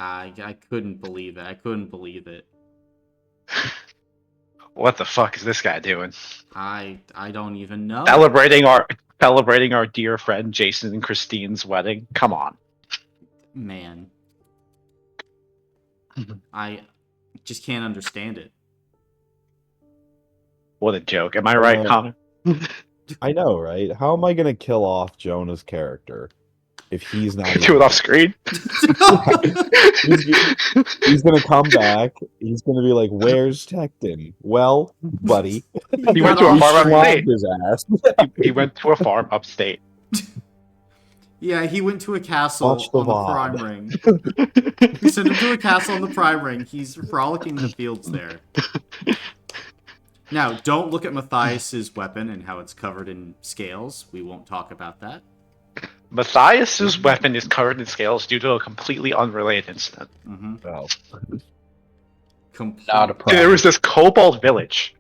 I couldn't believe it. I couldn't believe it. What the fuck is this guy doing? I don't even know. Celebrating our dear friend Jason and Christine's wedding. Come on. Man. I just can't understand it. What a joke. Am I right, Connor? I know, right? How am I gonna kill off Jonah's character if he's not Do it off screen. He's gonna come back. He's gonna be like, "Where's Tecton?" Well, buddy, He went to a farm upstate. his ass. He went to a farm upstate. Yeah, he went to a castle Watch the on the VOD. Prime Ring. We sent him to a castle on the Prime Ring. He's frolicking in the fields there. Now, don't look at Matthias's weapon and how it's covered in scales. We won't talk about that. Matthias's weapon is covered in scales due to a completely unrelated incident. Mm-hmm. Oh. Not a problem. There was this kobold village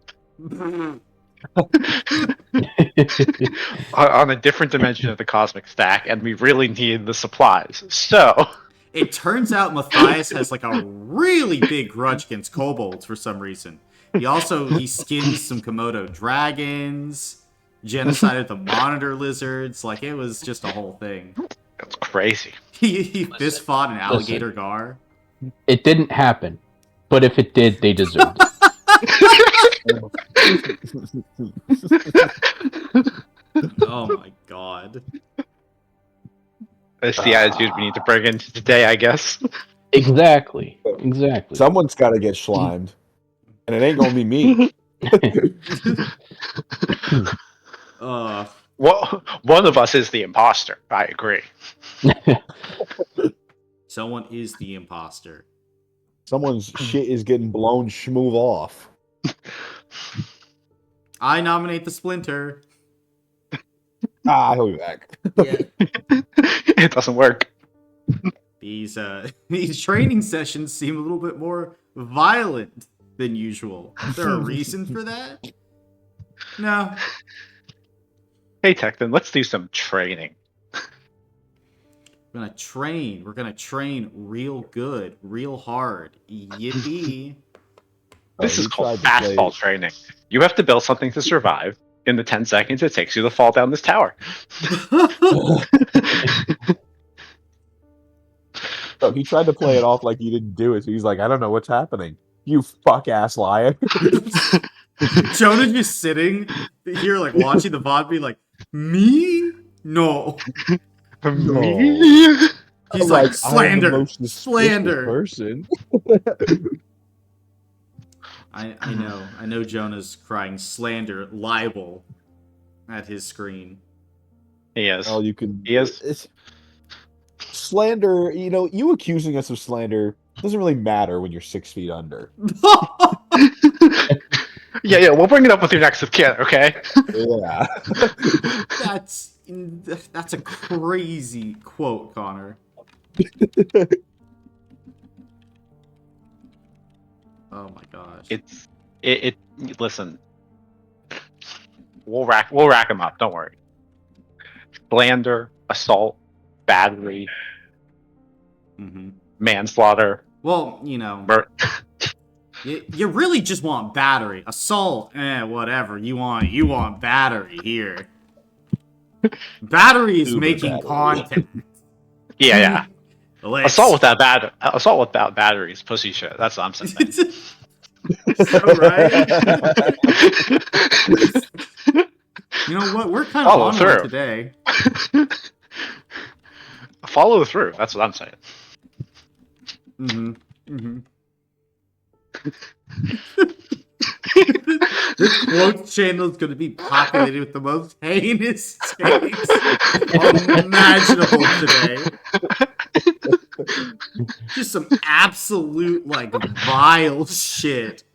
on a different dimension of the cosmic stack, and we really needed the supplies. So It turns out Matthias has like a really big grudge against kobolds for some reason. He skinned some Komodo dragons, genocided the monitor lizards. Like, it was just a whole thing. that's crazy. He fist fought an alligator gar. It didn't happen, but if it did, they deserved it. Oh my god. That's the attitude we need to bring into today, I guess. Exactly. Someone's got to get slimed, and it ain't gonna be me. Well, one of us is the imposter. I agree. Someone is the imposter. Someone's shit is getting blown schmoove off. I nominate the Splinter. He'll be back. Yeah. It doesn't work. These training sessions seem a little bit more violent than usual. Is there a reason for that? No. Hey, Tecton, let's do some training. We're gonna train. We're gonna train real good, real hard. Yippee. This is called tried to fastball training. You have to build something to survive in the 10 seconds it takes you to fall down this tower. So he tried to play it off like he didn't do it. So he's like, I don't know what's happening. You fuck ass liar. Jonah's just sitting here, like, watching the VOD, be like, me? No. Me? He's I'm like, slander. I'm the most suspicious Slander. person. I know Jonah's crying slander, libel at his screen. He is. Well, you can. He is. It's, slander. You accusing us of slander doesn't really matter when you're 6 feet under. Yeah, we'll bring it up with your next of kin, okay? Yeah. That's a crazy quote, Connor. Oh my gosh. Listen. We'll rack them up, don't worry. Slander, assault, battery, manslaughter. Well, you really just want battery. Assault, whatever. You want battery here. Battery is making content. Yeah. Assault without batteries, pussy shit. That's what I'm saying. So, right? You know what? We're kind of Follow on through. one today. Follow through. That's what I'm saying. This quote channel is going to be populated with the most heinous takes imaginable today. Just some absolute, vile shit.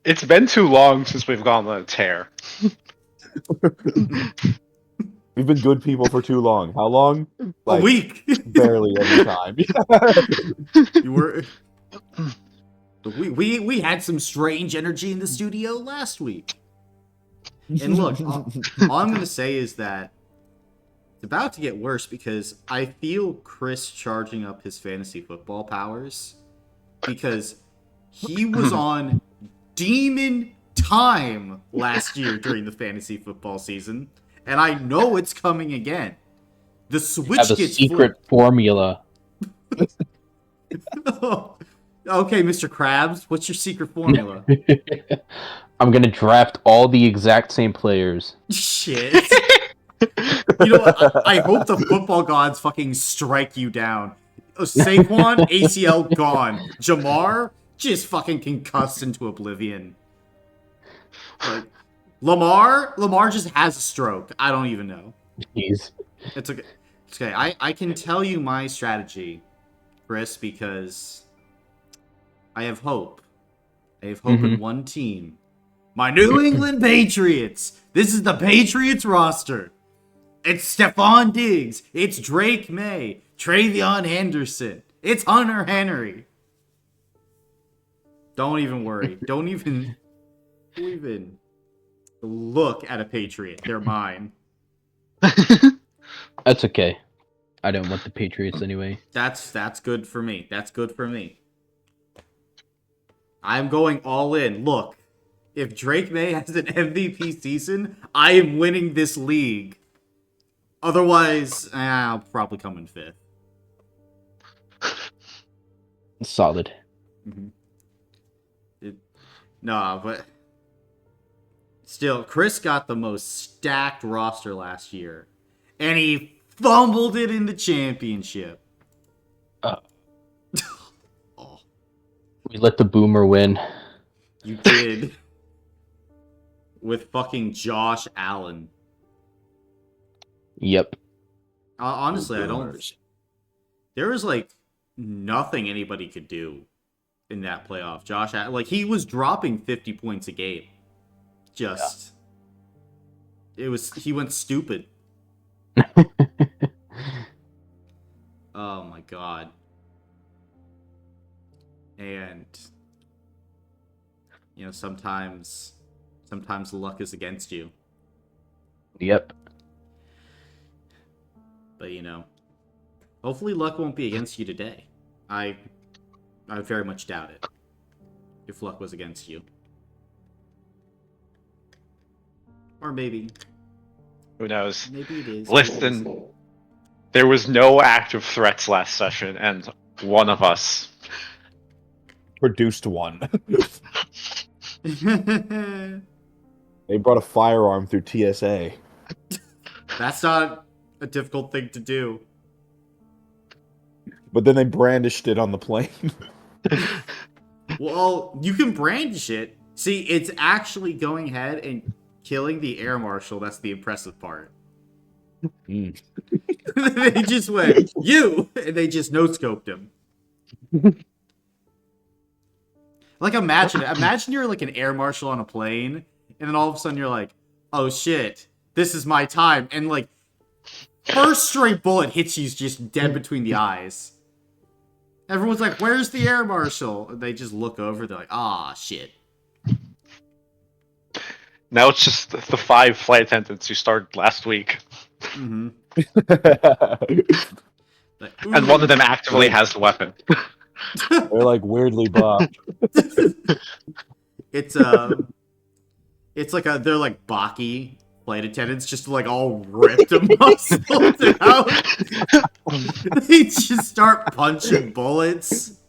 It's been too long since we've gone on a tear. We've been good people for too long. How long? A week. Barely every time. You were. We had some strange energy in the studio last week. And look, all I'm going to say is that It's about to get worse because I feel Chris charging up his fantasy football powers because he was on demon time last year during the fantasy football season, and I know it's coming again. The switch Have a gets secret flipped. formula. Okay, Mr. Krabs, what's your secret formula? I'm gonna draft all the exact same players. Shit. You know what? I hope the football gods fucking strike you down. Saquon, ACL gone. Jamar, just fucking concussed into oblivion. Like, Lamar just has a stroke. I don't even know. Jeez. It's okay. It's okay. I can tell you my strategy, Chris, because I have hope. I have hope in one team. My New England Patriots. This is the Patriots roster. It's Stephon Diggs. It's Drake May. Travion Henderson. It's Hunter Henry. Don't even worry. Don't even look at a Patriot. They're mine. That's okay. I don't want the Patriots anyway. That's good for me. That's good for me. I'm going all in. Look, if Drake May has an MVP season, I am winning this league. Otherwise, I'll probably come in 5th. Solid. No, but still, Chris got the most stacked roster last year, and he fumbled it in the championship. We let the boomer win. You did. With fucking Josh Allen. Yep. Honestly, I don't... There was, like, nothing anybody could do in that playoff. Josh Allen, like, he was dropping 50 points a game. Just... Yeah. He went stupid. Oh my god. And you know, sometimes luck is against you. Yep. But you know, hopefully luck won't be against you today. I very much doubt it. If luck was against you. Or maybe. Who knows? Maybe it is. Listen, there was no active threats last session, and one of us Produced one. They They brought a firearm through TSA. That's not a difficult thing to do. But then they brandished it on the plane. Well, you can brandish it. See, it's actually going ahead and killing the air marshal. That's the impressive part. They just went, you! And they just no-scoped him. Like, imagine you're like an air marshal on a plane, and then all of a sudden you're like, oh shit, this is my time. And like, first straight bullet hits you just dead between the eyes. Everyone's like, where's the air marshal? And they just look over, they're like, ah, shit. Now it's just the 5 flight attendants who started last week. Mm-hmm. Like, And one of them actively has the weapon. They're like weirdly buffed. It's like they're like Baki flight attendants, just like all ripped and muscled out. They just start punching bullets.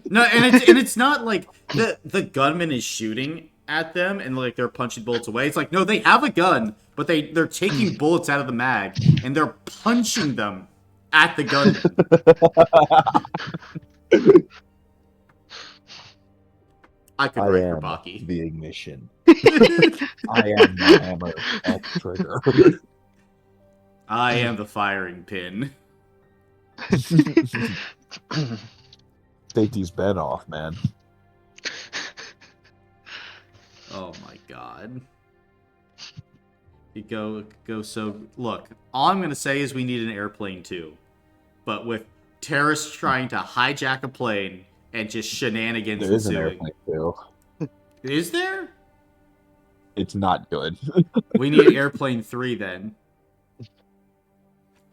No, and it's not like the gunman is shooting at them and like they're punching bullets away. It's like, no, they have a gun, but they're taking bullets out of the mag and they're punching them at the gunman. I could write for Baki. The ignition. I am the hammer at the trigger. I am the firing pin. Take these bed off, man. Oh my god. You go so... Look, all I'm going to say is we need an airplane too. But with terrorists trying to hijack a plane and just shenanigans There is an ensuing. airplane too. Is there? It's not good. We need airplane 3 then.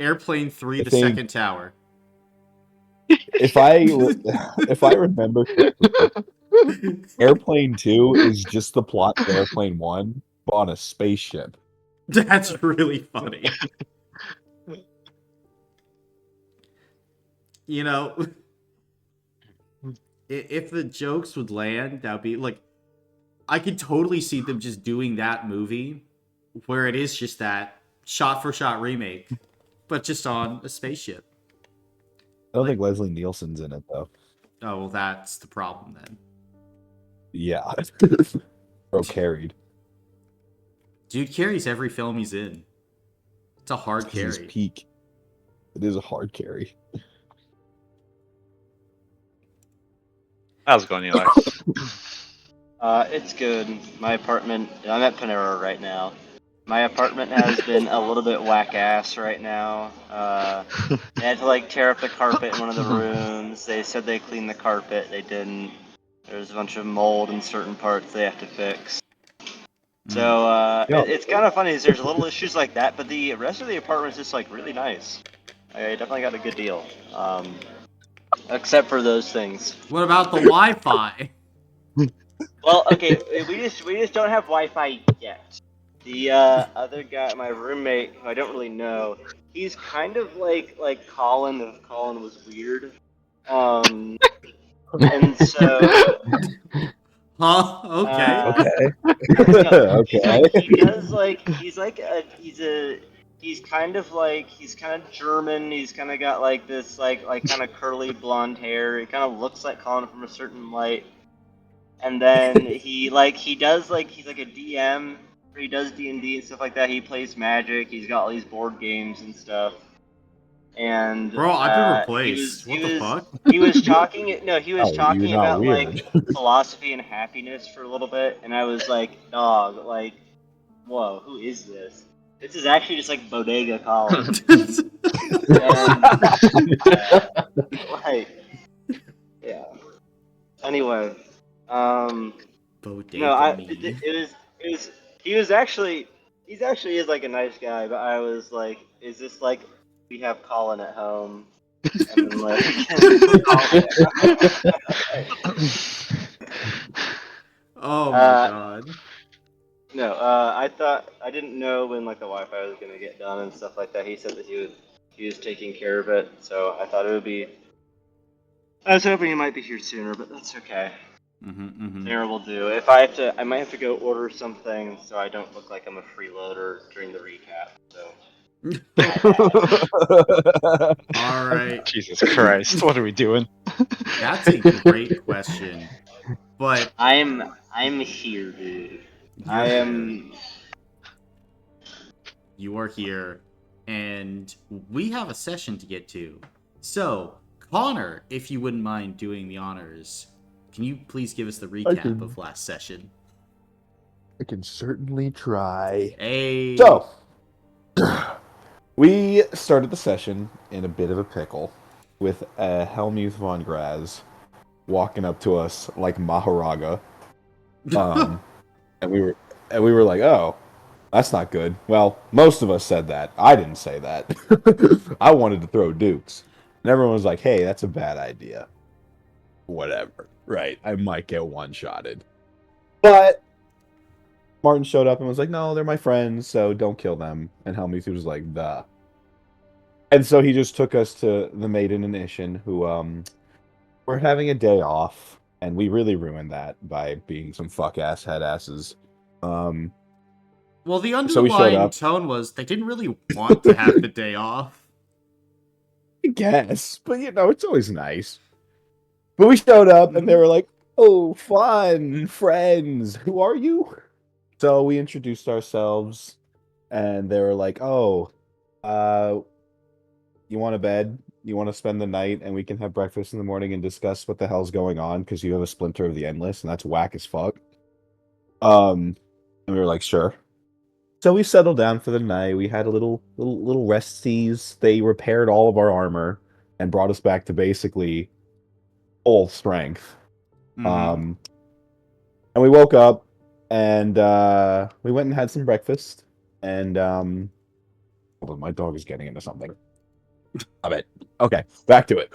Airplane 3, I The think- Second Tower. If I remember correctly, Airplane 2 is just the plot of Airplane 1, but on a spaceship. That's really funny. You know, if the jokes would land, that would be like, I could totally see them just doing that movie where it is just that shot for shot remake, but just on a spaceship. I don't think Leslie Nielsen's in it though. Oh, well, that's the problem then. Yeah. Bro carried. Dude carries every film he's in. It's a hard His carry. peak. It is a hard carry. How's it going, Eli? It's good. My apartment, I'm at Panera right now. My apartment has been a little bit whack-ass right now. They had to, like, tear up the carpet in one of the rooms. They said they cleaned the carpet. They didn't. There's a bunch of mold in certain parts they have to fix. So, Yeah. it's kind of funny. There's little issues like that, but the rest of the apartment is just, like, really nice. I definitely got a good deal. Except for those things. What about the Wi-Fi? Well, okay, we just don't have Wi-Fi yet. The other guy, my roommate, who I don't really know, he's kind of like Colin if Colin was weird. And so Huh? Okay. Okay. He's kind of German. He's kind of got like this like kind of curly blonde hair. He kind of looks like Colin from a certain light. And then he's like a DM, where he does D&D and stuff like that. He plays Magic. He's got all these board games and stuff. And Bro, I've been replaced. What the fuck? He was talking. No, he was Oh, talking you're not about weird. like philosophy and happiness for a little bit, and I was like, dog, like, whoa, who is this? This is actually just like Bodega Colin. Like, yeah. Anyway, Bodega me. it was he's actually is like a nice guy, but I was like, is this like we have Colin at home? And then like, Oh my god. No, I didn't know when like the Wi-Fi was gonna get done and stuff like that. He said that he was taking care of it, so I thought it would be. I was hoping he might be here sooner, but that's okay. There will do. If I have to, I might have to go order something so I don't look like I'm a freeloader during the recap. So. All right. Jesus Christ, what are we doing? That's a great question. But I'm here, dude. I am. You are here, and we have a session to get to. So, Connor, if you wouldn't mind doing the honors, can you please give us the recap of last session? I can certainly try. Hey. So, we started the session in a bit of a pickle with Helmuth von Graz walking up to us like Maharaga. And we were like, oh, that's not good. Well, most of us said that. I didn't say that. I wanted to throw dukes. And everyone was like, hey, that's a bad idea. Whatever. Right. I might get one-shotted. But Martin showed up and was like, no, they're my friends, so don't kill them. And Helmuth was like, duh. And so he just took us to the Maiden and Ishin, who were having a day off. And we really ruined that by being some fuck-ass head-asses. Well, the So we showed underlying up. tone was they didn't really want to have the day off. I guess. But, you know, it's always nice. But we showed up, and they were like, oh, fun, friends. Who are you? So we introduced ourselves, and they were like, oh, you want a bed? You want to spend the night, and we can have breakfast in the morning and discuss what the hell's going on, because you have a splinter of the Endless, and that's whack as fuck. And we were like, sure. So we settled down for the night. We had a little resties. They repaired all of our armor and brought us back to basically full strength. And we woke up, and we went and had some breakfast. And hold on, my dog is getting into something. Stop it. Okay, back to it.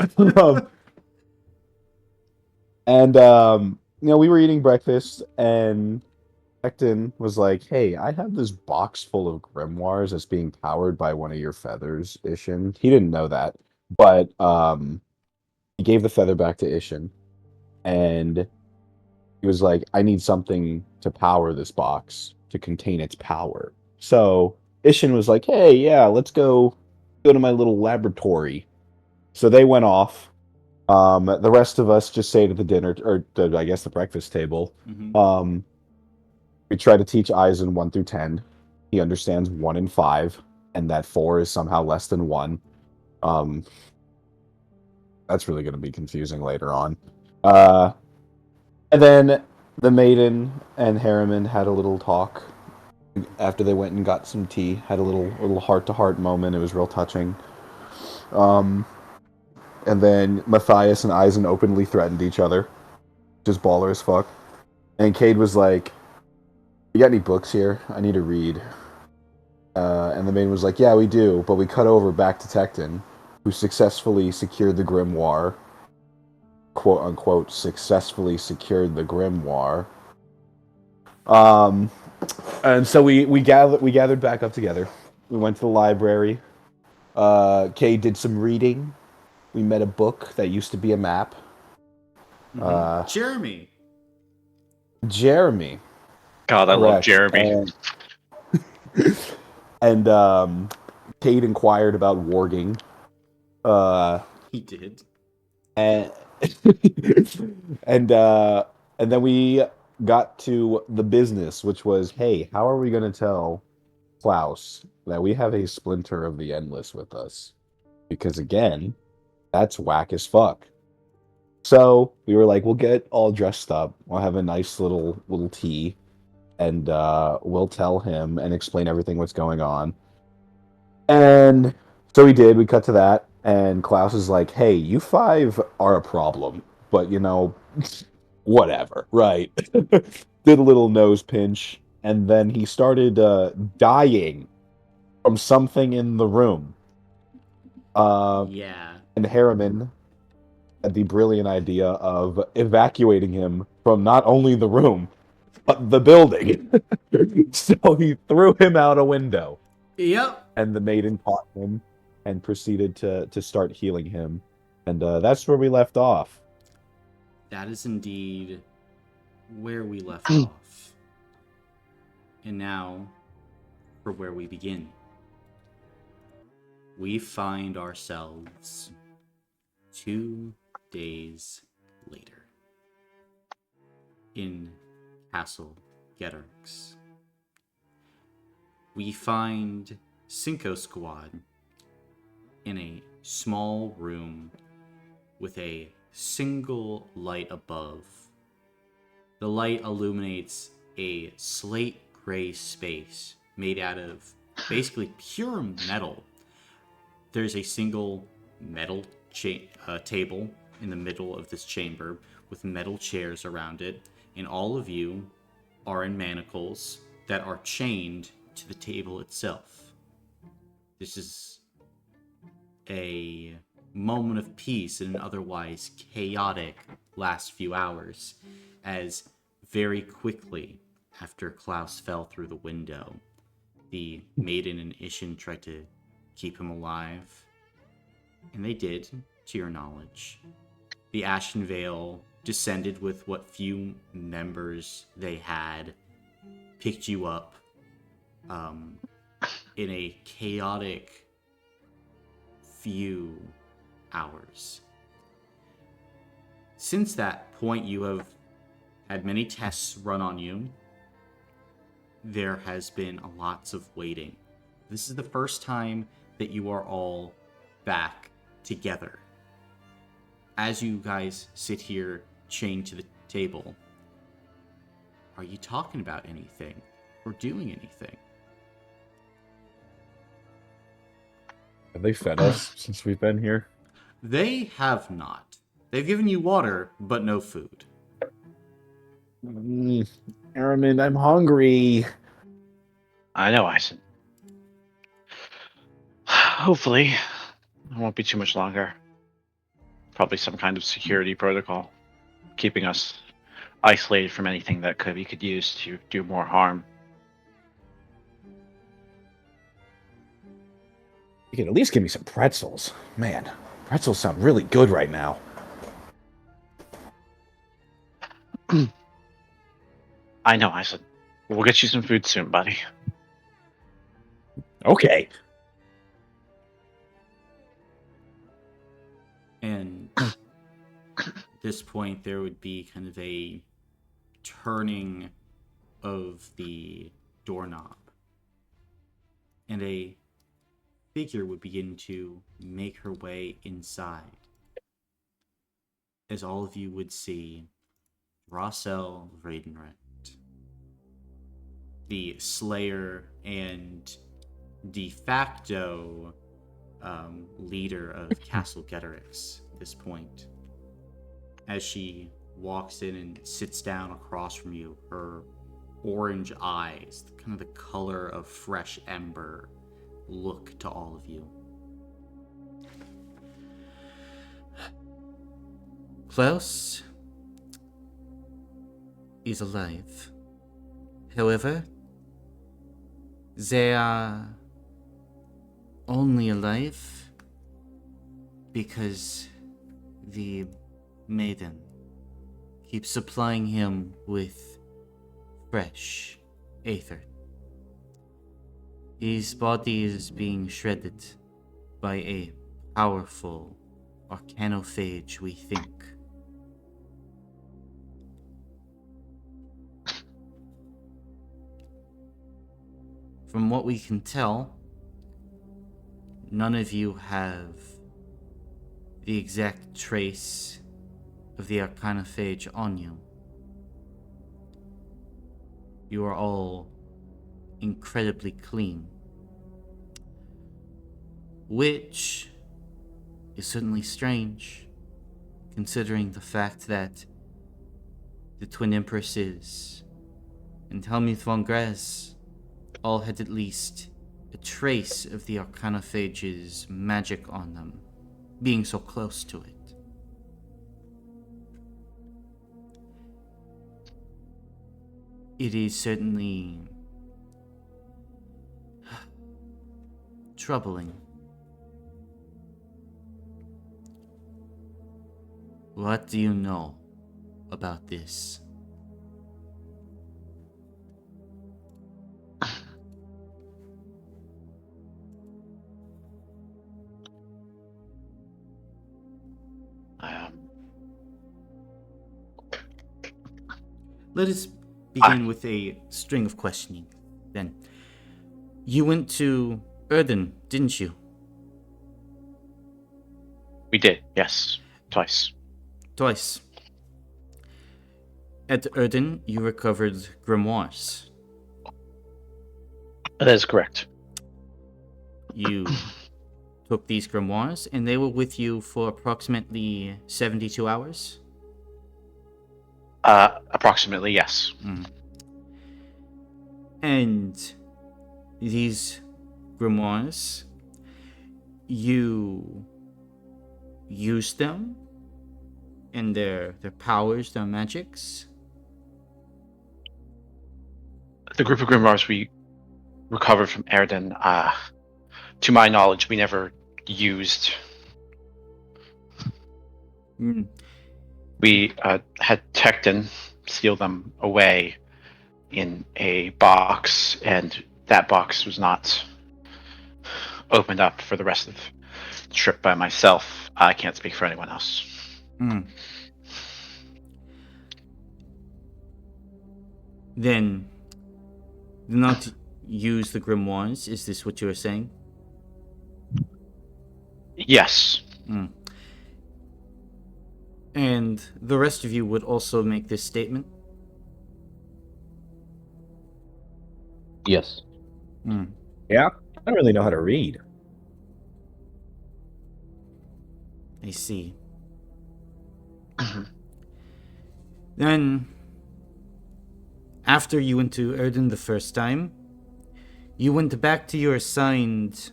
We were eating breakfast, and Hecton was like, "Hey, I have this box full of grimoires that's being powered by one of your feathers, Ishin." He didn't know that, but he gave the feather back to Ishin, and he was like, "I need something to power this box to contain its power." So Ishin was like, "Hey, yeah, let's go to my little laboratory." So they went off. The rest of us just stayed at the dinner, or I guess the breakfast table. Mhm. We try to teach Eisen 1 through 10. He understands 1 and 5, and that 4 is somehow less than 1. That's really going to be confusing later on. And then the maiden and Heremond had a little talk after they went and got some tea. Had a little heart-to-heart moment. It was real touching. And then Matthias and Eisen openly threatened each other. Just baller as fuck. And Cade was like, "You got any books here? I need to read." And the maiden was like, "Yeah, we do." But we cut over back to Tecton, who successfully secured the grimoire. "Quote unquote," successfully secured the grimoire. And so we gathered back up together. We went to the library. Cade did some reading. We met a book that used to be a map. Jeremy. Jeremy. God, I love Correct. Jeremy. And Cade inquired about warging. He did. And and then we got to the business, which was, hey, how are we going to tell Klaus that we have a splinter of the Endless with us? Because again, that's whack as fuck. So we were like, we'll get all dressed up. We'll have a nice little tea, and we'll tell him and explain everything what's going on. And so we did. We cut to that, and Klaus is like, "Hey, you 5 are a problem, but whatever, right?" Did a little nose pinch, and then he started dying from something in the room. Yeah. And Heremond had the brilliant idea of evacuating him from not only the room, but the building. So he threw him out a window. Yep. And the maiden caught him and proceeded to start healing him. And that's where we left off. That is indeed where we left off. And now, for where we begin. We find ourselves 2 days later in Castle Gedarx. We find Cinco squad in a small room with a single light above. The light illuminates a slate gray space made out of basically pure metal. There's a single metal table in the middle of this chamber with metal chairs around it, and all of you are in manacles that are chained to the table itself. This is a moment of peace in an otherwise chaotic last few hours, as very quickly after Klaus fell through the window, the maiden and Ishin tried to keep him alive, and they did, to your knowledge. The Ashen Veil descended with what few members they had, picked you up in a chaotic few hours. Since that point, you have had many tests run on you. There has been lots of waiting. This is the first time that you are all back together. As you guys sit here chained to the table, are you talking about anything or doing anything? Have they fed us since we've been here? They have not. They've given you water, but no food. Heremond, I'm hungry. I know, Ison. Hopefully, It won't be too much longer. Probably some kind of security protocol, keeping us isolated from anything that we could use to do more harm. You can at least give me some pretzels. Man, pretzels sound really good right now. I know, I said, we'll get you some food soon, buddy. Okay. And at this point, there would be kind of a turning of the doorknob. And a figure would begin to make her way inside. As all of you would see Rossel Raidenrent, the Slayer and de facto leader of Castle Getterix at this point. As she walks in and sits down across from you, her orange eyes, kind of the color of fresh ember, look to all of you. Klaus is alive. However, they are only alive because the maiden keeps supplying him with fresh aether. His body is being shredded by a powerful arcanophage, we think. From what we can tell, none of you have the exact trace of the arcanophage on you. You are all incredibly clean, which is certainly strange, considering the fact that the Twin Empresses and Helmuth von Graz all had at least a trace of the arcanophage's magic on them, being so close to it. It is certainly troubling. What do you know about this? Let us begin with a string of questioning, then. You went to Erden, didn't you? We did, yes. Twice. Twice. At Erden, you recovered grimoires. That is correct. You took these grimoires, and they were with you for approximately 72 hours? Approximately, yes. And these grimoires, you used them and their powers, their magics? The group of grimoires we recovered from Erden, to my knowledge, we never used. We had Tecton seal them away in a box, and that box was not opened up for the rest of the trip by myself. I can't speak for anyone else. Then, do not use the grimoires, is this what you are saying? Yes. And the rest of you would also make this statement? Yes. Yeah, I don't really know how to read. I see. Then, after you went to Erden the first time, you went back to your assigned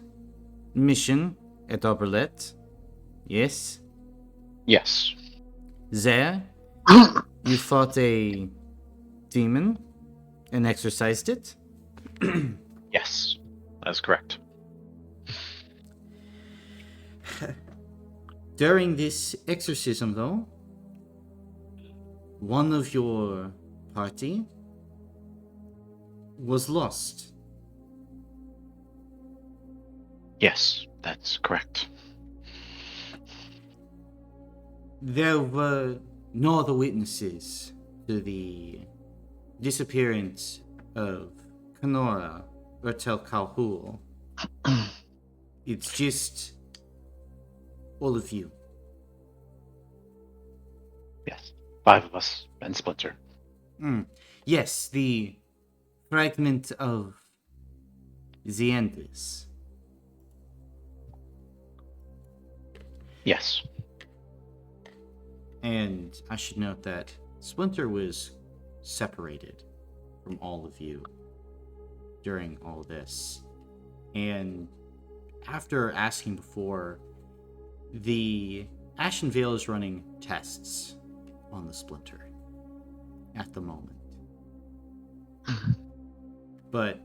mission at Oberlet. Yes. Yes. There, you fought a demon and exorcised it. Yes. That's correct. During this exorcism, though, one of your party was lost. Yes, that's correct. There were no other witnesses to the disappearance of Kenora or Tel Calhoul. It's just all of you. Yes. 5 of us and Splinter. Yes, the fragment of the Endless. Yes. And I should note that Splinter was separated from all of you during all this. And after asking before, the Ashen Veil is running tests on the Splinter at the moment. But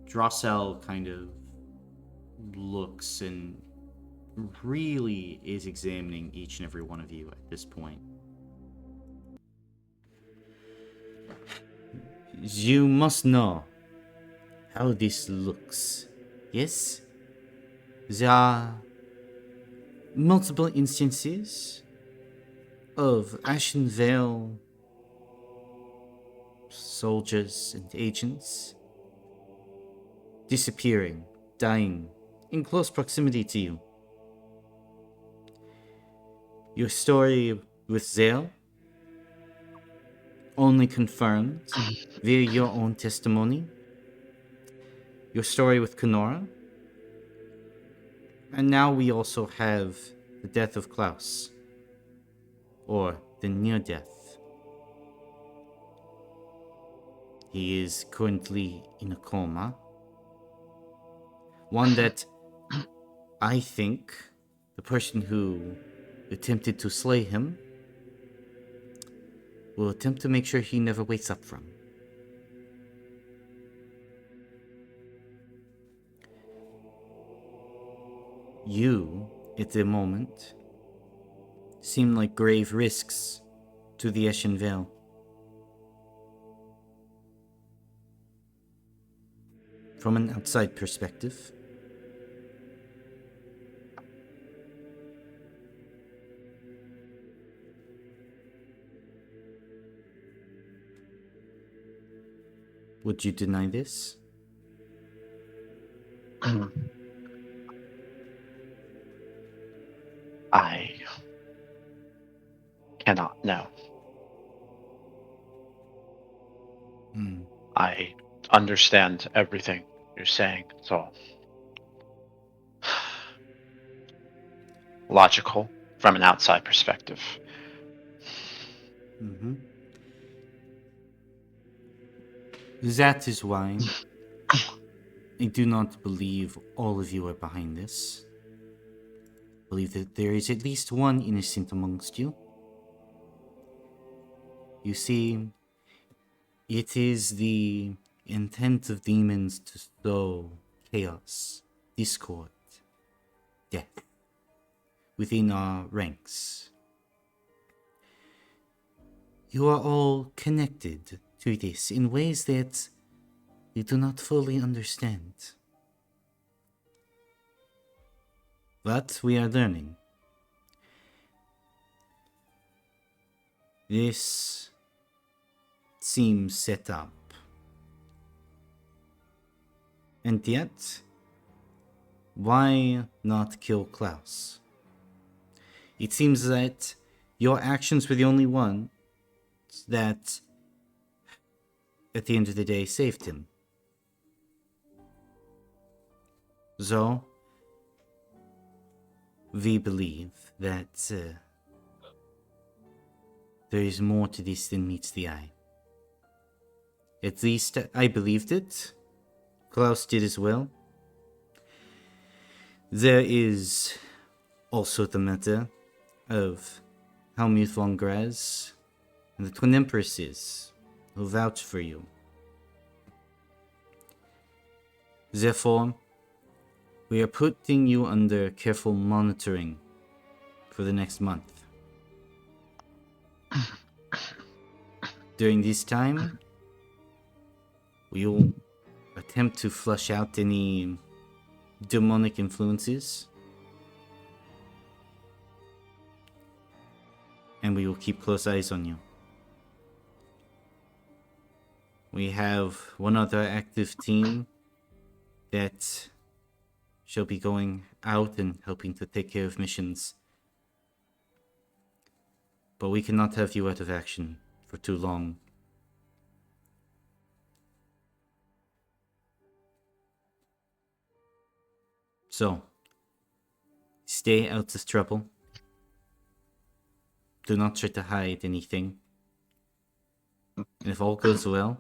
Drossel kind of looks and really is examining each and every one of you at this point. You must know how this looks. Yes? There are multiple instances of Ashen Veil soldiers and agents disappearing, dying in close proximity to you. Your story with Zale only confirmed via your own testimony. Your story with Kenora. And now we also have the death of Klaus. Or the near death. He is currently in a coma. One that I think the person who attempted to slay him will attempt to make sure he never wakes up from. You, at the moment, seem like grave risks to the Ashen Veil. From an outside perspective, would you deny this? I cannot know. I understand everything you're saying. It's all logical from an outside perspective. That is why I do not believe all of you are behind this. I believe that there is at least one innocent amongst you. You see, it is the intent of demons to sow chaos, discord, death within our ranks. You are all connected to this in ways that you do not fully understand. But we are learning. This seems set up. And yet, why not kill Klaus? It seems that your actions were the only one that, at the end of the day, saved him. So, we believe that there is more to this than meets the eye. At least I believed it. Klaus did as well. There is also the matter of Helmuth von Graz and the Twin Empresses who vouch for you. Therefore, we are putting you under careful monitoring for the next month. During this time, we will attempt to flush out any demonic influences, and we will keep close eyes on you. We have one other active team that shall be going out and helping to take care of missions. But we cannot have you out of action for too long. So, stay out of trouble. Do not try to hide anything. And if all goes well,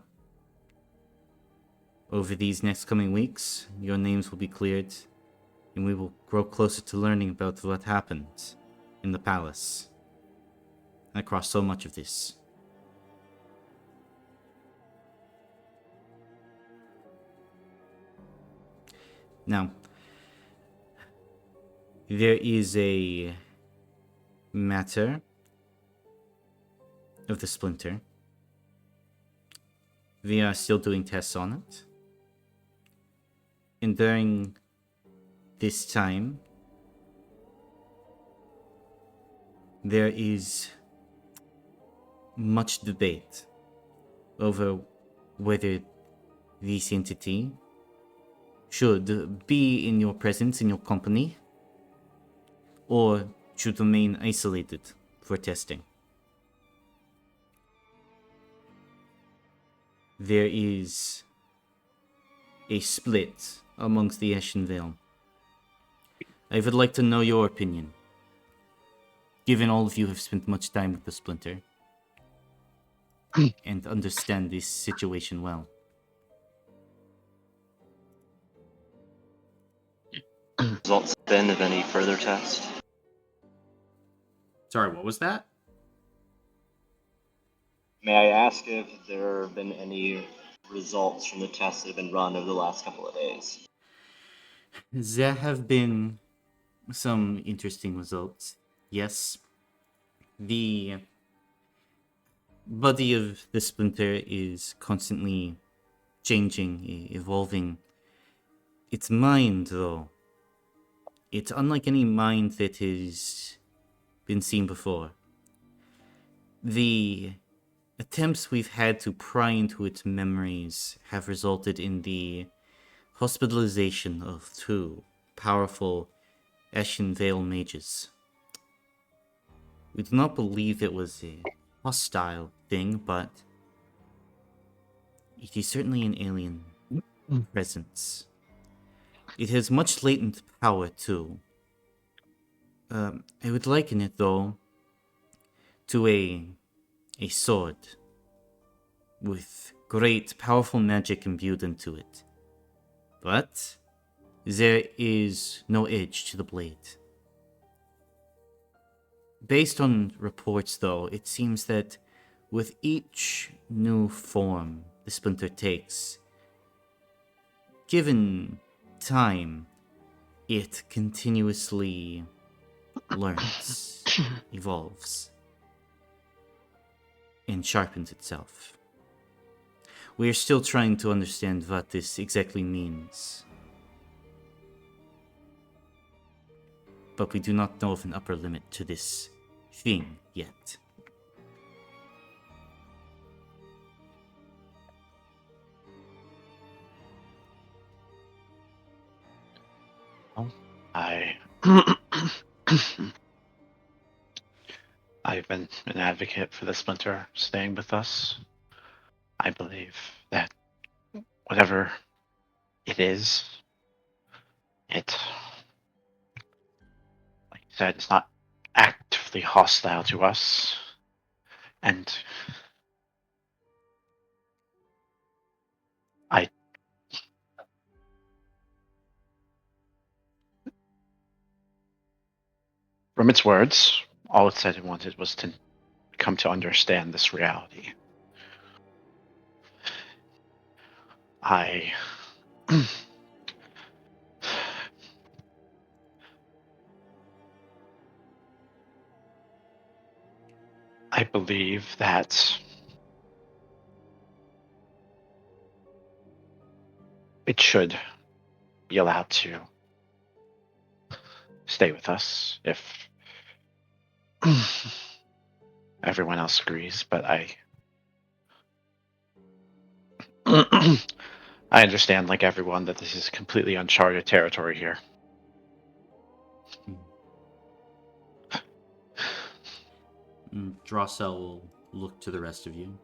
over these next coming weeks, your names will be cleared, and we will grow closer to learning about what happened in the palace across so much of this. Now, there is a matter of the splinter. We are still doing tests on it. And during this time, there is much debate over whether this entity should be in your presence, in your company, or should remain isolated for testing. There is a split amongst the Ashenvale. I would like to know your opinion, given all of you have spent much time with the Splinter and understand this situation well. Results then of any further test? Sorry, what was that? May I ask if there have been any results from the tests that have been run over the last couple of days? There have been some interesting results. Yes, the body of the Splinter is constantly changing, evolving. Its mind, though, it's unlike any mind that has been seen before. The attempts we've had to pry into its memories have resulted in the hospitalization of two powerful Ashenvale mages. We do not believe it was a hostile thing, but it is certainly an alien presence. It has much latent power, too. I would liken it, though, to a sword with great, powerful magic imbued into it. But there is no edge to the blade. Based on reports, though, it seems that with each new form the Splinter takes, given time, it continuously learns, evolves, and sharpens itself. We are still trying to understand what this exactly means, but we do not know of an upper limit to this thing yet. I've been an advocate for the Splinter staying with us. I believe that whatever it is, it, like you said, it's not actively hostile to us. And From its words, all it said it wanted was to come to understand this reality. I believe that it should be allowed to stay with us if everyone else agrees, but I understand, like everyone, that this is completely uncharted territory here. Drossel will look to the rest of you.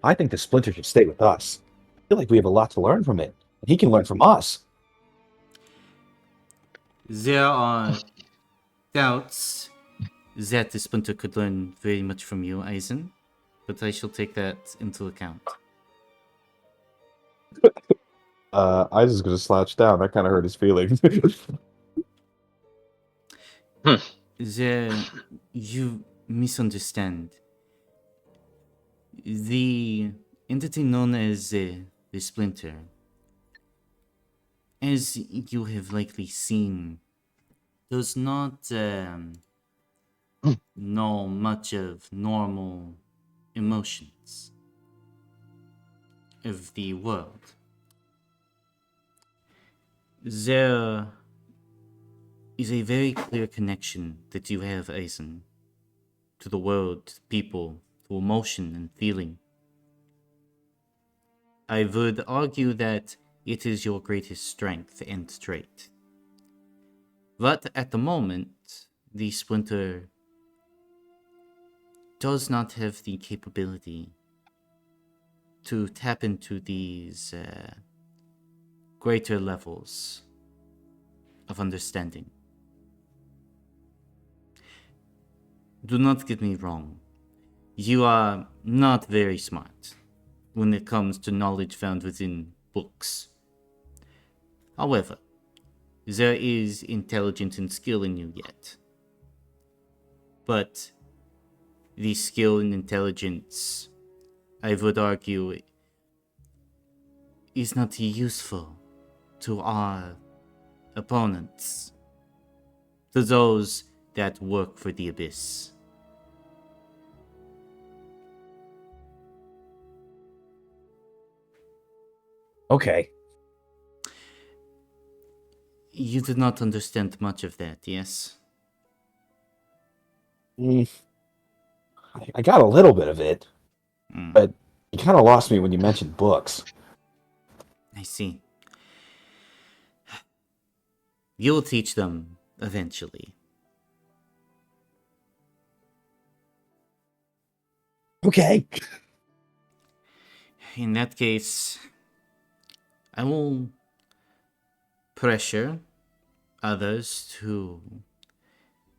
I think the Splinter should stay with us. I feel like we have a lot to learn from it. And he can learn from us. There are doubts that the Splinter could learn very much from you, Eisen, but I shall take that into account. Eisen's gonna slouch down. That kind of hurt his feelings. You misunderstand. The entity known as the Splinter, as you have likely seen, does not know much of normal emotions of the world. There is a very clear connection that you have, Eisen, to the world, to people, to emotion and feeling. I would argue that it is your greatest strength and trait. But at the moment, the Splinter does not have the capability to tap into these greater levels of understanding. Do not get me wrong. You are not very smart when it comes to knowledge found within books. However, there is intelligence and skill in you yet. But the skill and intelligence, I would argue, is not useful to our opponents, to those that work for the Abyss. Okay. You did not understand much of that, yes? I got a little bit of it, Mm, but you kind of lost me when you mentioned books. I see. You will teach them eventually. Okay. In that case, I will pressure others to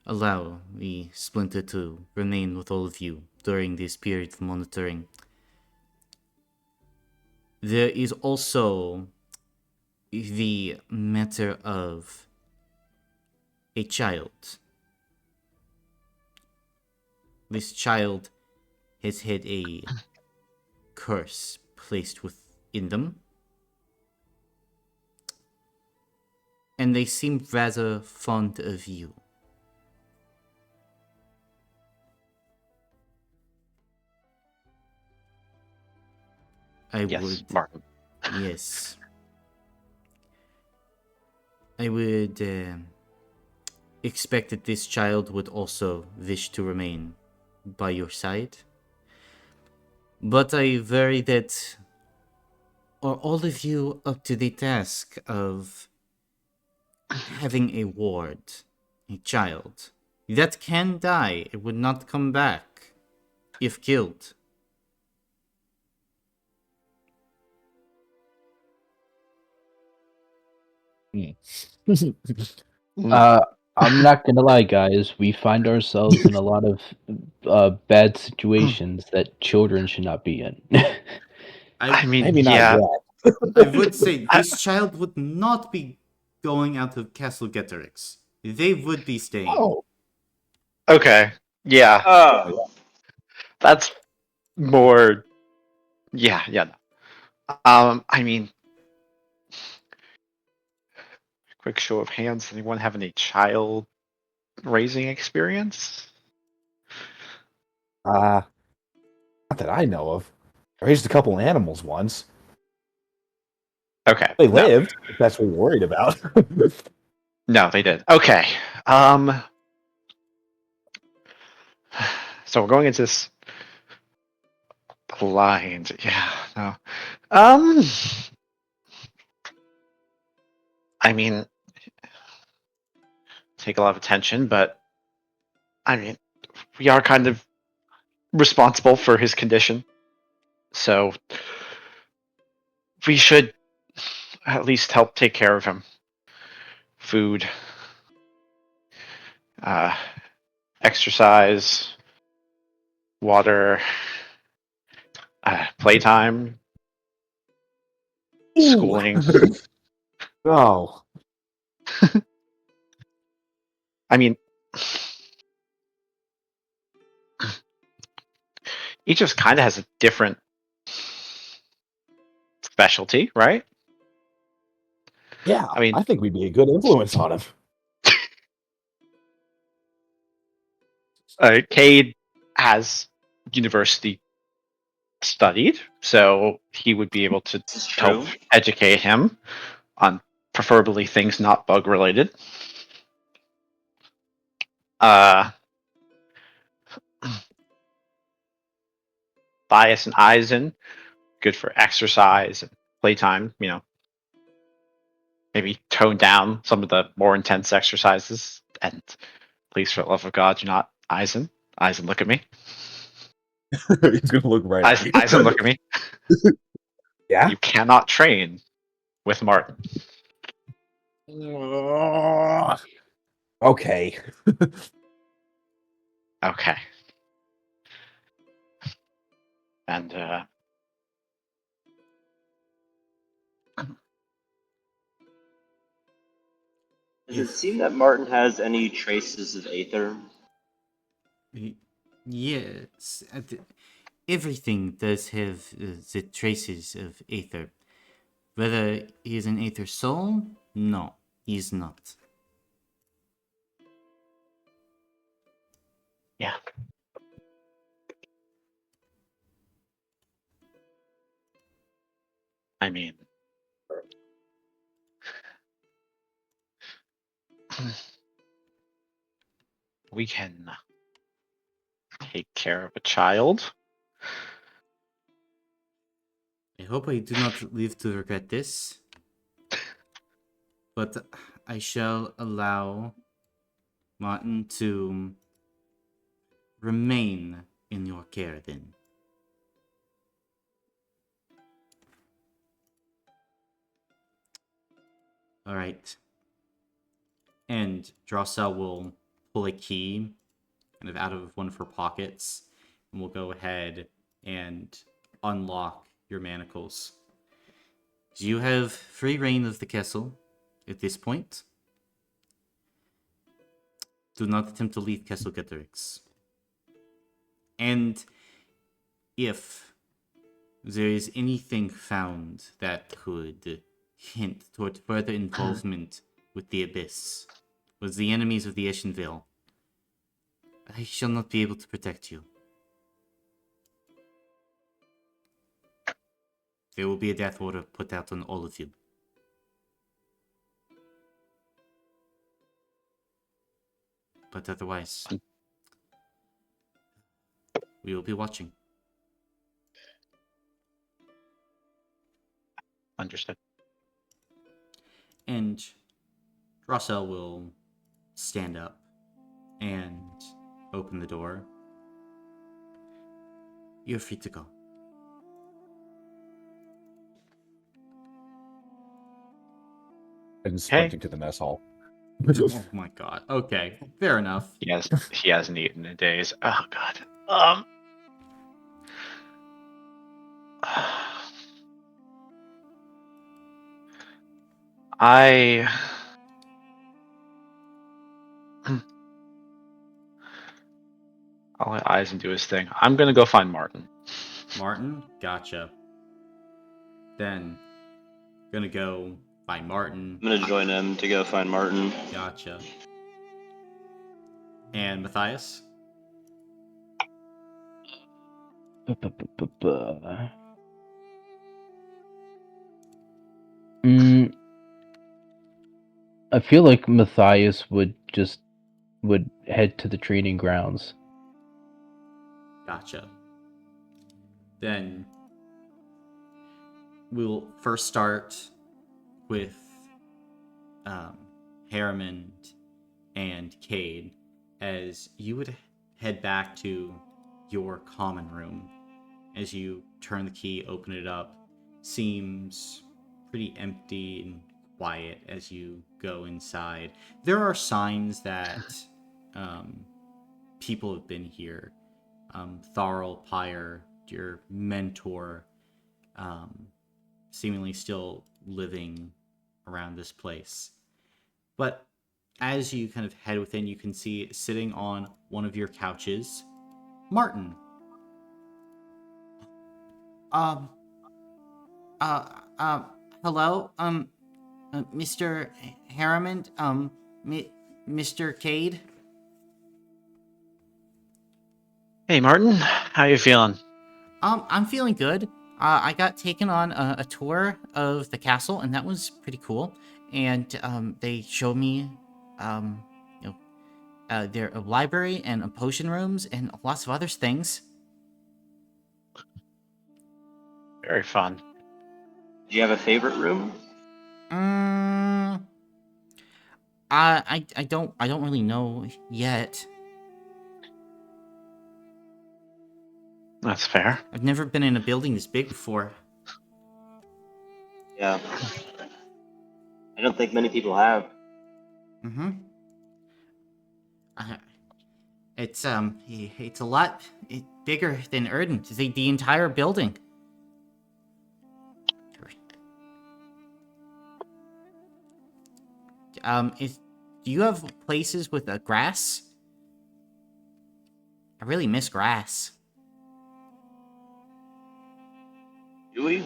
allow the Splinter to remain with all of you during this period of monitoring. There is also the matter of a child. This child has had a curse placed within them, and they seem rather fond of you. Yes, Martin. Yes. I would expect that this child would also wish to remain by your side. But I worry that are all of you up to the task of having a ward, a child, that can die, it would not come back if killed. I'm not gonna lie, guys. We find ourselves in a lot of bad situations that children should not be in. I mean, Maybe not yeah, yet. I would say I- this child would not be going out of Castle Getterix. They would be staying. Oh, Okay. Yeah. Oh, That's more. Yeah. Yeah. I mean, quick show of hands. Does anyone have any child raising experience? not that I know of. I raised a couple animals once. Okay. They No. lived. If that's what you're worried about. No, they did. Okay. Um. So we're going into this blind. Yeah. No. Um. I mean, take a lot of attention, but I mean, we are kind of responsible for his condition, so we should at least help take care of him. Food, uh, exercise, water, playtime, schooling. Oh, I mean, each of us kind of has a different specialty, right? yeah. I mean, I think we'd be a good influence on him. Cade has university studied, so he would be able to this is help true. educate him on preferably things not bug related. Uh, Bias and Eisen, good for exercise and playtime. Maybe tone down some of the more intense exercises. And please, for the love of God, do not Eisen. Eisen, look at me. He's gonna look right at you. Eisen, look at me. Yeah. You cannot train with Martin. Okay. Okay. And Does it seem that Martin has any traces of Aether? Yes, everything does have the traces of Aether. Whether he is an Aether soul? No, he's not. yeah. I mean, we can take care of a child. I hope I do not live to regret this, but I shall allow Martin to remain in your care then. Alright. And Drossel will pull a key kind of out of one of her pockets, and we'll go ahead and unlock your manacles. You have free reign of the castle at this point. Do not attempt to leave Castle Getterix. And if there is anything found that could hint toward further involvement with the Abyss, with the enemies of the Eshenville, I shall not be able to protect you. There will be a death order put out on all of you. But otherwise, we will be watching. Understood. And Rossel will stand up and open the door. You're free to go. And sprinting to the mess hall. Oh my god. Okay, fair enough. He hasn't eaten in days. Oh God. I I'll let Eisen do his thing. I'm gonna go find Martin. Martin, gotcha. Then, gonna go find Martin. I'm gonna join him to go find Martin. Gotcha. And Matthias? Mm, I feel like Matthias would head to the training grounds. Gotcha. Then we'll first start with Heremond and Cade, as you would head back to your common room. As you turn the key, open it up, seems pretty empty and quiet as you go inside. There are signs that people have been here. Tharl Pyre, your mentor, seemingly still living around this place. But as you kind of head within, you can see sitting on one of your couches, Martin. Hello, Mr. Heremond, Mr. Cade. Hey, Martin. How you feeling? I'm feeling good. I got taken on a tour of the castle, and that was pretty cool. And they showed me, their library and potion rooms and lots of other things. Very fun. Do you have a favorite room? I don't really know yet. That's fair. I've never been in a building this big before. Yeah. I don't think many people have. Mm-hmm. It's a lot bigger than Erden. The entire building. Do you have places with grass? I really miss grass. Do we?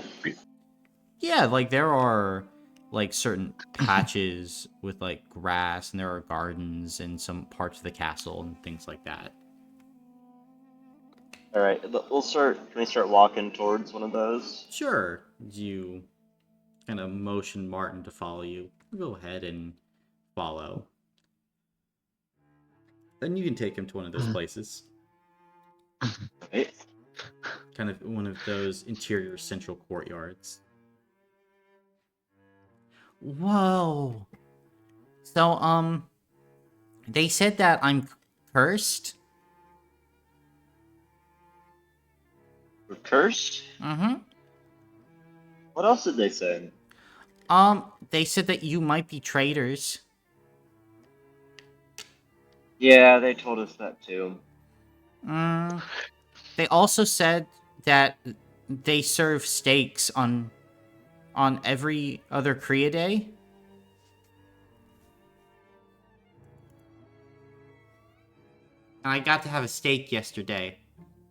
Yeah, like there are like certain patches with like grass, and there are gardens in some parts of the castle and things like that. All right. We'll start. Can we start walking towards one of those? Sure. You kind of motion Martin to follow you. Go ahead and follow. Then you can take him to one of those places. Right. Kind of one of those interior central courtyards. Whoa. So, they said that I'm cursed. We're cursed? Mm-hmm. What else did they say? They said that you might be traitors. Yeah, they told us that too. They also said that they serve steaks on every other Kriya day. And I got to have a steak yesterday.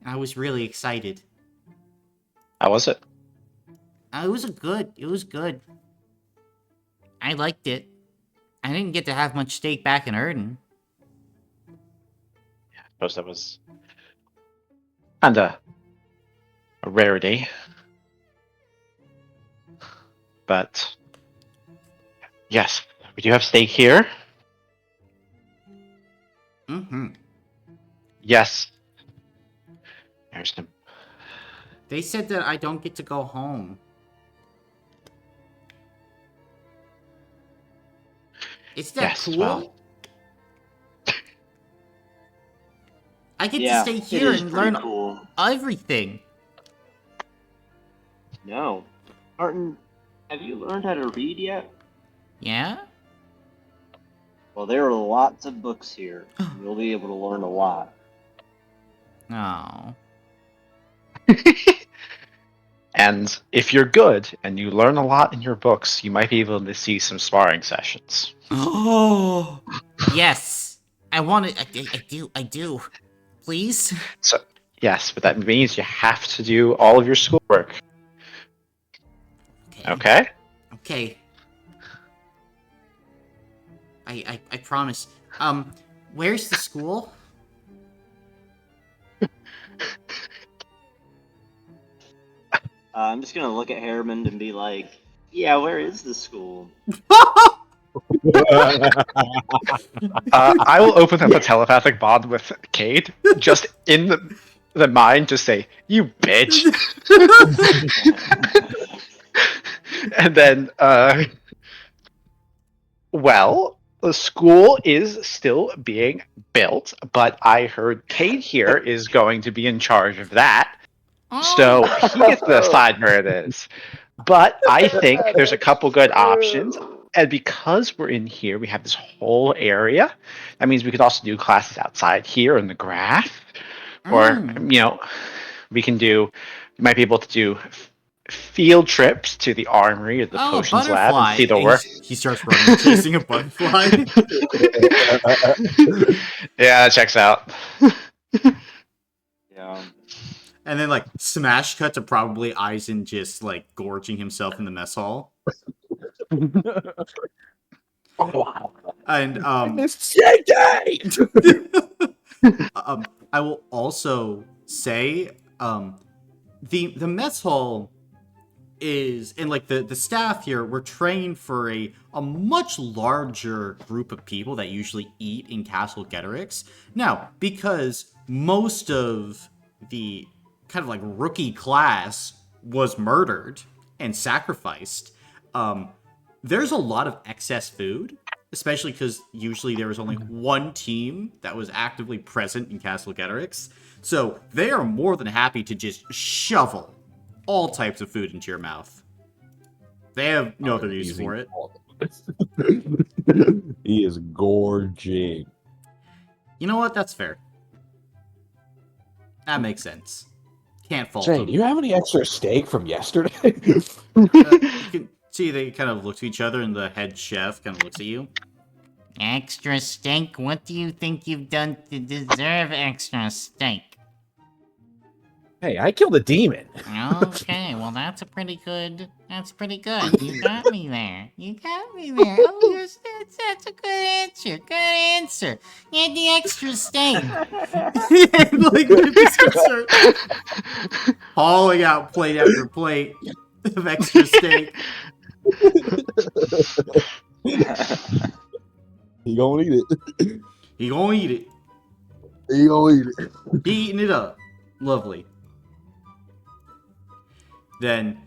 And I was really excited. How was it? It was good. I liked it. I didn't get to have much steak back in Erden. I suppose that was kinda a rarity. But yes, we do have steak here. Mm-hmm. Yes. There's some. They said that I don't get to go home. Is that Yes, cool? well. I get Yeah, to stay it here is and pretty learn cool. everything. No. Martin, have you learned how to read yet? Yeah? Well, there are lots of books here. You'll be able to learn a lot. Oh. And if you're good and you learn a lot in your books, you might be able to see some sparring sessions. Oh. Yes. I want it. I do. Please? So yes, but that means you have to do all of your schoolwork. Okay? Okay. I promise. Where's the school? I'm just gonna look at Heremond and be like, "Yeah, where is the school?" I will open up a telepathic bond with Cade, just in the mind, just say, "You bitch," and then, well, the school is still being built, but I heard Cade here is going to be in charge of that, so he gets to decide where it is. But I think there's a couple good options. And because we're in here, we have this whole area. That means we could also do classes outside here in the grass. Or, we can do, we might be able to do field trips to the armory or the Oh, a potions lab and butterfly! see the And work. he starts running, chasing a butterfly. Yeah, that checks out. Yeah. And then, like, smash cut to probably Eisen just, like, gorging himself in the mess hall. And, Miss JK! I will also say, the mess hall is, and like the staff here, we're trained for a much larger group of people that usually eat in Castle Getterix. Now, because most of the kind of like rookie class was murdered and sacrificed, there's a lot of excess food, especially because usually there was only one team that was actively present in Castle Getterix. So they are more than happy to just shovel all types of food into your mouth. They have no other use for it. He is gorging. You know what? That's fair. That makes sense. Can't fault Jay, them. do you have any extra steak from yesterday? You can see they kind of look to each other, and the head chef kind of looks at you. Extra steak? What do you think you've done to deserve extra steak? Hey, I killed a demon. Okay, well that's pretty good. You got me there. Oh, that's a good answer. Good answer. You had the extra steak. And like Meropis can start hauling out plate after plate of extra steak. He gonna eat it. He gonna eat it. He gonna eat it. He eating it up. Lovely. Then,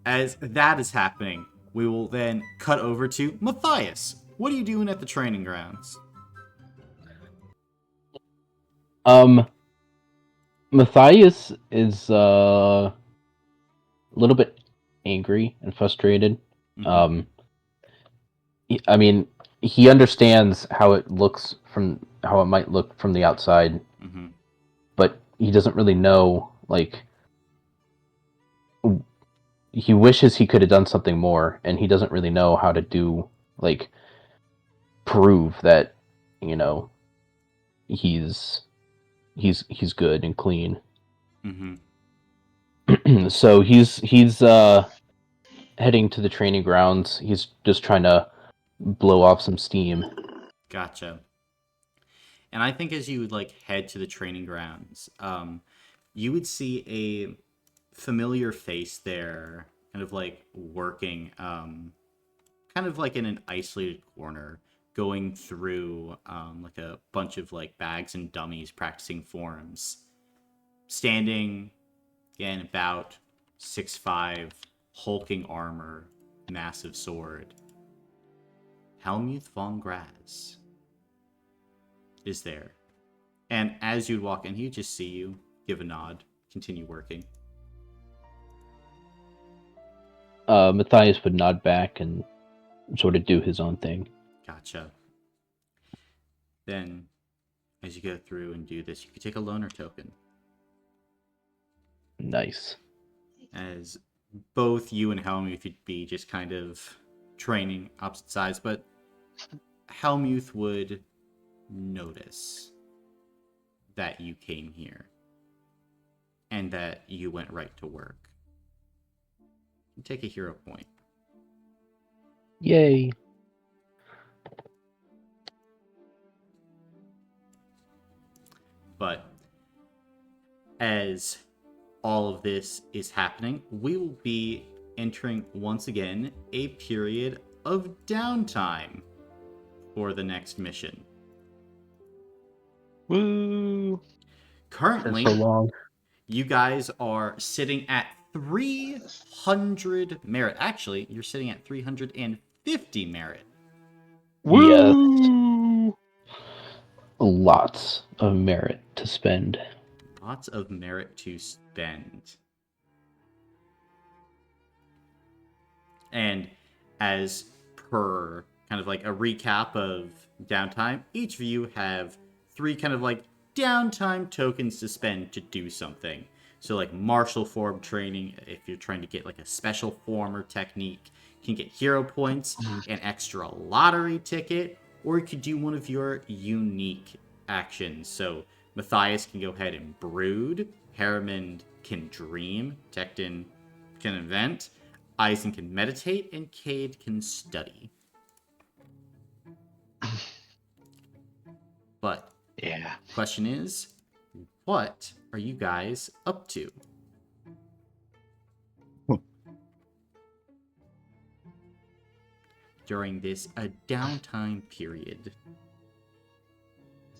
as that is happening, we will then cut over to Matthias. What are you doing at the training grounds? Matthias is a little bit angry and frustrated. Mhm. I mean, he understands how it might look from the outside, Mhm. but he doesn't really know, like, he wishes he could have done something more, and he doesn't really know how to do, like, prove that, he's good and clean. Mhm. So he's heading to the training grounds. He's just trying to blow off some steam. Gotcha. And I think as you would like head to the training grounds, you would see a familiar face there, kind of like working, kind of like in an isolated corner, going through like a bunch of like bags and dummies, practicing forms. Standing, again, about 6'5", hulking armor, massive sword. Helmuth von Graz is there. And as you'd walk in, he'd just see you, give a nod, continue working. Matthias would nod back and sort of do his own thing. Gotcha. Then, as you go through and do this, you could take a loner token. Nice. As both you and Helmuth would be just kind of training opposite sides, but Helmuth would notice that you came here and that you went right to work. You take a hero point. Yay. But as all of this is happening, we will be entering once again a period of downtime for the next mission. Woo! For Currently, so long. you guys are sitting at 300 merit. Actually, you're sitting at 350 merit. Yes. Woo! Lots of merit to spend. Lots of merit to spend. And as per kind of like a recap of downtime, each of you have 3 kind of like downtime tokens to spend to do something. So like martial form training, if you're trying to get like a special form or technique, you can get hero points, an extra lottery ticket, or you could do one of your unique actions. So Matthias can go ahead and brood, Heremond can dream, Tecton can invent, Eisen can meditate, and Cade can study. But Yeah. question is, what are you guys up to? During this downtime period.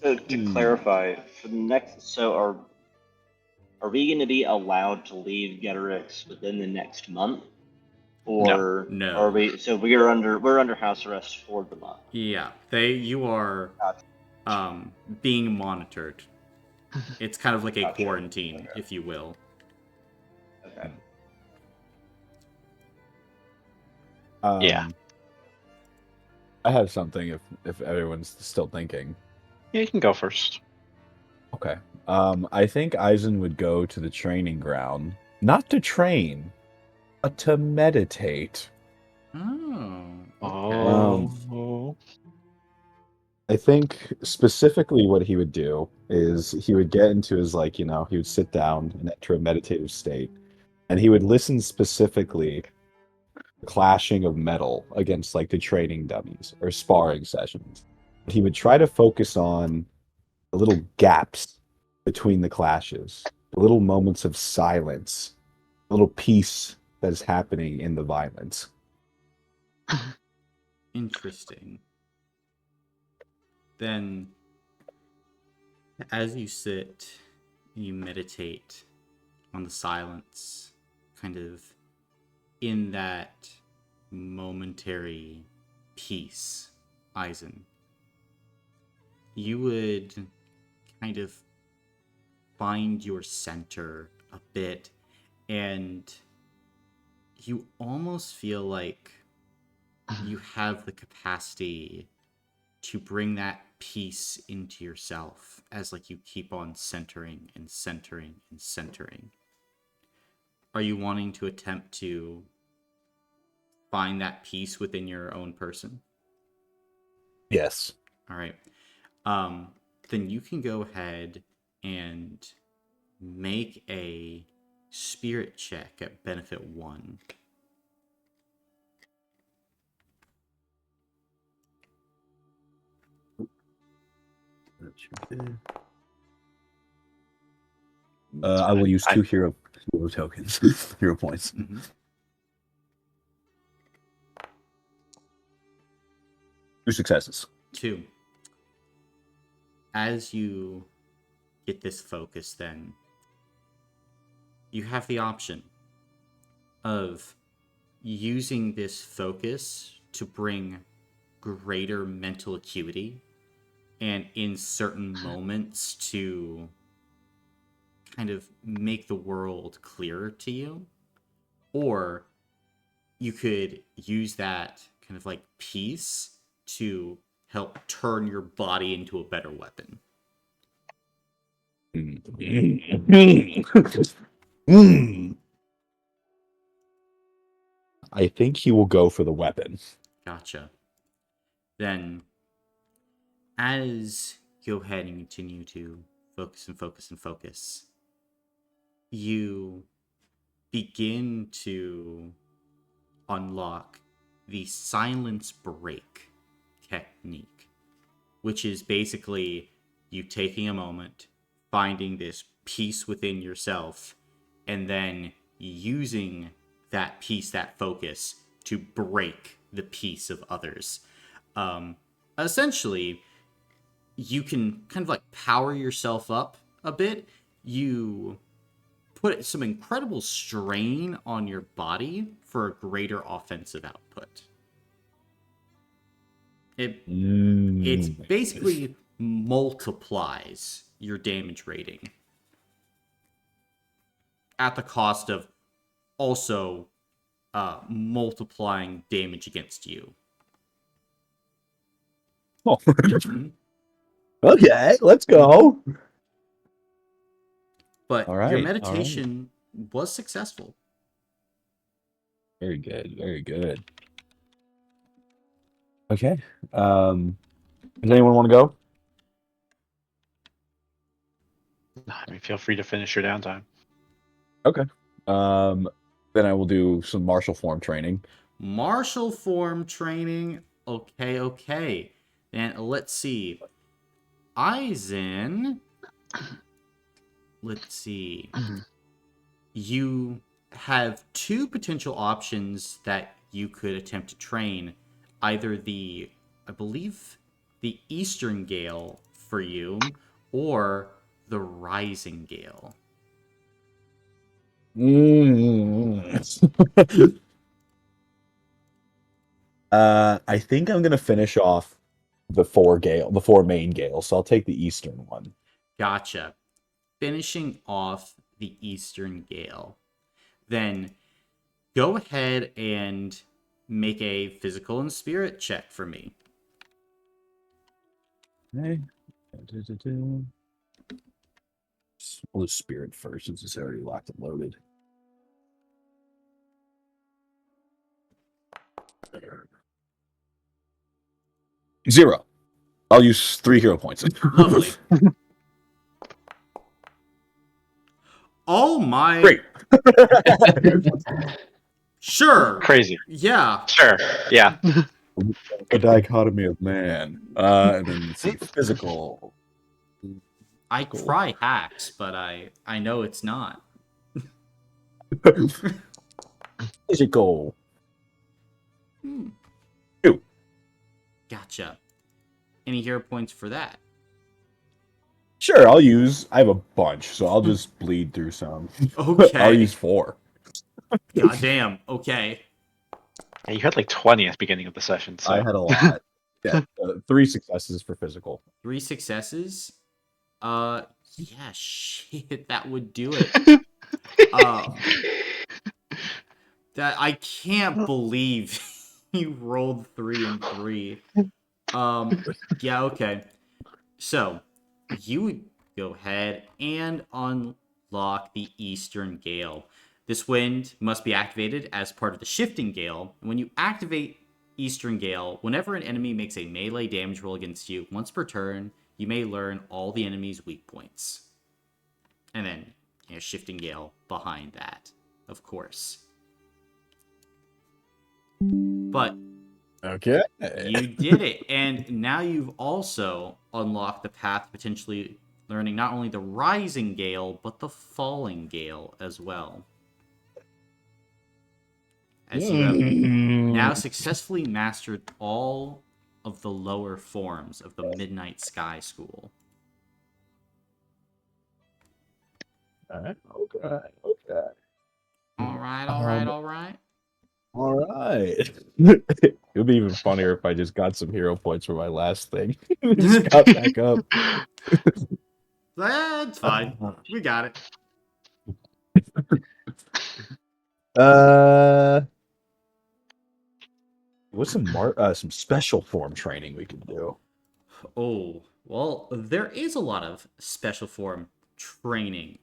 So to clarify, for the next, so are we going to be allowed to leave Getorix within the next month, or No. are we? So we're under house arrest for the month. Yeah, you are Gotcha. being monitored. It's kind of like a Gotcha. quarantine, Okay. if you will. Okay. Yeah. I have something if everyone's still thinking. Yeah, you can go first. Okay. I think Eisen would go to the training ground, not to train, but to meditate. Oh, Oh. I think specifically what he would do is he would get into his he would sit down and enter a meditative state, and he would listen specifically the clashing of metal against the training dummies or sparring sessions. He would try to focus on the little gaps between the clashes, the little moments of silence, the little peace that is happening in the violence. interesting. Then, as you sit, you meditate on the silence, kind of in that momentary peace, Eisen. You would kind of find your center a bit, and you almost feel like you have the capacity to bring that peace into yourself as you keep on centering and centering and centering. Are you wanting to attempt to find that peace within your own person? Yes. All right. Then you can go ahead and make a spirit check at benefit 1. I will use 2 hero tokens, hero points. Mm-hmm. Two successes. 2. As you get this focus, then you have the option of using this focus to bring greater mental acuity, and in certain moments to kind of make the world clearer to you. Or you could use that kind of peace to help turn your body into a better weapon. I think he will go for the weapon. Gotcha. Then, as you go ahead and continue to focus and focus and focus, you begin to unlock the silence break technique, which is basically you taking a moment, finding this peace within yourself, and then using that peace, that focus, to break the peace of others. Essentially, you can kind of like power yourself up a bit. You put some incredible strain on your body for a greater offensive output. It basically multiplies your damage rating at the cost of also multiplying damage against you. Oh. Okay, let's go. But All right, your all meditation was successful. Very good, very good. Okay. Does anyone want to go? I mean, feel free to finish your downtime. Okay. Then I will do some martial form training. Martial form training. Okay. And let's see. Aizen. Let's see. You have two potential options that you could attempt to train. Either I believe, the Eastern Gale for you, or the Rising Gale. I think I'm gonna finish off the four main gales. So I'll take the eastern one. Gotcha. Finishing off the Eastern Gale. Then go ahead and make a physical and spirit check for me. Okay. We'll do spirit first since it's already locked and loaded. Zero. I'll use 3 hero points. Lovely. Oh my. Great. Sure. Crazy. Yeah. Sure. Yeah. A dichotomy of man. And then let's see, physical. I try hacks, but I know it's not. Physical. 2. Gotcha. Any hero points for that? Sure, I have a bunch, so I'll just bleed through some. Okay. I'll use 4. Goddamn. Okay. Yeah, you had like 20 at the beginning of the session. So. I had a lot. Yeah, 3 successes for physical. 3 successes? Yeah, shit, that would do it. That I can't believe you rolled 3 and 3. Yeah, okay. So, you would go ahead and unlock the Eastern Gale. This wind must be activated as part of the Shifting Gale. When you activate Eastern Gale, whenever an enemy makes a melee damage roll against you, once per turn, you may learn all the enemy's weak points. And then, Shifting Gale behind that, of course. But Okay. you did it, and now you've also unlocked the path to potentially learning not only the Rising Gale, but the Falling Gale as well. As you have now successfully mastered all of the lower forms of the Midnight Sky School. Okay. Okay. All right. All right. It would be even funnier if I just got some hero points for my last thing. Just got back up. That's fine. We got it. What's some special form training we could do? Oh, well, there is a lot of special form training.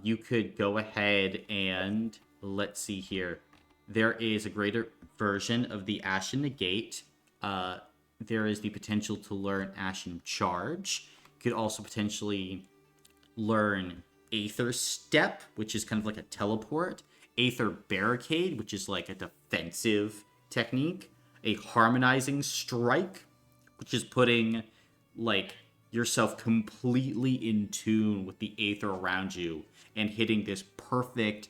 You could go ahead and, let's see here. There is a greater version of the Ashen Negate. There is the potential to learn Ashen Charge. You could also potentially learn Aether Step, which is kind of like a teleport, Aether Barricade, which is like a defensive technique, a Harmonizing Strike, which is putting like yourself completely in tune with the Aether around you and hitting this perfect,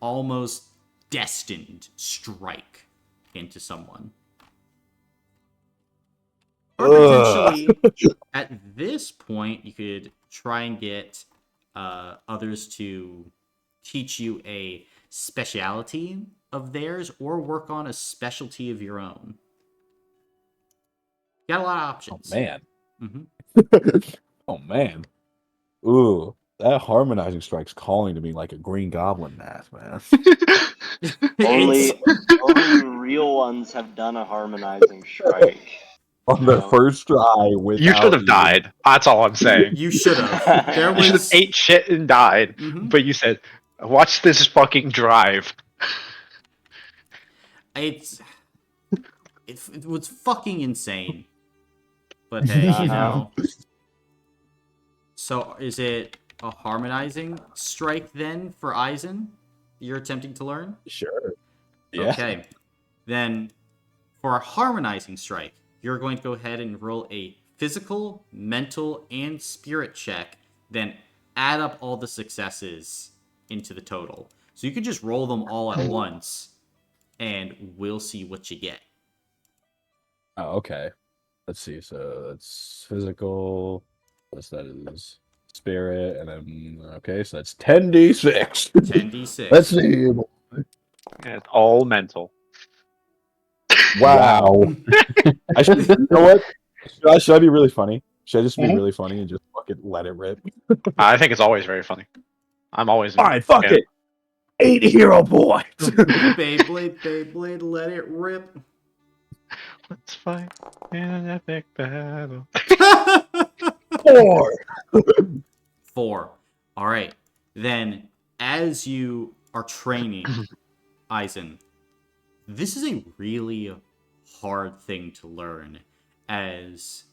almost destined strike into someone. Or potentially, at this point, you could try and get others to teach you a speciality of theirs or work on a specialty of your own. Got a lot of Oh options. man. Mm-hmm. Oh man. Ooh, that harmonizing strike's calling to me like a Green Goblin mask, man. Only It's- only real ones have done a harmonizing strike. On their So- first try without You should have even- died. That's all I'm saying. you should have. There You should have was. ate shit and died. Mhm. But you said, "Watch this fucking drive." It's. It was fucking insane. But hey, you Uh-huh. know. So is it a harmonizing strike then for Eisen? You're attempting to learn? Sure. Yeah. Okay. Then for a harmonizing strike, you're going to go ahead and roll a physical, mental, and spirit check, then add up all the successes into the total. So you could just roll them all at once, and we'll see what you get. Oh, okay. Let's see. So that's physical. Plus that is spirit, and then okay, so that's 10d6. 10d6. Let's see. It's all mental. Wow. I should, you know what? Should I be really funny? Should I just be really funny and just fucking let it rip? I think it's always very funny. I'm always. All right, fuck Yeah. it. 8 hero points. Beyblade, let it rip. Let's fight in an epic battle. 4. 4. All right. Then, as you are training, Eisen, this is a really hard thing to learn. As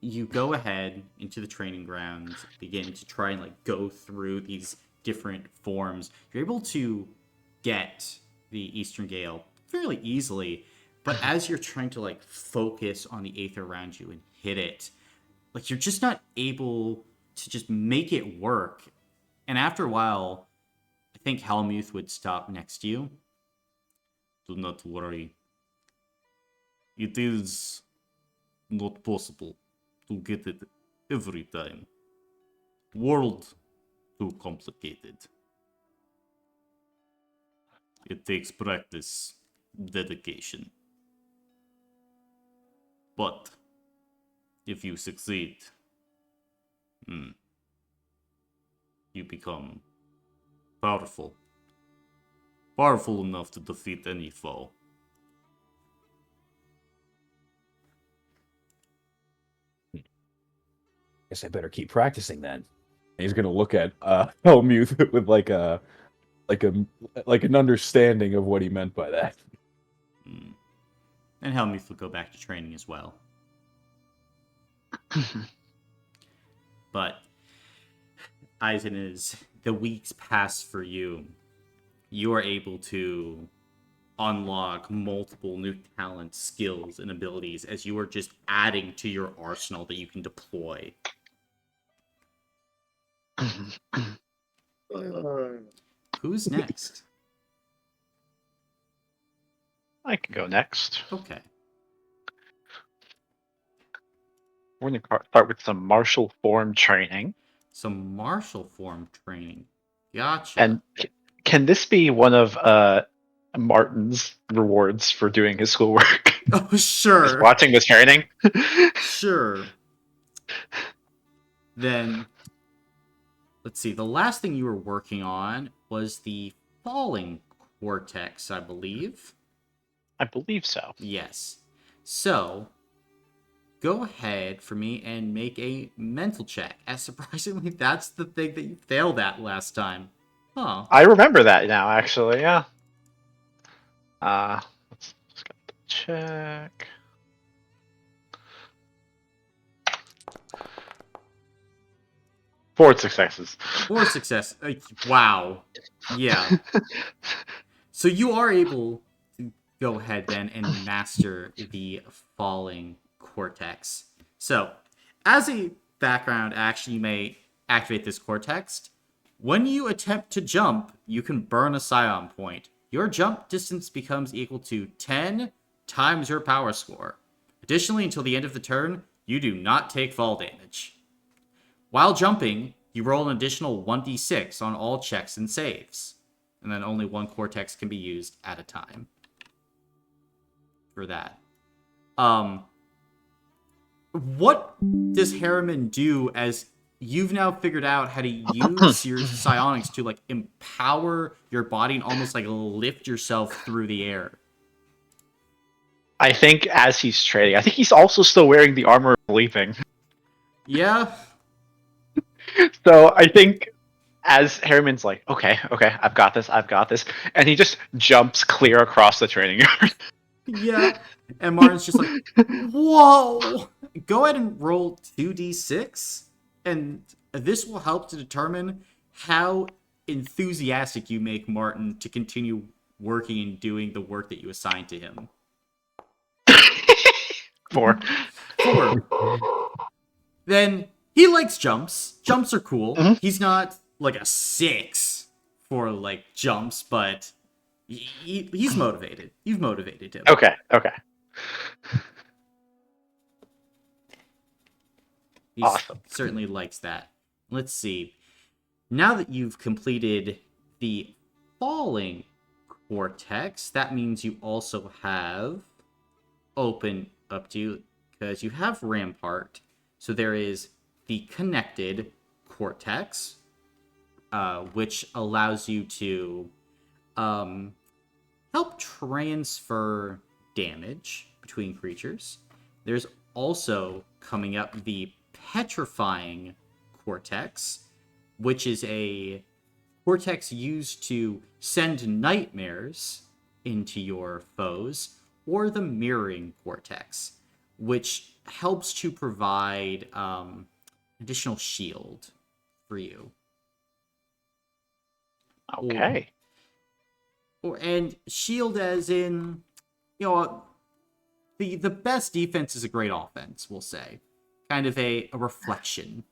you go ahead into the training grounds, begin to try and like go through these different forms, you're able to get the Eastern Gale fairly easily. But as you're trying to like focus on the Aether around you and hit it, like you're just not able to just make it work. And after a while, I think Helmuth would stop next to you. Do not worry. It is not possible to get it every time. World too complicated. It takes practice, dedication. But if you succeed, you become powerful. Powerful enough to defeat any foe. Guess I better keep practicing then. And he's gonna look at Helmuth with like an understanding of what he meant by that. And Helmuth will go back to training as well. But Eisen, as the weeks pass for you, you are able to unlock multiple new talents, skills, and abilities as you are just adding to your arsenal that you can deploy. Who's next? I can go next. Okay. We're going to start with some martial form training. Some martial form training. Gotcha. And can this be one of Martin's rewards for doing his schoolwork? Oh, Just sure. watching this training? Sure. Then, let's see. The last thing you were working on was the falling cortex, I believe. I believe so. Yes. So, go ahead for me and make a mental check. As surprisingly, that's the thing that you failed at last time. Huh. I remember that now, actually, yeah. Let's just go check. 4 successes. 4 success. Wow. Yeah. So you are able to go ahead then and master the falling cortex. So, as a background action, you may activate this cortex. When you attempt to jump, you can burn a scion point. Your jump distance becomes equal to 10 times your power score. Additionally, until the end of the turn, you do not take fall damage. While jumping, you roll an additional 1d6 on all checks and saves. And then only one cortex can be used at a time for that. What does Heremond do as you've now figured out how to use your psionics to like empower your body and almost like lift yourself through the air? I think as he's trading, I think he's also still wearing the armor of leaping. Yeah. So I think as Heremond's like, okay, I've got this, and he just jumps clear across the training yard. Yeah. And Martin's just like, whoa! Go ahead and roll 2d6, and this will help to determine how enthusiastic you make Martin to continue working and doing the work that you assigned to him. 4. 4. Then he likes jumps. Jumps are cool. Mhm. He's not like a 6 for like jumps, but he's motivated. You've motivated him. Okay. He Awesome. certainly likes that. Let's see. Now that you've completed the falling cortex, that means you also have open up to, because you have Rampart. So there is the connected cortex, which allows you to help transfer damage between creatures. There's also coming up the petrifying cortex, which is a cortex used to send nightmares into your foes, or the mirroring cortex, which helps to provide additional shield for you. Okay. And shield as in, the best defense is a great offense, we'll say. Kind of a reflection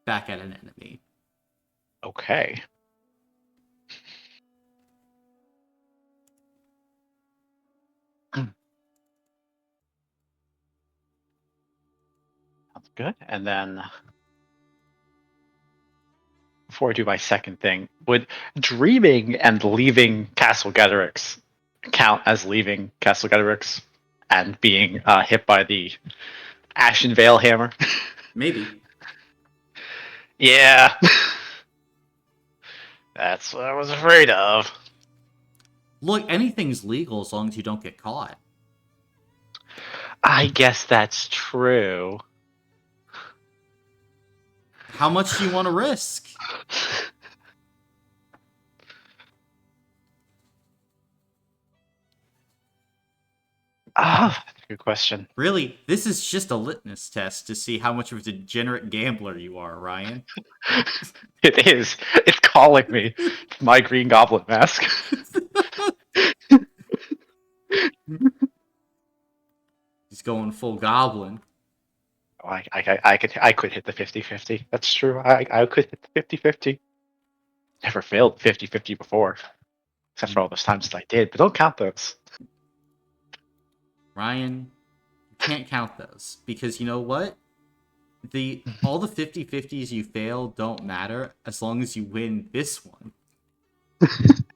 back at an enemy. Okay. Sounds good. And then before I do my second thing, would dreaming and leaving Castle Getterix count as leaving Castle Getterix and being hit by the Ashen Veil hammer? Maybe. Yeah. That's what I was afraid of. Look, anything's legal as long as you don't get caught. I guess that's true. How much do you want to risk? Ah, that's a good question. Really, this is just a litmus test to see how much of a degenerate gambler you are, Ryan. It is. It's calling me. It's my Green Goblin mask. He's going full goblin. Oh, I could hit the 50-50. That's true. I could hit the 50-50. Never failed 50-50 before. Except for all those times that I did, but don't count those. Ryan, you can't count those. Because you know what? All the 50-50s you fail don't matter as long as you win this one.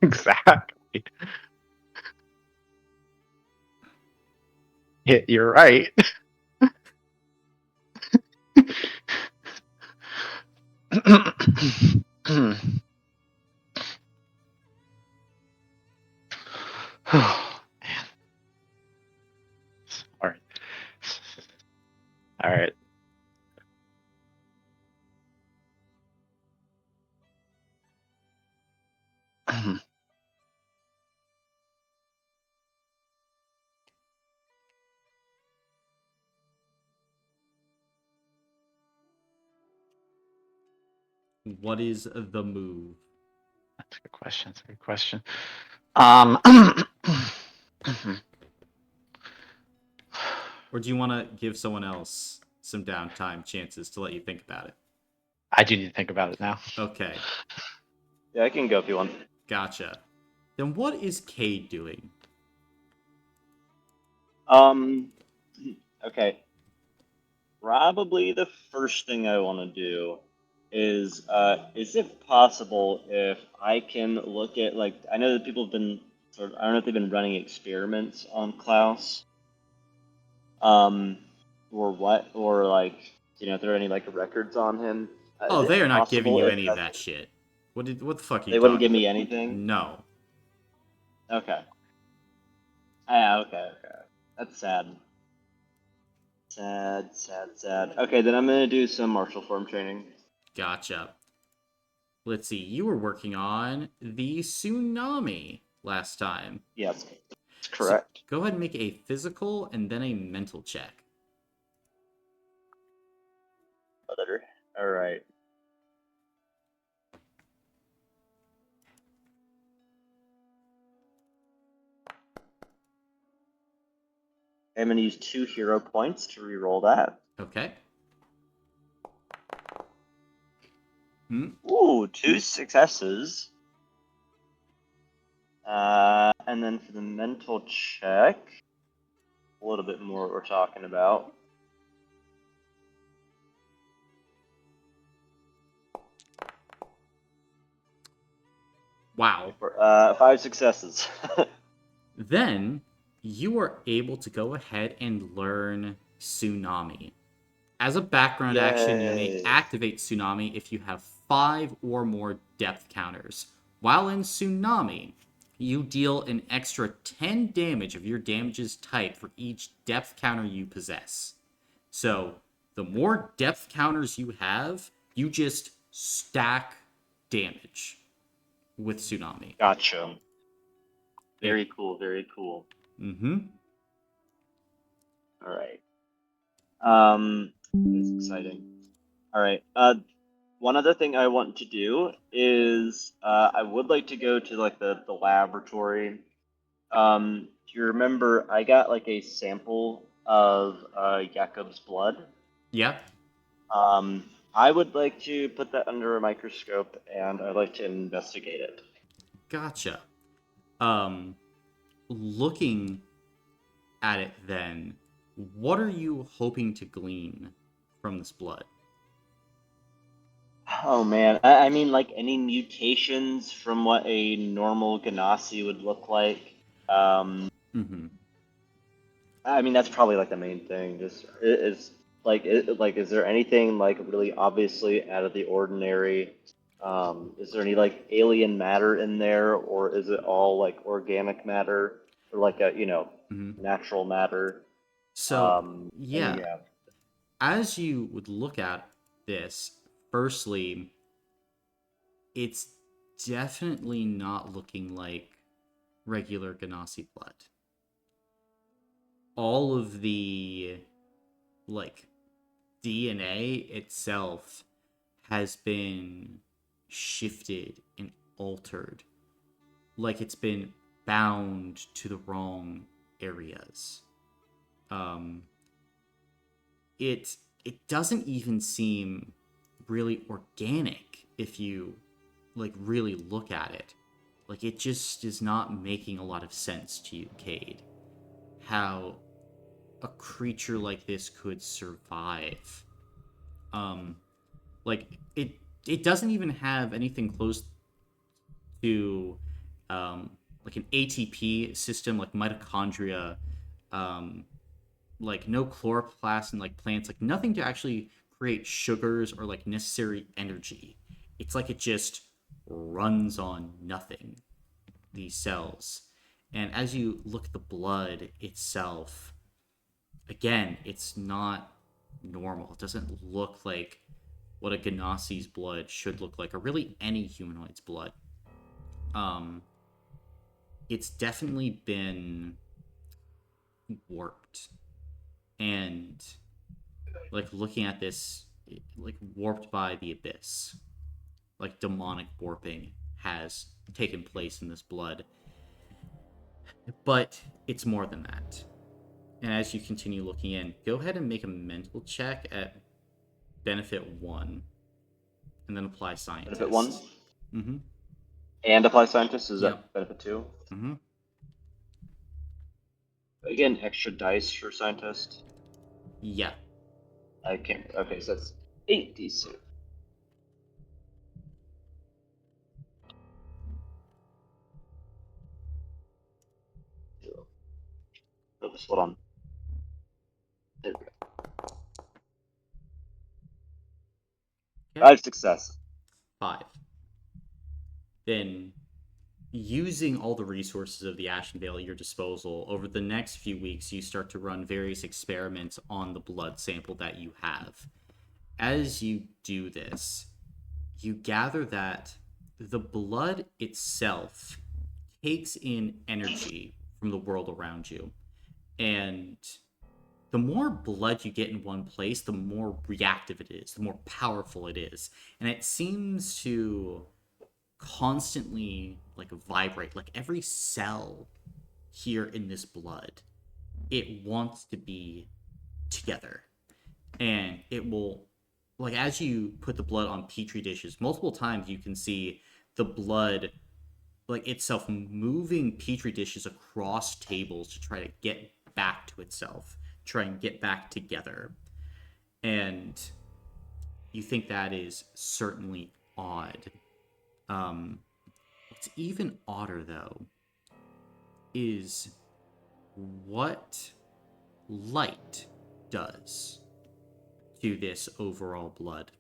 Exactly. Yeah, you're right. Oh, man. All right. All right. What is the move? That's a good question. That's a good question. Mhm. Or do you want to give someone else some downtime chances to let you think about it? I do need to think about it now. Okay, Yeah, I can go if you want. gotcha. Then what is Cade doing? Um, okay. Probably the first thing I want to do is it possible if I can look at, like, I know that people have been I don't know if they've been running experiments on Klaus, um, or what, or like, if there are any like records on him. Is Oh, they it are not giving possible you if any of that shit. What the fuck are you they wouldn't give talking me about? anything? No. Okay. Ah, okay, okay. That's sad. Sad, sad, sad. Okay, then I'm gonna do some martial form training. Gotcha. Let's see, you were working on the tsunami last time. Yes, that's So correct. go ahead and make a physical and then a mental check. Better. All right. I'm gonna use 2 hero points to reroll that. Okay. Ooh, 2 successes. And then for the mental check, a little bit more what we're talking about. Wow. 5 successes. Then you are able to go ahead and learn Tsunami. As a background action, you may Yay. activate Tsunami if you have 5 or more depth counters. While in Tsunami, you deal an extra 10 damage of your damage's type for each depth counter you possess. So, the more depth counters you have, you just stack damage with Tsunami. Gotcha. It, Very cool, very cool. mm-hmm. All right. It's exciting. All right. One other thing I want to do is I would like to go to like the laboratory. Do you remember I got like a sample of Jakob's blood? Yeah, I would like to put that under a microscope and I'd like to investigate it. gotcha. Looking at it then, what are you hoping to glean from this blood? Oh man, I mean, like any mutations from what a normal Ganassi would look like. Mm-hmm. I mean, that's probably like the main thing. Just is like is there anything like really obviously out of the ordinary? Is there any like alien matter in there, or is it all like organic matter or like a Mm-hmm. natural matter? So, And yeah, yeah, as you would look at this, firstly, it's definitely not looking like regular Ganassi blood. All of the, like, DNA itself has been shifted and altered. Like it's been bound to the wrong areas. Um, it doesn't even seem really organic if you like really look at it. Like it just is not making a lot of sense to you, Cade. How a creature like this could survive. Um, it doesn't even have anything close to like an ATP system, like mitochondria, um, like no chloroplast in like plants, like nothing to actually create sugars or like necessary energy. It's like it just runs on nothing, these cells. And as you look at the blood itself, again, it's not normal. It doesn't look like what a Ganassi's blood should look like, or really any humanoid's blood. Um, it's definitely been warped, and like looking at this, like warped by the abyss. like demonic warping has taken place in this blood. But it's more than that. And as you continue looking in, go ahead and make a mental check at benefit 1, and then apply scientist. Benefit 1? Mm-hmm. And apply scientist? Is Yep. that benefit 2? Mm-hmm. Again, extra dice for scientist. Yeah. I can't. Okay, so that's 8d6. Oops, hold on. There we go. Okay. 5 success. 5. Then, using all the resources of the Ashen Vale at your disposal, over the next few weeks, you start to run various experiments on the blood sample that you have. As you do this, you gather that the blood itself takes in energy from the world around you. And the more blood you get in one place, the more reactive it is, the more powerful it is. And it seems to constantly like vibrate, like every cell here in this blood, it wants to be together. And it will, like, as you put the blood on petri dishes multiple times, you can see the blood like itself moving petri dishes across tables to try to get back to itself, try and get back together. And you think that is certainly odd. What's even odder, though, is what light does to this overall blood.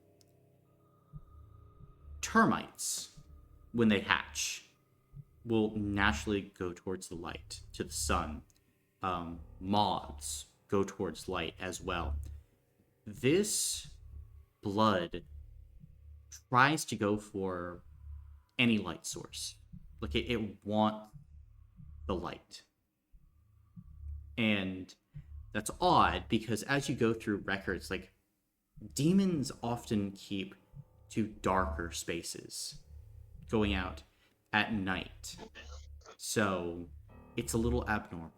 Termites, when they hatch, will naturally go towards the light, to the sun. Moths go towards light as well. This blood tries to go for any light source. Like it wants the light. And that's odd because as you go through records, like demons often keep to darker spaces, going out at night. So it's a little abnormal.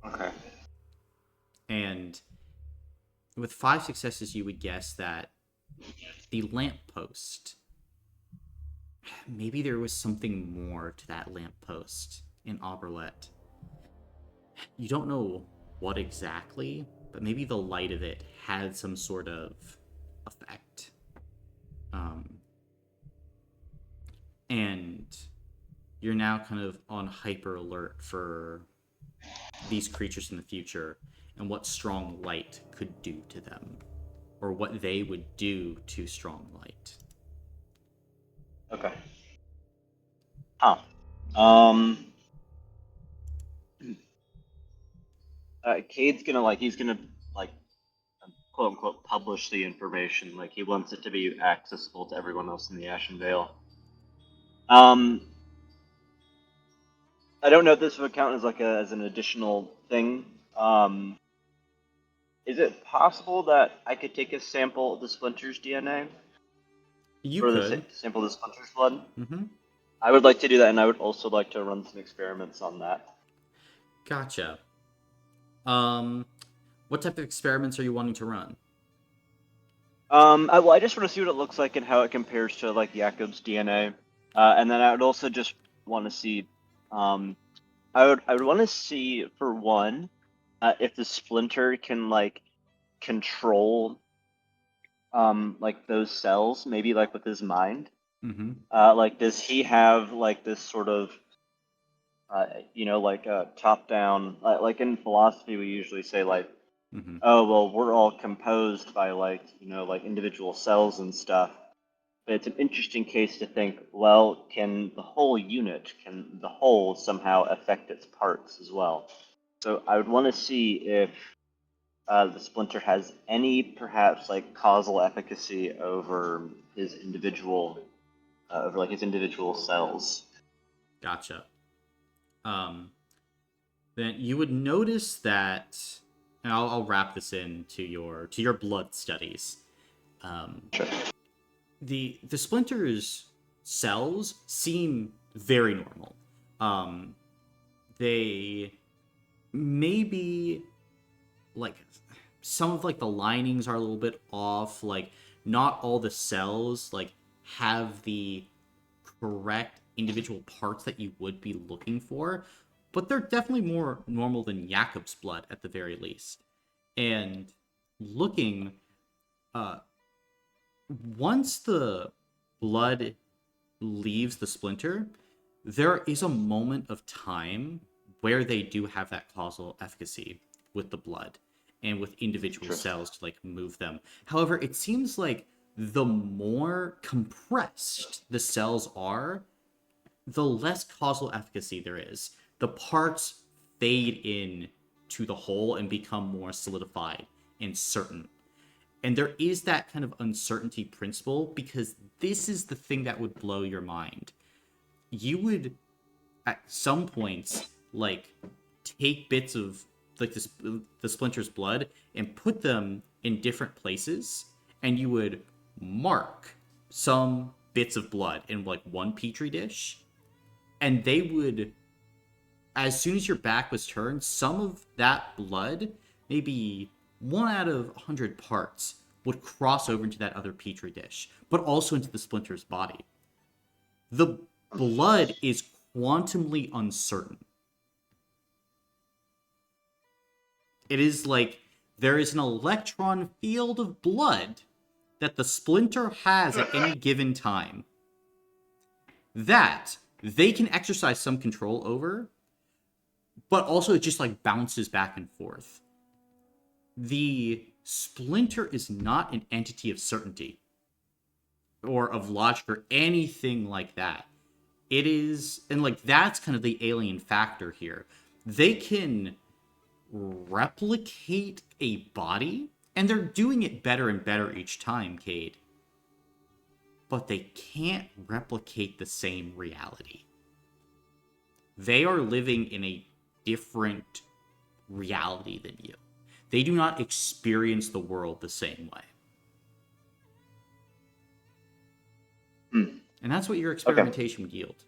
Okay. And with 5 successes, you would guess that the lamppost, maybe there was something more to that lamppost in Auberlet. You don't know what exactly, but maybe the light of it had some sort of effect. And you're now kind of on hyper alert for these creatures in the future and what strong light could do to them, or what they would do to strong light. Okay. Huh. Um. Cade's gonna he's gonna like quote unquote publish the information. Like he wants it to be accessible to everyone else in the Ashen Vale. I don't know if this would count as as an additional thing. Is it possible that I could take a sample of the Splinter's DNA? You For could. the sample of the Splinter's blood? Mm-hmm. I would like to do that, and I would also like to run some experiments on that. Gotcha. What type of experiments are you wanting to run? I just want to see what it looks like and how it compares to like Jakob's DNA, and then I would also just want to see, I would want to see for one, if the Splinter can like control, like those cells, maybe like with his mind. Mm-hmm. Like does he have like this sort of, like a top down, like in philosophy we usually say like, Mm-hmm. oh well, we're all composed by like like individual cells and stuff. But it's an interesting case to think, well, can the whole unit, can the whole somehow affect its parts as well? So I would want to see if the Splinter has any perhaps like causal efficacy over his individual, over like his individual cells. Gotcha. Then you would notice that, and I'll wrap this into your blood studies. Sure. the splinters cells seem very normal. They maybe like some of like the linings are a little bit off. Like not all the cells like have the correct individual parts that you would be looking for, but they're definitely more normal than Jakob's blood at the very least. And looking, uh, once the blood leaves the splinter, there is a moment of time where they do have that causal efficacy with the blood and with individual cells to like move them. However, it seems like the more compressed the cells are, the less causal efficacy there is. The parts fade in to the whole and become more solidified and certain. And there is that kind of uncertainty principle because this is the thing that would blow your mind. You would, at some points, like take bits of like the splinter's blood and put them in different places, and you would mark some bits of blood in like one petri dish, and they would, as soon as your back was turned, some of that blood, maybe 1 out of 100 parts, would cross over into that other petri dish, but also into the splinter's body. The blood is quantumly uncertain. It is like there is an electron field of blood that the splinter has at any given time that they can exercise some control over, but also it just like bounces back and forth. The splinter is not an entity of certainty or of logic or anything like that. It is, and like that's kind of the alien factor here. They can replicate a body, and they're doing it better and better each time, Cade. But they can't replicate the same reality. They are living in a different reality than you. They do not experience the world the same way. And that's what your experimentation would yield.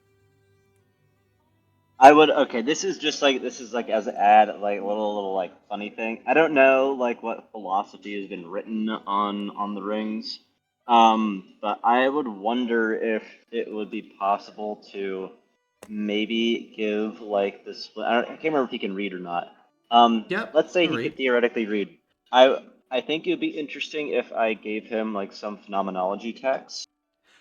I would, okay, this is like as an ad, like a little like funny thing. I don't know like what philosophy has been written on the rings, but I would wonder if it would be possible to maybe give like this. I can't remember if he can read or not. Yep, Let's say he read. could theoretically read. I think it would be interesting if I gave him like some phenomenology text.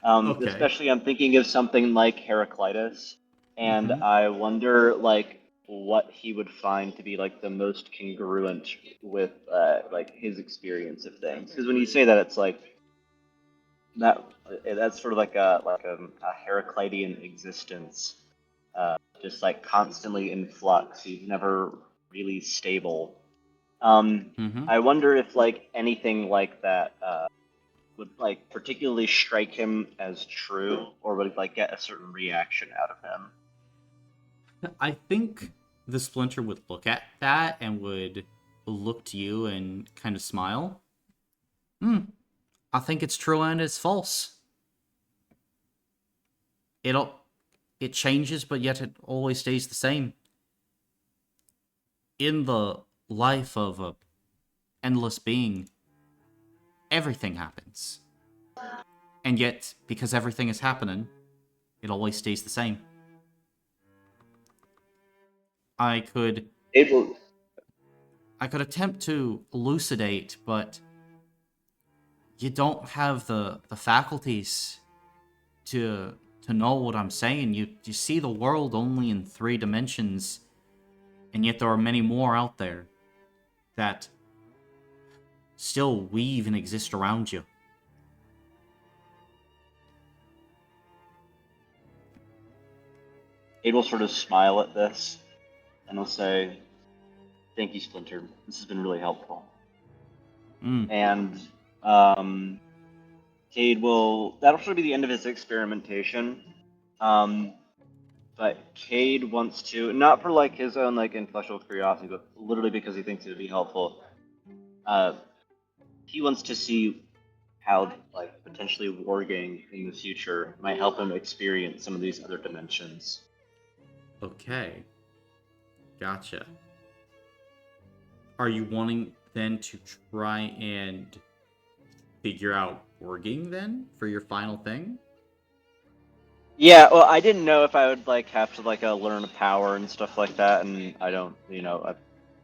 Okay. Especially I'm thinking of something like Heraclitus, and I wonder like what he would find to be like the most congruent with like his experience of things. Because when you say that, it's like that that's sort of like a Heraclitean existence, just like constantly in flux. He's never really stable. I wonder if like anything like that would like particularly strike him as true, or would like get a certain reaction out of him. I think the splinter would look at that and would look to you and kind of smile. I think it's true and it's false. It changes, but yet it always stays the same. In the life of a endless being, everything happens. And yet, because everything is happening, it always stays the same. I could attempt to elucidate, but you don't have the faculties to know what I'm saying. You see the world only in 3 dimensions, and yet there are many more out there that still weave and exist around you. Cade will sort of smile at this, and will say, "Thank you, Splinter. This has been really helpful." And Cade will. That'll sort of be the end of his experimentation. But Cade wants to, not for like his own like intellectual curiosity, but literally because he thinks it would be helpful. He wants to see how like potentially warging in the future might help him experience some of these other dimensions. Okay. Gotcha. Are you wanting then to try and figure out orging then for your final thing? Yeah, well, I didn't know if I would like have to like learn a power and stuff like that, and I don't, I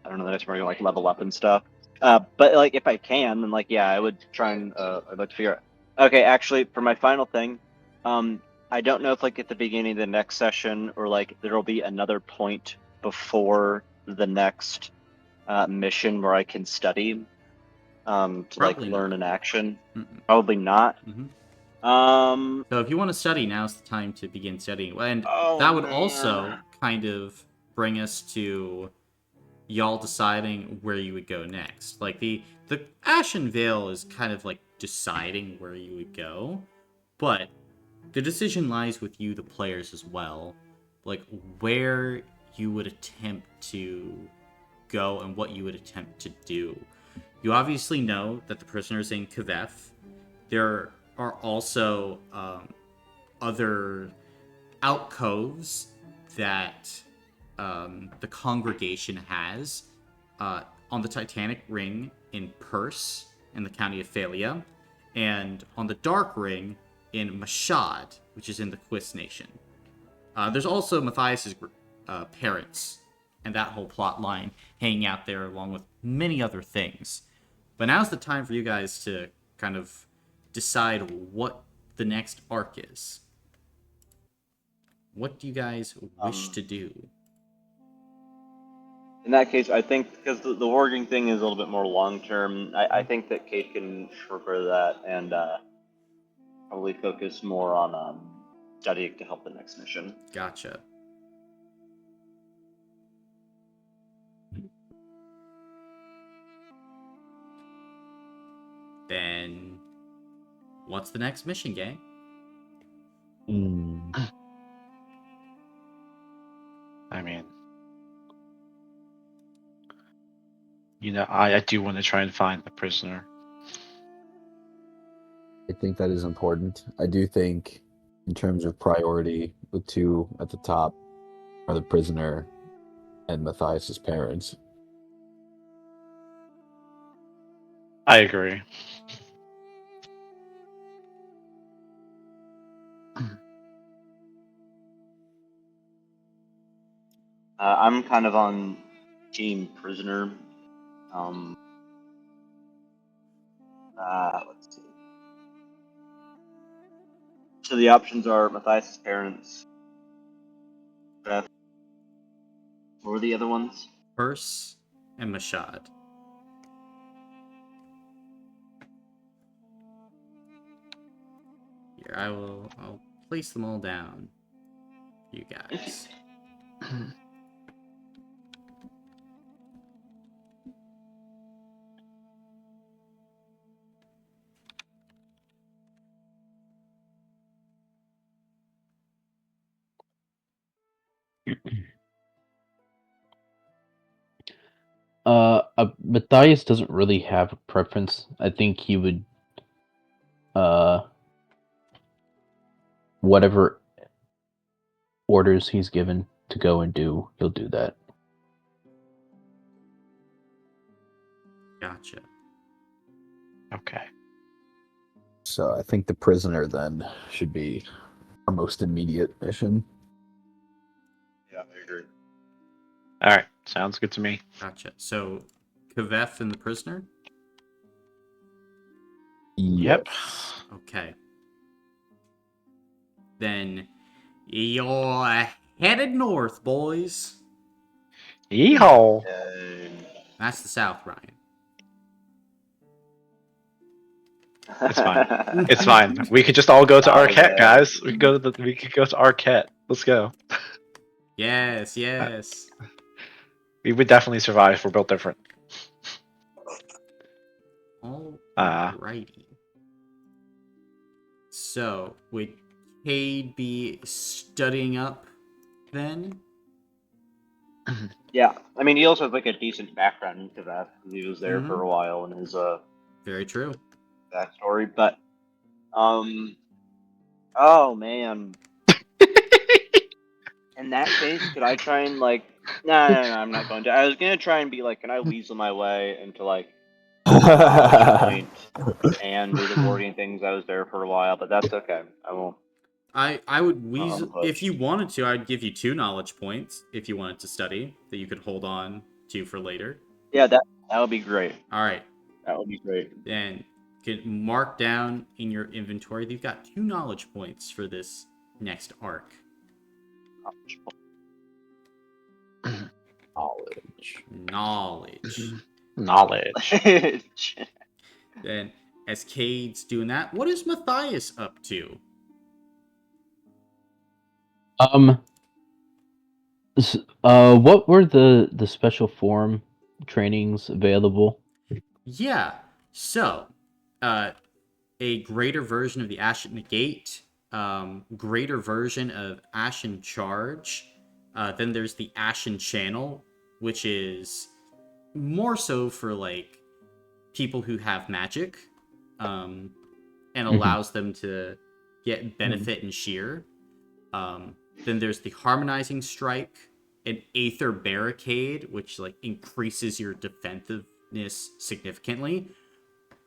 don't know that it's going to like level up and stuff. But like if I can, then like yeah, I would try and I'd like to figure out. Okay, actually, for my final thing, I don't know if like at the beginning of the next session or like there'll be another point before the next mission where I can study to like Probably learn not. an action. Mm-mm. Probably not. Mhm. Um. So if you want to study, now's the time to begin studying. And Oh that would man. also kind of bring us to y'all deciding where you would go next. Like the Ashen Veil is kind of like deciding where you would go, but the decision lies with you, the players, as well. Like where you would attempt to go and what you would attempt to do. You obviously know that the prisoner's in Kavef. There are also other alcoves that the congregation has on the Titanic Ring in Perse in the county of Phalia, and on the Dark Ring in Mashad, which is in the Quis Nation. There's also Matthias's parents and that whole plot line hanging out there along with many other things. But now's the time for you guys to kind of decide what the next arc is. What do you guys wish to do? In that case, I think because the warging thing is a little bit more long term, I think that Cade can forego that and probably focus more on studying to help the next mission. Gotcha. Then, what's the next mission, gang? I mean, I do want to try and find the prisoner. I think that is important. I do think, in terms of priority, the two at the top are the prisoner and Matthias's parents. I agree. I'm kind of on team prisoner. Let's see. So the options are Matthias' parents. Beth. What were the other ones? Perse and Mashad. Here, I'll place them all down for you guys. Matthias doesn't really have a preference. I think he would, whatever orders he's given to go and do, he'll do that. Gotcha. Okay. So I think the prisoner then should be our most immediate mission. Yeah, I agree. All right. Sounds good to me. Gotcha. So, Kavef and the prisoner? Yep. Okay. Then, you're headed north, boys. Yeehaw. That's the south, Ryan. It's fine. It's fine. We could just all go to Oh, Arquette, yeah. guys. We could go to Arquette. Let's go. Yes, yes. We would definitely survive if we're built different. Alrighty. So, would Cade be studying up then? Yeah, I mean, he also has like a decent background into that. He was there Mhm. for a while in his Very true. backstory, but oh man. In that case, could I try and like? No, I'm not going to. I was gonna try and be like, can I weasel my way into like knowledge point and do the boarding things? I was there for a while, but that's okay. I won't. I would weasel push. if you wanted to. I'd give you 2 knowledge points if you wanted to study that you could hold on to for later. Yeah, that would be great. All right, That would be great. then you can mark down in your inventory that you've got 2 knowledge points for this next arc. Knowledge. Knowledge. Then, as Cade's doing that, what is Matthias up to? What were the special form trainings available? Yeah, so, a greater version of the Ashen Negate, greater version of Ashen Charge. Then there's the Ashen Channel, which is more so for like people who have magic, and allows them to get benefit and sheer. Then there's the Harmonizing Strike, an Aether Barricade, which like increases your defensiveness significantly,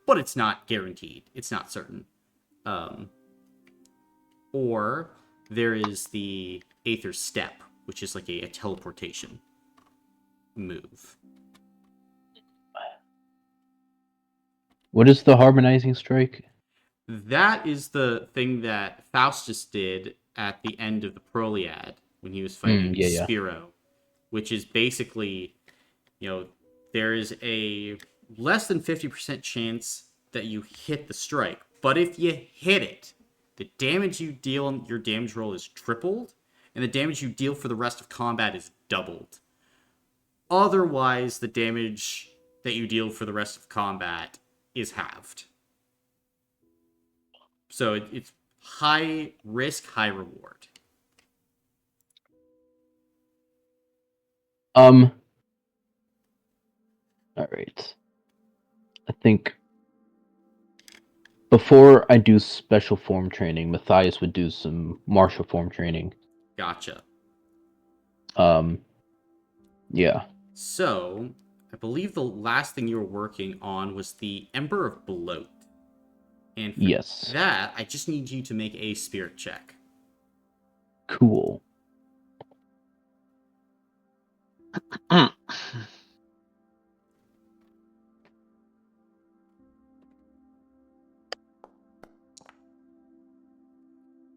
but it's not guaranteed. It's not certain. Or there is the Aether Step, which is like a teleportation move. What is the harmonizing strike? That is the thing that Faustus did at the end of the Proliad when he was fighting yeah. Spiro, which is basically, there is a less than 50% chance that you hit the strike, but if you hit it, the damage you deal on your damage roll is tripled, and the damage you deal for the rest of combat is doubled. Otherwise, the damage that you deal for the rest of combat is halved. So it's high risk, high reward. All right. I think before I do special form training, Matthias would do some martial form training. Gotcha. Yeah. So, I believe the last thing you were working on was the Ember of Bloat. And for yes. that, I just need you to make a spirit check. Cool.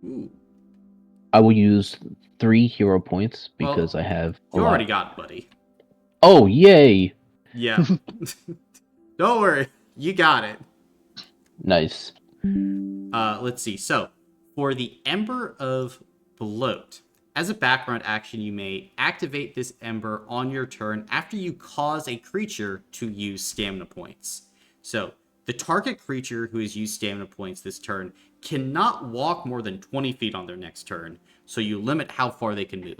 Ooh. I will use 3 hero points because I have You already got it, buddy. Oh, yay! Yeah. Don't worry. You got it. Nice. Let's see. So, for the Ember of Bloat, as a background action, you may activate this Ember on your turn after you cause a creature to use stamina points. So, the target creature who has used stamina points this turn cannot walk more than 20 feet on their next turn, so you limit how far they can move.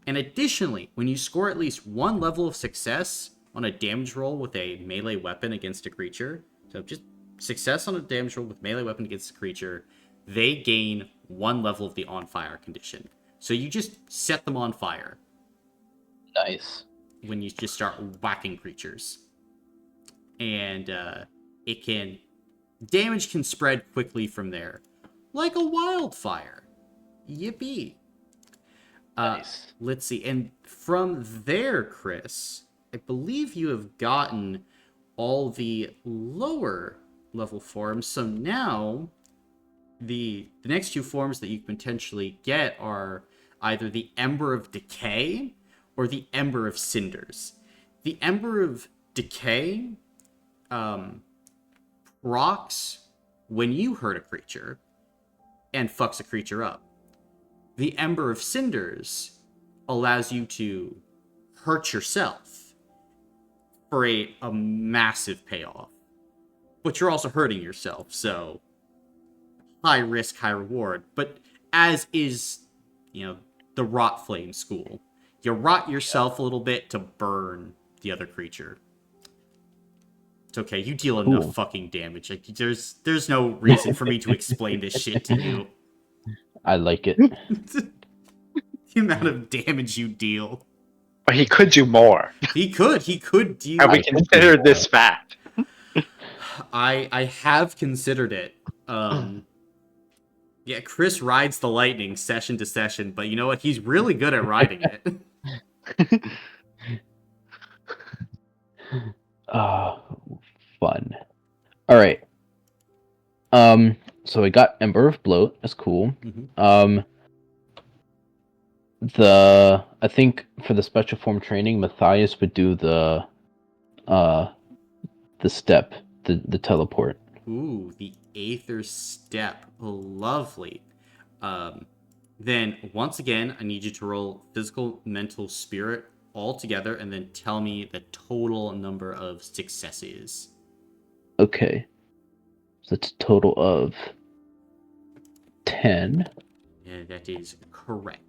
And additionally, when you score at least 1 level of success on a damage roll with a melee weapon against a creature, so just success on a damage roll with melee weapon against a creature, they gain 1 level of the on fire condition. So you just set them on fire. Nice. When you just start whacking creatures. And damage can spread quickly from there. Like a wildfire. Yippee. Nice. Let's see. And from there, Chris, I believe you have gotten all the lower level forms. So now the next 2 forms that you can potentially get are either the Ember of Decay or the Ember of Cinders. The Ember of Decay procs when you hurt a creature and fucks a creature up. The Ember of Cinders allows you to hurt yourself for a massive payoff. But you're also hurting yourself, so high risk, high reward. But as is, the Rot Flame school. You rot yourself a little bit to burn the other creature. It's okay. You deal enough Cool. fucking damage. Like, there's no reason for me to explain this shit to you. I like it. The amount of damage you deal. But he could do more. He could deal. Have we I could do considered more. this fact? I have considered it. Yeah, Chris rides the lightning session to session, but you know what? He's really good at riding it. Fun. All right. So we got Ember of Bloat. That's cool. Mhm. I think for the special form training, Matthias would do the step, the teleport. Ooh, the Aether Step. Lovely. Then, once again, I need you to roll physical, mental, spirit all together, and then tell me the total number of successes. Okay. So it's a total of 10. Yeah, that is correct.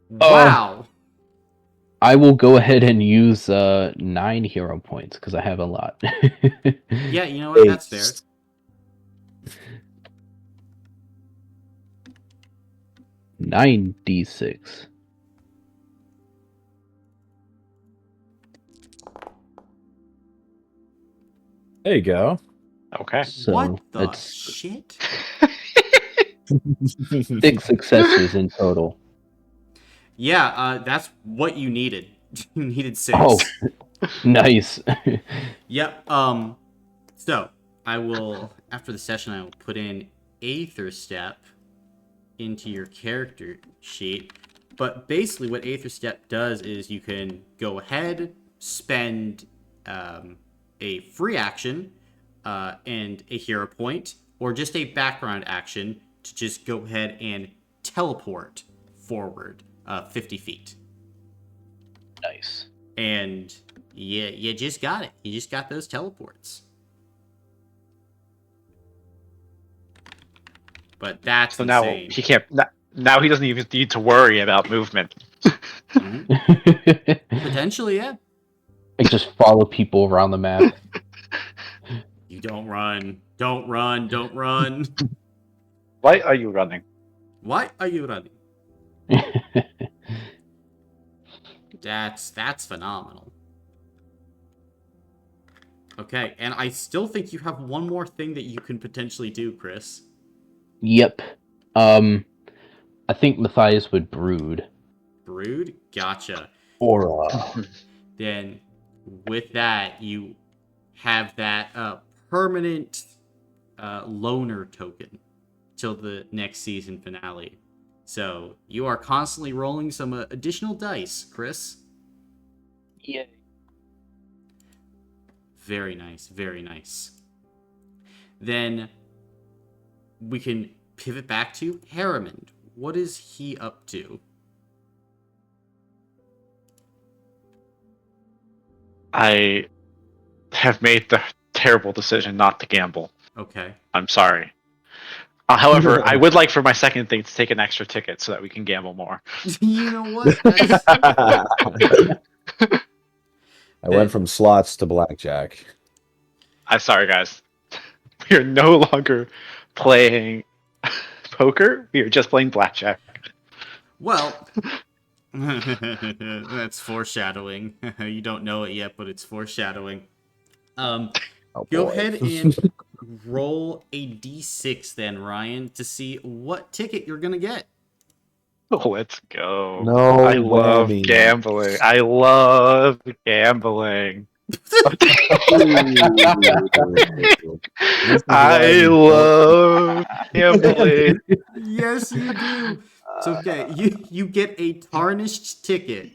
Wow! I will go ahead and use 9 hero points because I have a lot. Yeah, you know what? That's fair. 9d6. There you go. Okay. So What the that's shit? 6 successes in total. Yeah, that's what you needed. You needed 6. Oh, nice. Yep. So I will, after the session, I will put in Aether Step into your character sheet. But basically, what Aether Step does is you can go ahead, spend a free action and a hero point, or just a background action to just go ahead and teleport forward 50 feet. Nice. And you just got it. You just got those teleports. But that's So now insane. he can't. Now he doesn't even need to worry about movement. Mhm. Potentially, yeah. I just follow people around the map. You don't run. Don't run. Don't run. Why are you running? Why are you running? That's phenomenal. Okay, and I still think you have one more thing that you can potentially do, Chris. Yep. I think Matthias would brood. Brood? Gotcha. Aura. Then, with that, you have that permanent loner token till the next season finale. So, you are constantly rolling some additional dice, Chris. Yay. Very nice, very nice. Then we can pivot back to Heremond. What is he up to? I have made the terrible decision not to gamble. Okay. I'm sorry. However, I would like for my second thing to take an extra ticket so that we can gamble more. You know what? That's... I went from slots to blackjack. I'm sorry, guys. We are no longer playing poker. We are just playing blackjack. Well, that's foreshadowing. You don't know it yet, but it's foreshadowing. Oh, Go boy. ahead and roll a d6 then, Ryan, to see what ticket you're gonna get. Let's go. No I love whammy. gambling. I love gambling. I love gambling. Yes, you do. It's okay. You get a tarnished ticket.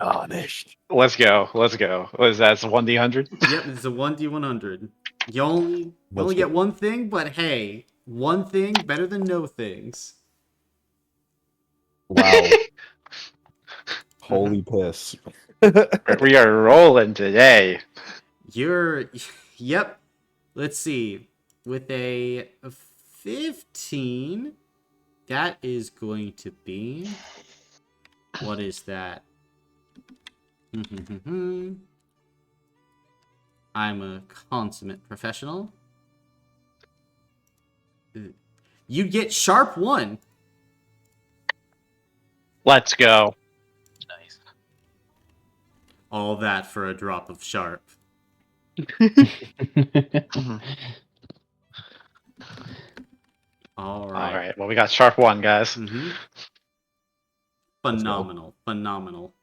Tarnished. Let's go. Let's go. What is that? It's 1d100? Yep, it's a 1d100. You only Let's get go. one thing, but hey, one thing better than no things. Wow. Holy piss. We are rolling today. Yep. Let's see. With a 15, that is going to be... What is that? I'm a consummate professional. You get sharp 1. Let's go. Nice. All that for a drop of sharp. All right. All right. Well, we got sharp 1, guys. Mm-hmm. Phenomenal. Phenomenal.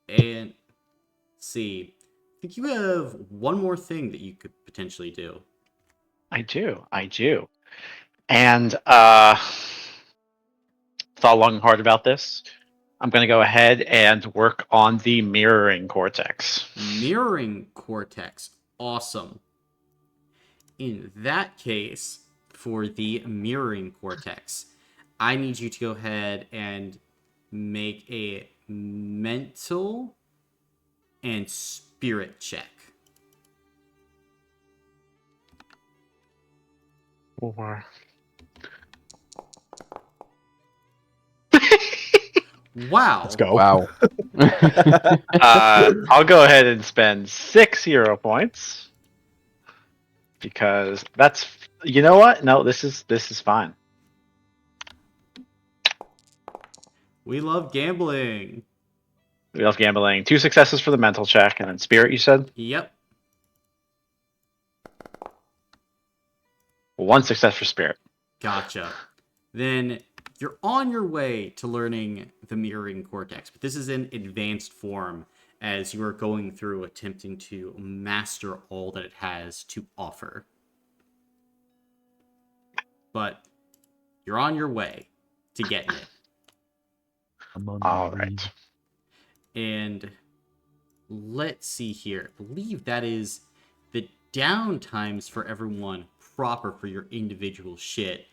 And let's see. I think you have one more thing that you could potentially do. I do. And thought long and hard about this. I'm going to go ahead and work on the mirroring cortex. Mirroring cortex. Awesome. In that case, for the mirroring cortex, I need you to go ahead and make a mental and spirit check. 4. Wow. Let's go. Wow. I'll go ahead and spend 6 hero points because that's. You know what? No, this is fine. We love gambling. We love gambling. 2 successes for the mental check, and then spirit. You said Yep. 1 success for spirit. Gotcha. Then you're on your way to learning the mirroring cortex, but this is in advanced form as you are going through attempting to master all that it has to offer. But you're on your way to getting it. All right. And let's see here. I believe that is the down times for everyone proper for your individual shit.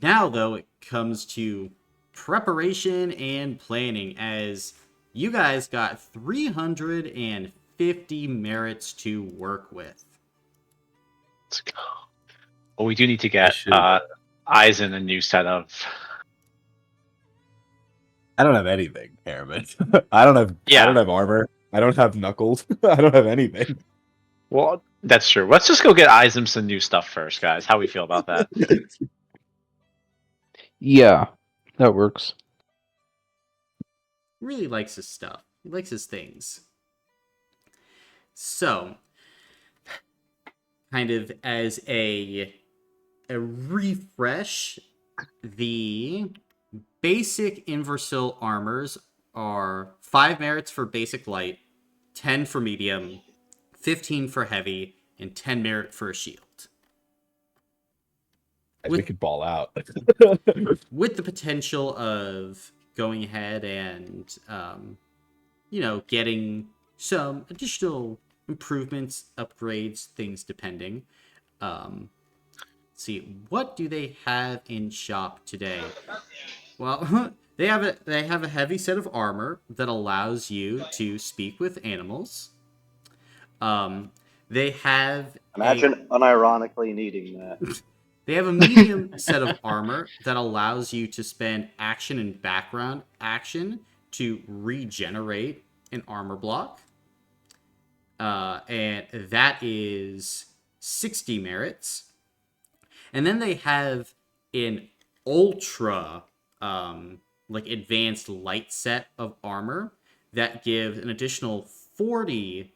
Now, though, it comes to preparation and planning, as you guys got 350 merits to work with. Let's go. Well, we do need to get should- Eisen a new set of. I don't have anything, Heremond. I don't have armor. I don't have knuckles. I don't have anything. Well, that's true. Let's just go get Eisen some new stuff first, guys. How we feel about that? Yeah, that works. Really likes his stuff. He likes his things. So, kind of as a refresh, the basic Inversil armors are 5 merits for basic light, 10 for medium, 15 for heavy, and 10 merit for a shield. We could ball out. With the potential of going ahead and, getting some additional improvements, upgrades, things depending. See, what do they have in shop today? Well, they have a heavy set of armor that allows you to speak with animals. They have Imagine unironically needing that. They have a medium set of armor that allows you to spend action and background action to regenerate an armor block. And that is 60 merits. And then they have an ultra, advanced light set of armor that gives an additional 40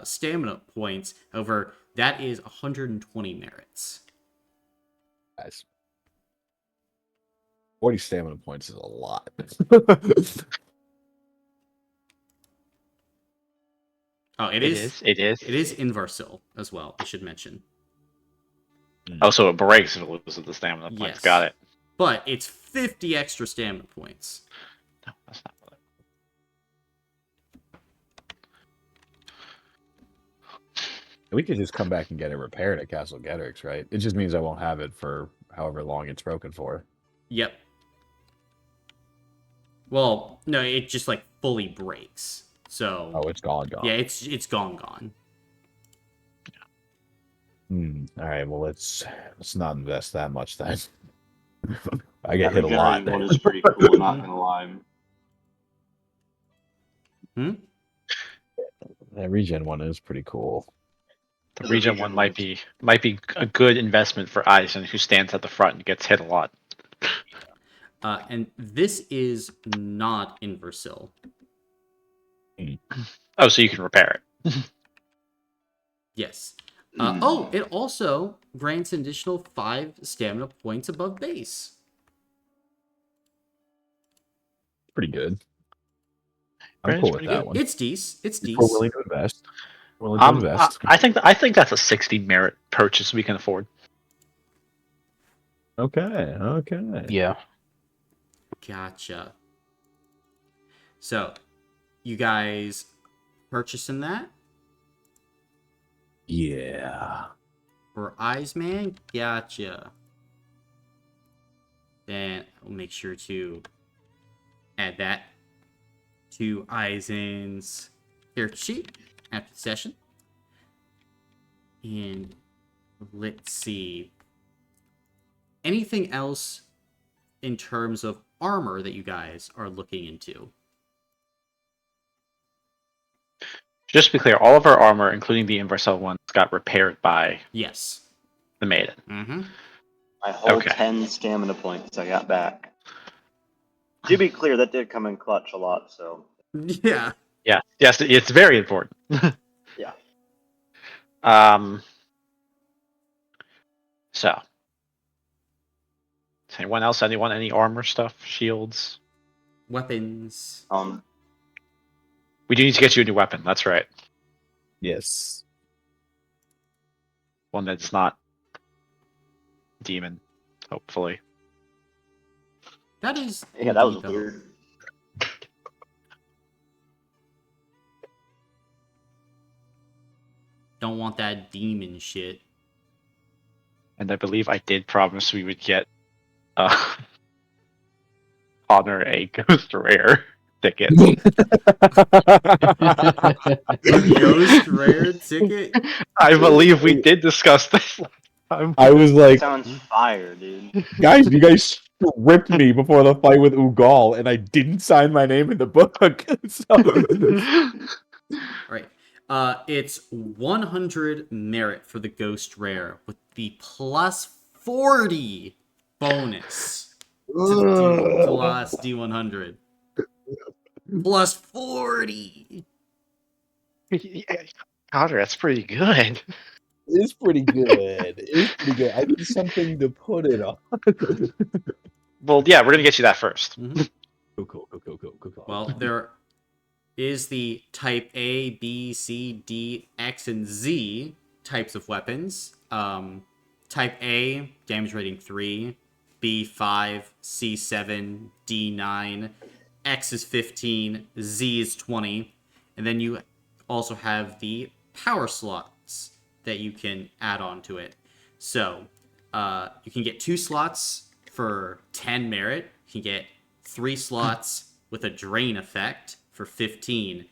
stamina points. However, that is 120 merits. Guys, 40 stamina points is a lot. Oh, It is. It is Inversil as well, I should mention. Oh, so it breaks if it loses the stamina points. Yes. Got it. But it's 50 extra stamina points. No, that's not what We could just come back and get it repaired at Castle Gedrix, right? It just means I won't have it for however long it's broken for. Yep. Well, no, it just fully breaks. So Oh, it's gone. yeah, it's gone. All right. Well, let's not invest that much then. I That get hit a lot. regenerating one is pretty cool. Not gonna lie. That regen one is pretty cool. The The region region one might be a good investment for Eisen, who stands at the front and gets hit a lot. And this is not in Versil. Oh, so you can repair it. Yes. Oh, it also grants an additional 5 stamina points above base. Pretty good. I'm Right, cool it's with pretty that good. one. It's decent. It's We're decent. willing to invest. Willing to invest. I think that's a 60 merit purchase we can afford. Okay. Yeah. Gotcha. So, you guys purchasing that? Yeah. For Eyesman? Gotcha. Then I'll make sure to add that to Eisen's character sheet after the session. And let's see. Anything else in terms of armor that you guys are looking into? Just to be clear, all of our armor, including the Inversal ones, got repaired by Yes. the Maiden. Mm-hmm. My whole Okay. 10 stamina points I got back. To be clear, that did come in clutch a lot. So Yeah. Yeah. Yes, it's very important. yeah. So, anyone else? Anyone? Any armor stuff? Shields? Weapons. We do need to get you a new weapon. That's right. Yes. One that's not demon, hopefully. That is. Yeah, that was indeed, though. weird. Don't want that demon shit. And I believe I did promise we would get Honor a Ghost Rare ticket. A ghost rare ticket? I believe we did discuss this last time. I was like, Sounds fire, dude. guys, you guys stripped me before the fight with Ugal, and I didn't sign my name in the book. Right. It's 100 merit for the ghost rare with the plus 40 bonus to the last D100. Plus 40. Honor, that's pretty good. It's pretty good. I need something to put it on. Well, yeah, we're gonna get you that first. Cool. Well, there is the type A, B, C, D, X, and Z types of weapons. Type A, damage rating 3, B 5, C 7, D 9, X is 15, Z is 20, and then you also have the power slots that you can add on to it. So you can get 2 slots for 10 merit. You can get 3 slots with a drain effect for 15.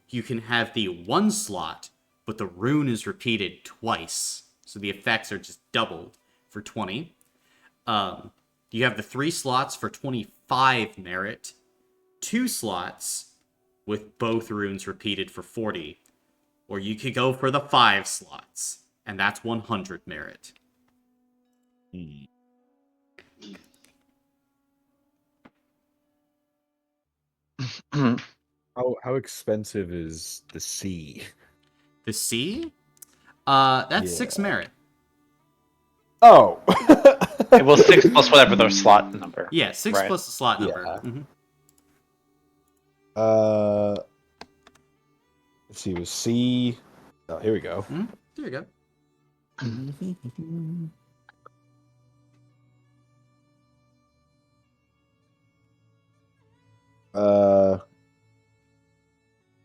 You can have the 1 slot, but the rune is repeated twice. So the effects are just doubled for 20. You have the 3 slots for 25 merit. 2 slots with both runes repeated for 40. Or you could go for the 5 slots, and that's 100 merit. How expensive is the C? The C? That's 6 merit. Oh. Well, 6 plus whatever their slot number. Yeah, 6 Right. plus the slot number. Yeah. Mm-hmm. Let's see. It was C. Oh, here we go. There you go.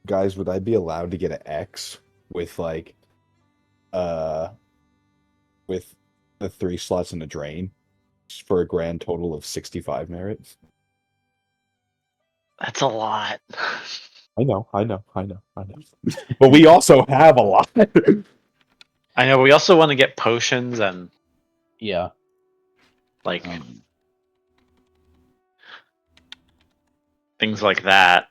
Guys, would I be allowed to get an X with with the 3 slots in a drain for a grand total of 65 merit? That's a lot. I know. But we also have a lot. I know. We also want to get potions and Yeah. like things like that.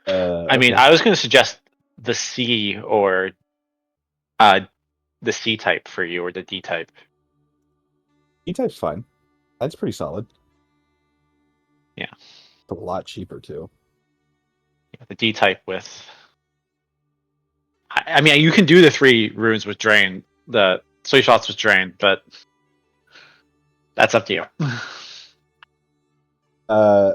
I mean, Okay. I was going to suggest the C or the C type for you, or the D type. E-type's fine. That's pretty solid. Yeah. It's a lot cheaper too. The D type with. I mean, you can do the 3 runes with drain, the 3 shots with drain, but that's up to you. I'm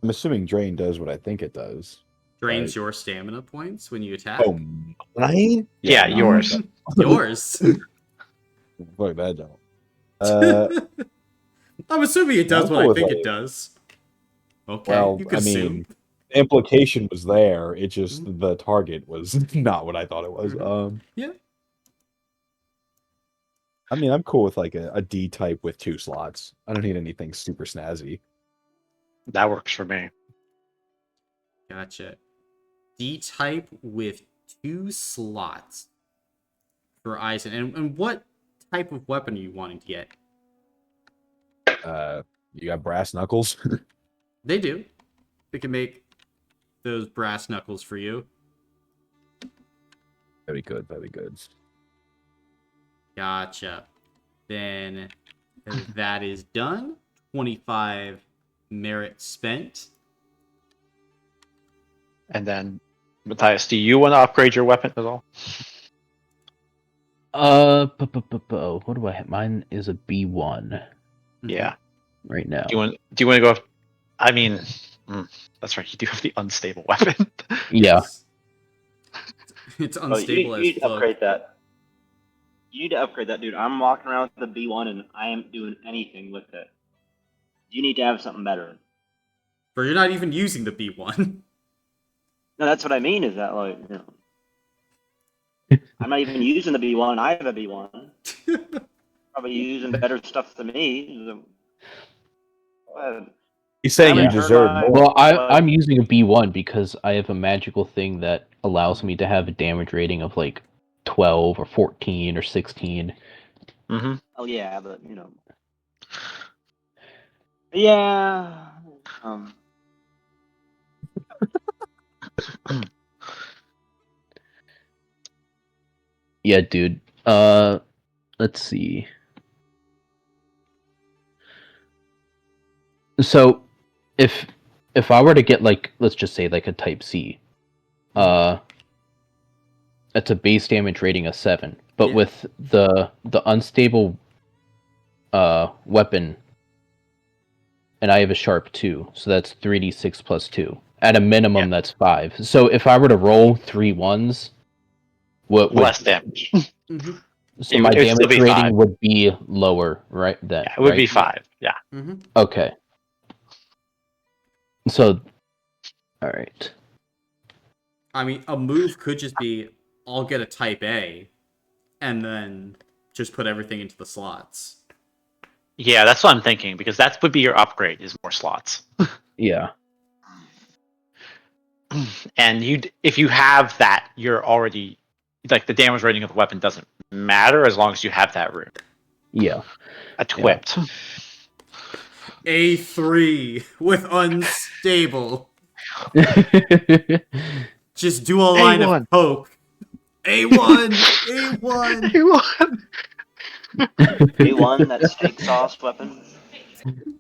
assuming drain does what I think it does. Drains your stamina points when you attack. Oh, mine? Yeah, no, yours. Yours. Fuck that don't. I'm assuming it does I'm what cool I with, think like- it does. Okay, Well, you can I assume. mean, the implication was there. It just the target was not what I thought it was. Yeah. I mean, I'm cool with like a D type with 2 slots. I don't need anything super snazzy. That works for me. Gotcha. D type with 2 slots for Eisen. And what type of weapon are you wanting to get? You got brass knuckles. They do. They can make those brass knuckles for you. That'd be good. That'd be good. Gotcha. Then that is done. 25 merit spent. And then, Matthias, do you want to upgrade your weapon at all? What do I have? Mine is a B1 Yeah. right now. Do you want to go up? I mean, that's right. You do have the unstable weapon. Yeah. It's Oh, unstable you need as to fuck. upgrade that. You need to upgrade that, dude. I'm walking around with the B1 and I am doing anything with it. You need to have something better. Or you're not even using the B1. No, that's what I mean. Is that like, you know, I'm not even using the B1. I have a B1. Probably using better stuff than me. He's saying I you haven't heard deserve my- more. Well, I'm using a B1 because I have a magical thing that allows me to have a damage rating of like 12 or 14 or 16. Mm-hmm. Oh yeah, but you know. Yeah. Yeah, dude. Let's see. So, if I were to get like, let's just say like a Type C, that's a base damage rating of 7. But Yeah. with the unstable weapon, and I have a sharp 2, so that's 3d6 plus 2. At a minimum, Yeah. that's 5. So if I were to roll 3 1s, what would Less damage. Mm-hmm. so It my would still damage be rating 5. would be lower, right? Then Yeah, it would right? be 5. Yeah. Mm-hmm. Okay. So, all right. I mean, a move could just be, I'll get a Type A, and then just put everything into the slots. Yeah, that's what I'm thinking, because that would be your upgrade, is more slots. Yeah. And if you have that, you're already, like, the damage rating of the weapon doesn't matter as long as you have that rune Yeah. equipped. A3 with unstable. Just do a line A1. of poke. A1! A1! B1, that steak sauce weapon.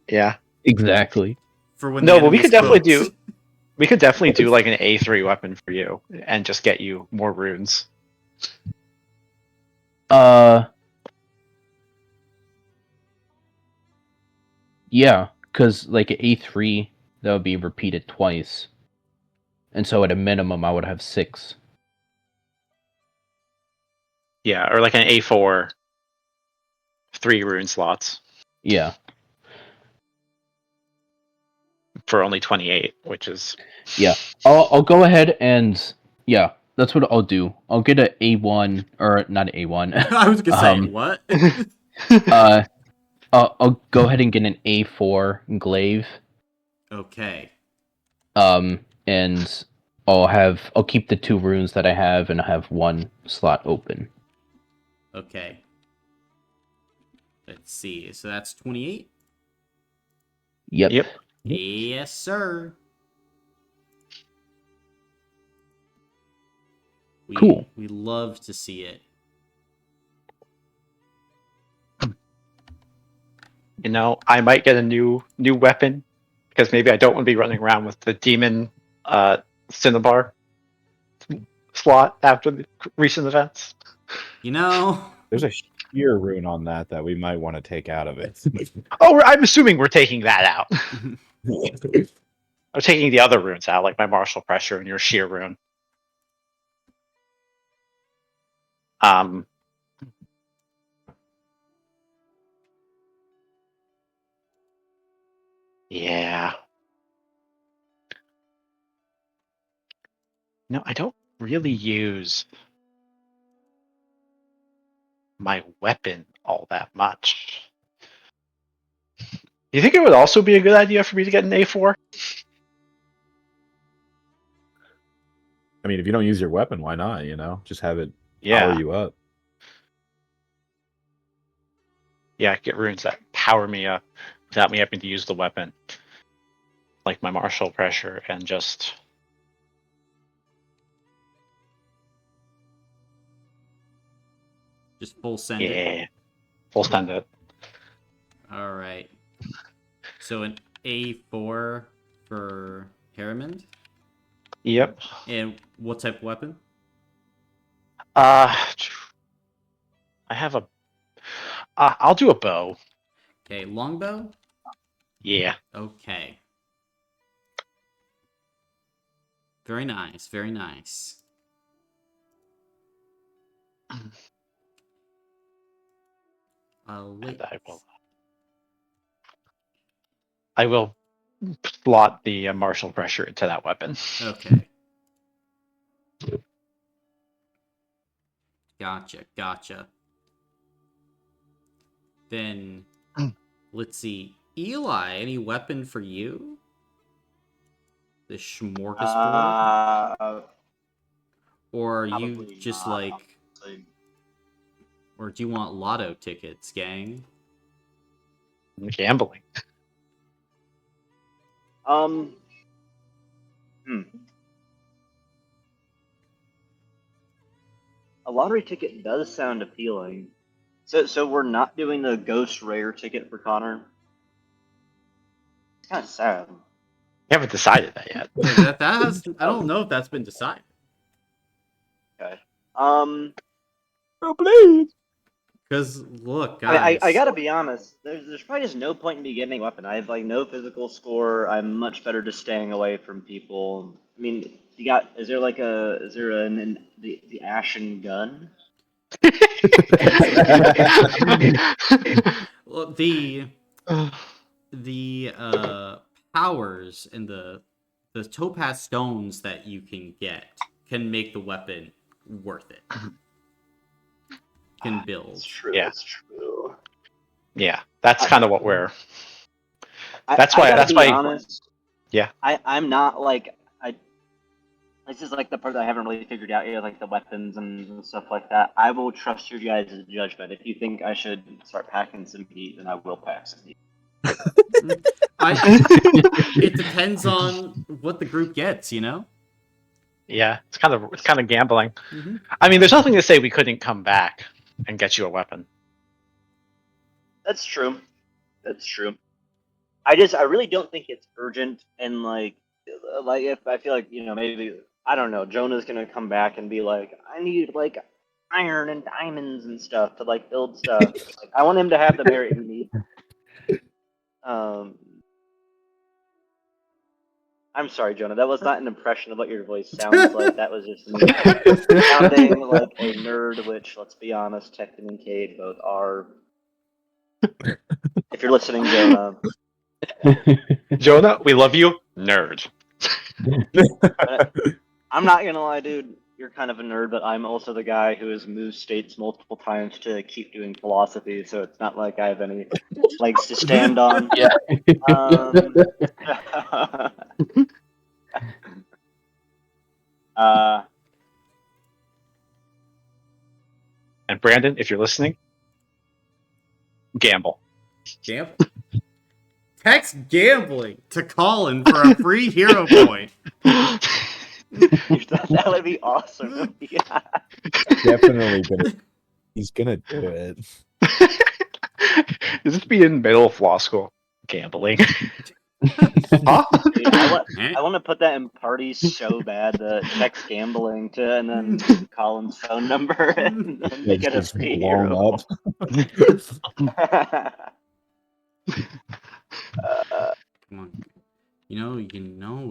Yeah. Exactly. For when No, the but we could enemy's definitely cooked. do. We could definitely do like an A3 weapon for you, and just get you more runes. Yeah, because like an A3, that would be repeated twice, and so at a minimum, I would have 6. Yeah, or like an A4, 3 rune slots Yeah. for only 28, which is I'll go ahead and yeah, that's what I'll do. I'll get an A1 or not an A1. I was gonna say, what? I'll go ahead and get an A4 glaive. Okay. and I'll keep the 2 runes that I have, and I have 1 slot open. Okay. Let's see. So that's 28. Yep. Yep. Yes, sir. Cool. We love to see it. You know, I might get a new weapon because maybe I don't want to be running around with the demon cinnabar slot after the recent events. You know, There's a sheer rune on that we might want to take out of it. Oh, I'm assuming we're taking that out. I'm taking the other runes out, like my martial pressure and your sheer rune. Yeah. No, I don't really use my weapon all that much. You think it would also be a good idea for me to get an A4? I mean, if you don't use your weapon, why not? You know, just have it Yeah. power you up. Yeah, get runes that power me up without me having to use the weapon. Like my martial pressure and just... just full send it. Yeah. Full send it. All right. So an A4 for Heremond. Yep. And what type of weapon? I have a... I'll do a bow. Okay, longbow? Yeah. Okay. Very nice, very nice. And I will slot the martial pressure into that weapon. Okay. Gotcha. Then, let's see. Eli, any weapon for you? The smorgasbord? Or are you Probably just not, like... honestly. Or do you want lotto tickets, gang? Gambling. A lottery ticket does sound appealing. So we're not doing the ghost rare ticket for Connor. It's kind of sad. We haven't decided that yet. Yeah, that has... I don't know if that's been decided. Okay. Oh, please. Because, look, I guys... gotta be honest. There's probably just no point in me getting a weapon. I have like no physical score. I'm much better just staying away from people. I mean, you got? Is there the ashen gun? Well, the powers and the topaz stones that you can get can make the weapon worth it. Can build. That's true. Yeah. That's true. Yeah, that's kind of what we're... I gotta be honest. Yeah. I'm not like this is like the part that I haven't really figured out yet, like the weapons and stuff like that. I will trust your guys' judgment. If you think I should start packing some heat, then I will pack some heat. It depends on what the group gets, you know? Yeah, it's kind of gambling. Mm-hmm. I mean, there's nothing to say we couldn't come back and get you a weapon. That's true. I really don't think it's urgent, and like if I feel like maybe I don't know, Jonah's gonna come back and be like, I need like iron and diamonds and stuff to like build stuff. Like, I want him to have the merit he needs. I'm sorry, Jonah. That was not an impression of what your voice sounds like. That was just me sounding like a nerd, which, let's be honest, Tecton and Cade both are. If you're listening, Jonah. Jonah, we love you, nerd. I'm not gonna lie, dude. You're kind of a nerd, but I'm also the guy who has moved states multiple times to keep doing philosophy, so it's not like I have any legs to stand on. Yeah. And Brandon, if you're listening, gamble. Gamble. Text gambling to Colin for a free hero point. That would be awesome. Yeah. Definitely gonna. He's gonna do it. Is this be in middle of law school? Gambling. Huh? Dude, I want to put that in parties so bad. Text gambling to, and then Colin's phone number, and then they get a Just free blown hero. up. Come on. You know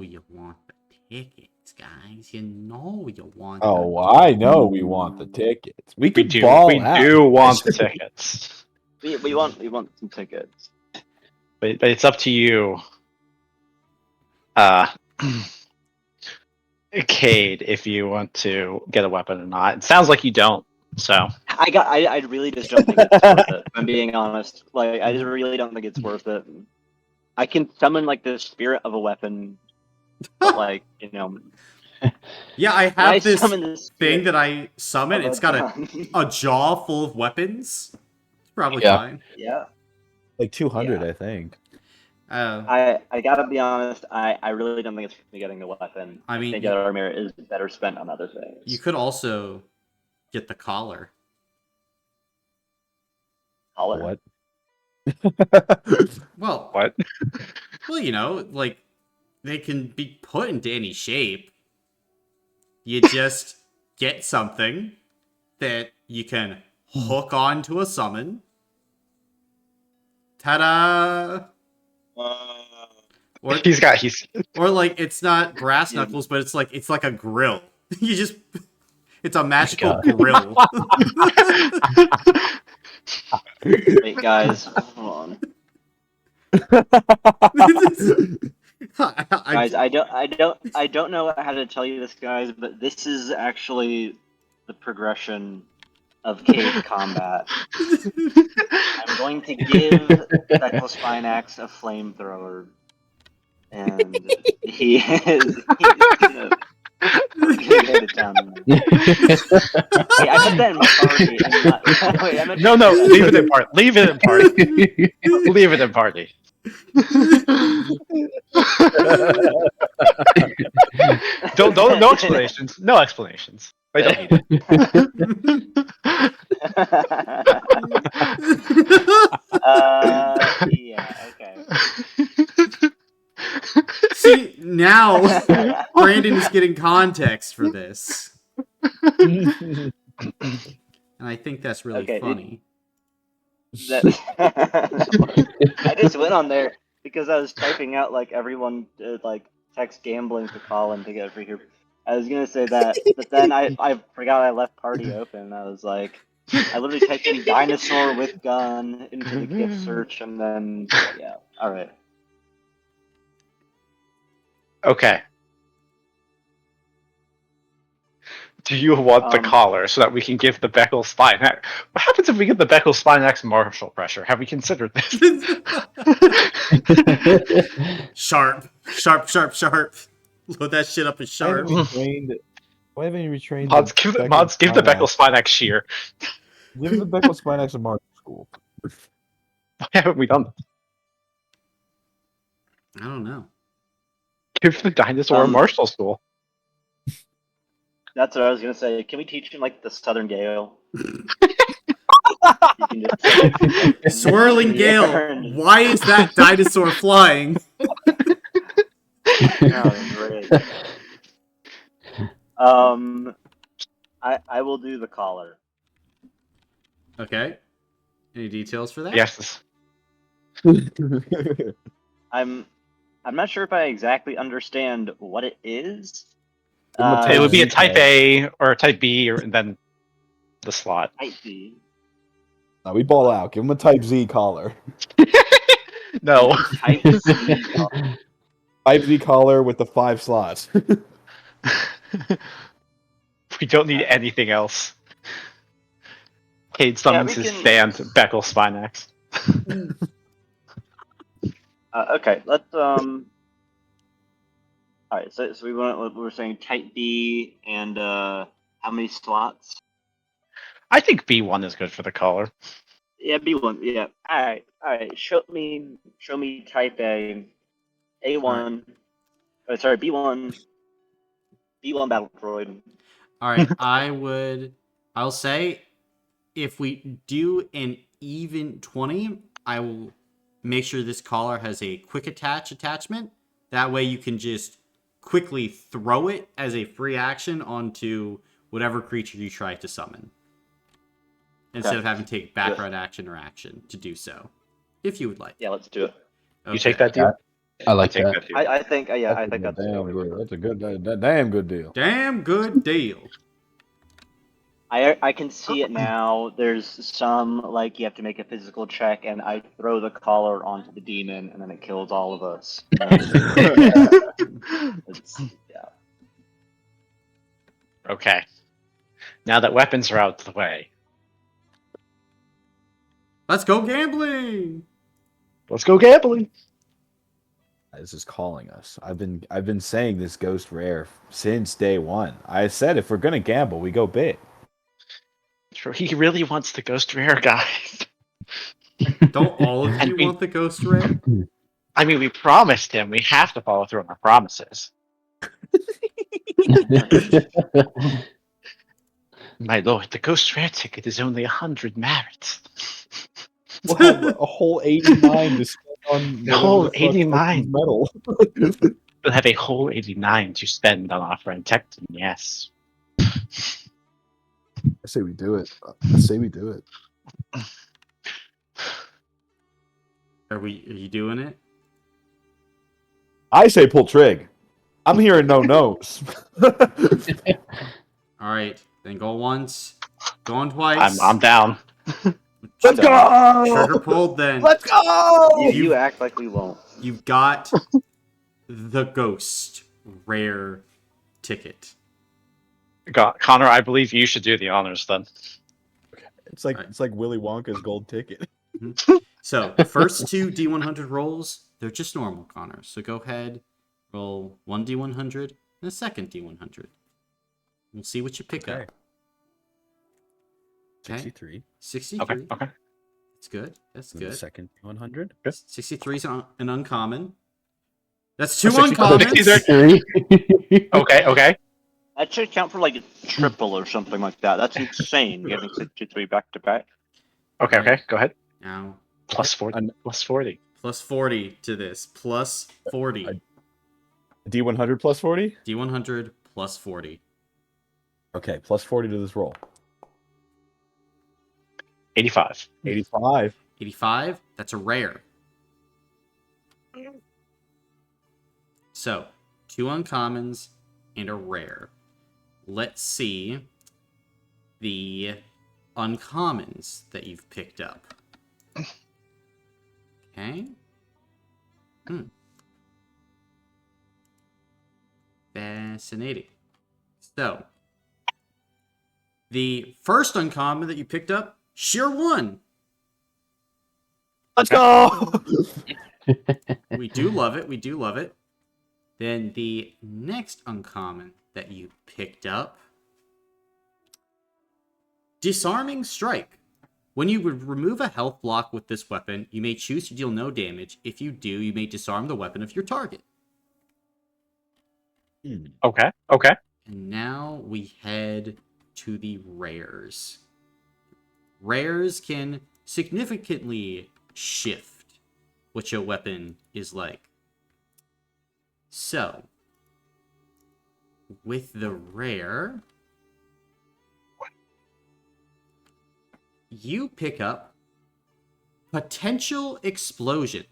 you want the tickets, guys. You know you want Oh, I know we want the tickets. We We could do. ball We out. do want the tickets, we want some tickets. but it's up to you, Cade, if you want to get a weapon or not. It sounds like you don't. So I really just don't think it's worth it. If I'm being honest. Like, I just really don't think it's worth it. I can summon like the spirit of a weapon, but like, you know, Yeah, I when I have this summon the spirit thing that I summon. of It's got gun. a jaw full of weapons. It's probably Yeah. fine. Yeah. Like 200, Yeah. I think. I gotta be honest. I really don't think it's me getting the weapon. I mean, think you- that armor is better spent on other things. You could also get the collar. Collar. What? Well, what? well, you know, like they can be put into any shape. You just get something that you can hook onto a summon. Ta-da! Or or like it's not brass Yeah. knuckles, but it's like a grill. You just it's a magical God. grill. Wait, guys, hold on. Guys, I don't know how to tell you this, guys, but this is actually the progression of Cade combat. I'm going to give Beckel Spinax a flamethrower, and he's gonna go to town. Wait, I put that in party. And not, wait, I meant No, leave it in party. Leave it in party. Leave it in party. don't no explanations. No explanations. I don't need it. Yeah, okay. See, now Brandon is getting context for this. And I think that's really Okay, funny. I just went on there because I was typing out like everyone like text gambling to Colin to get free here. I was gonna say that, but then I forgot I left party open. I was like, I literally typed in dinosaur with gun into the gift search, and then yeah, all right. Okay. Do you want the collar so that we can give the Beckel Spinax? What happens if we give the Beckel Spinax martial pressure? Have we considered this? Sharp. Load that shit up as sharp. Why haven't you retrained? Mods, give the Beckel Spinax shear. Give the Beckel Spinax a martial school. Why haven't we done that? I don't know. Give the dinosaur a martial school. That's what I was gonna say. Can we teach him like the Southern Gale? Swirling Gale. Why is that dinosaur flying? Great. I will do the collar. Okay. Any details for that? Yes. I'm not sure if I exactly understand what it is. It would be a type A or a type B, and then the slot. Type B. No, we ball out. Give him a Type Z collar. No. Type C collar. Type Z collar with the 5 slots. We don't need anything else. Cade summons his stand, Beckel Spinax. Okay, let's All right, so we were saying type B and how many slots? I think B1 is good for the collar. Yeah, B1. Yeah. All right. Show me type A, A1. Oh, sorry, B1. B1 battle droid. All right, I'll say if we do an even 20, I will make sure this collar has a quick attachment. That way you can just quickly throw it as a free action onto whatever creature you try to summon. Instead of having to take background action or action to do so. If you would like. Yeah, let's do it. You take that deal? I like take that. deal. I think I think that's damn it. good. That's a good, damn good deal. Damn good deal. I can see it now. There's some like you have to make a physical check, and I throw the collar onto the demon, and then it kills all of us. Yeah. Okay. Now that weapons are out of the way, Let's go gambling. let's go gambling. This is calling us. I've been saying this ghost rare since day one. I said if we're gonna gamble, we go big. He really wants the ghost rare, guys. Don't all of you want the ghost rare? I mean, we promised him. We have to follow through on our promises. My lord, the ghost rare ticket is only 100 merits. We'll have a whole 89 to spend on The whole whatever the fuck 89. metal. We'll have a whole 89 to spend on our friend Tecton, yes. I say we do it. I say we do it. Are you doing it? I say pull trig. I'm hearing no nos. All right, then go once, going twice. I'm down. Let's go! Trigger pulled. Then Let's go! You act like we won't. you've got the ghost rare ticket. Connor, I believe you should do the honors then. It's like Willy Wonka's gold ticket. So the first two D100 rolls, they're just normal, Connor. So go ahead, roll one D100 and a second D100. We'll see what you pick up. Okay. 63. 63. Okay. That's good. That's And the good. second 100. 63 is an uncommon. That's two 63. uncommons. Okay. That should count for like a triple or something like that. That's insane. Getting 63 back to back. Okay. Go ahead. Now, Plus 40. Plus 40. plus 40 to this. Plus 40. D100 plus 40? D100 plus 40. Okay, plus 40 to this roll. 85. 85. 85, that's a rare. So, two uncommons and a rare. Let's see the uncommons that you've picked up. Okay. Fascinating. So, the first uncommon that you picked up, sheer one. Let's go! We do love it. We do love it. Then the next uncommon that you picked up, Disarming Strike. When you would remove a health block with this weapon, you may choose to deal no damage. If you do, you may disarm the weapon of your target. Okay. And now we head to the rares. Rares can significantly shift what your weapon is like. So, with the rare, you pick up Potential Explosion.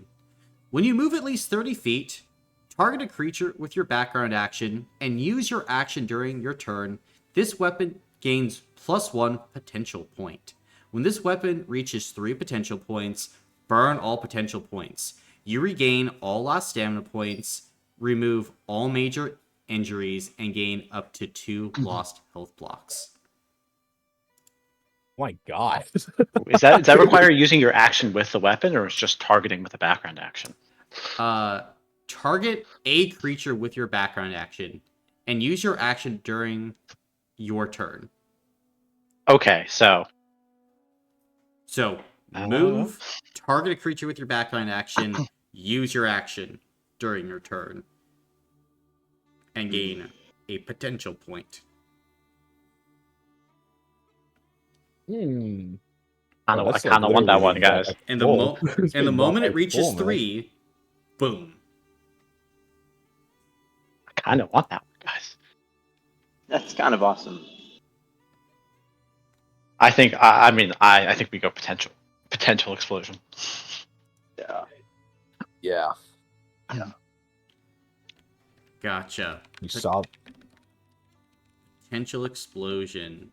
When you move at least 30 feet, target a creature with your background action and use your action during your turn. This weapon gains +1 potential point. When this weapon reaches 3 potential points, burn all potential points. You regain all lost stamina points, remove all major injuries, and gain up to 2 lost health blocks. My God. Does that require using your action with the weapon, or is just targeting with a background action? target a creature with your background action and use your action during your turn. Okay, so So move, target a creature with your background action, use your action during your turn, and gain a potential point. Hmm. I kind of want that one, guys. And the moment it reaches 3, boom. I kind of want that one, guys. That's kind of awesome. I think. I think we go potential explosion. Yeah. Yeah. Gotcha. You saw. Potential explosion.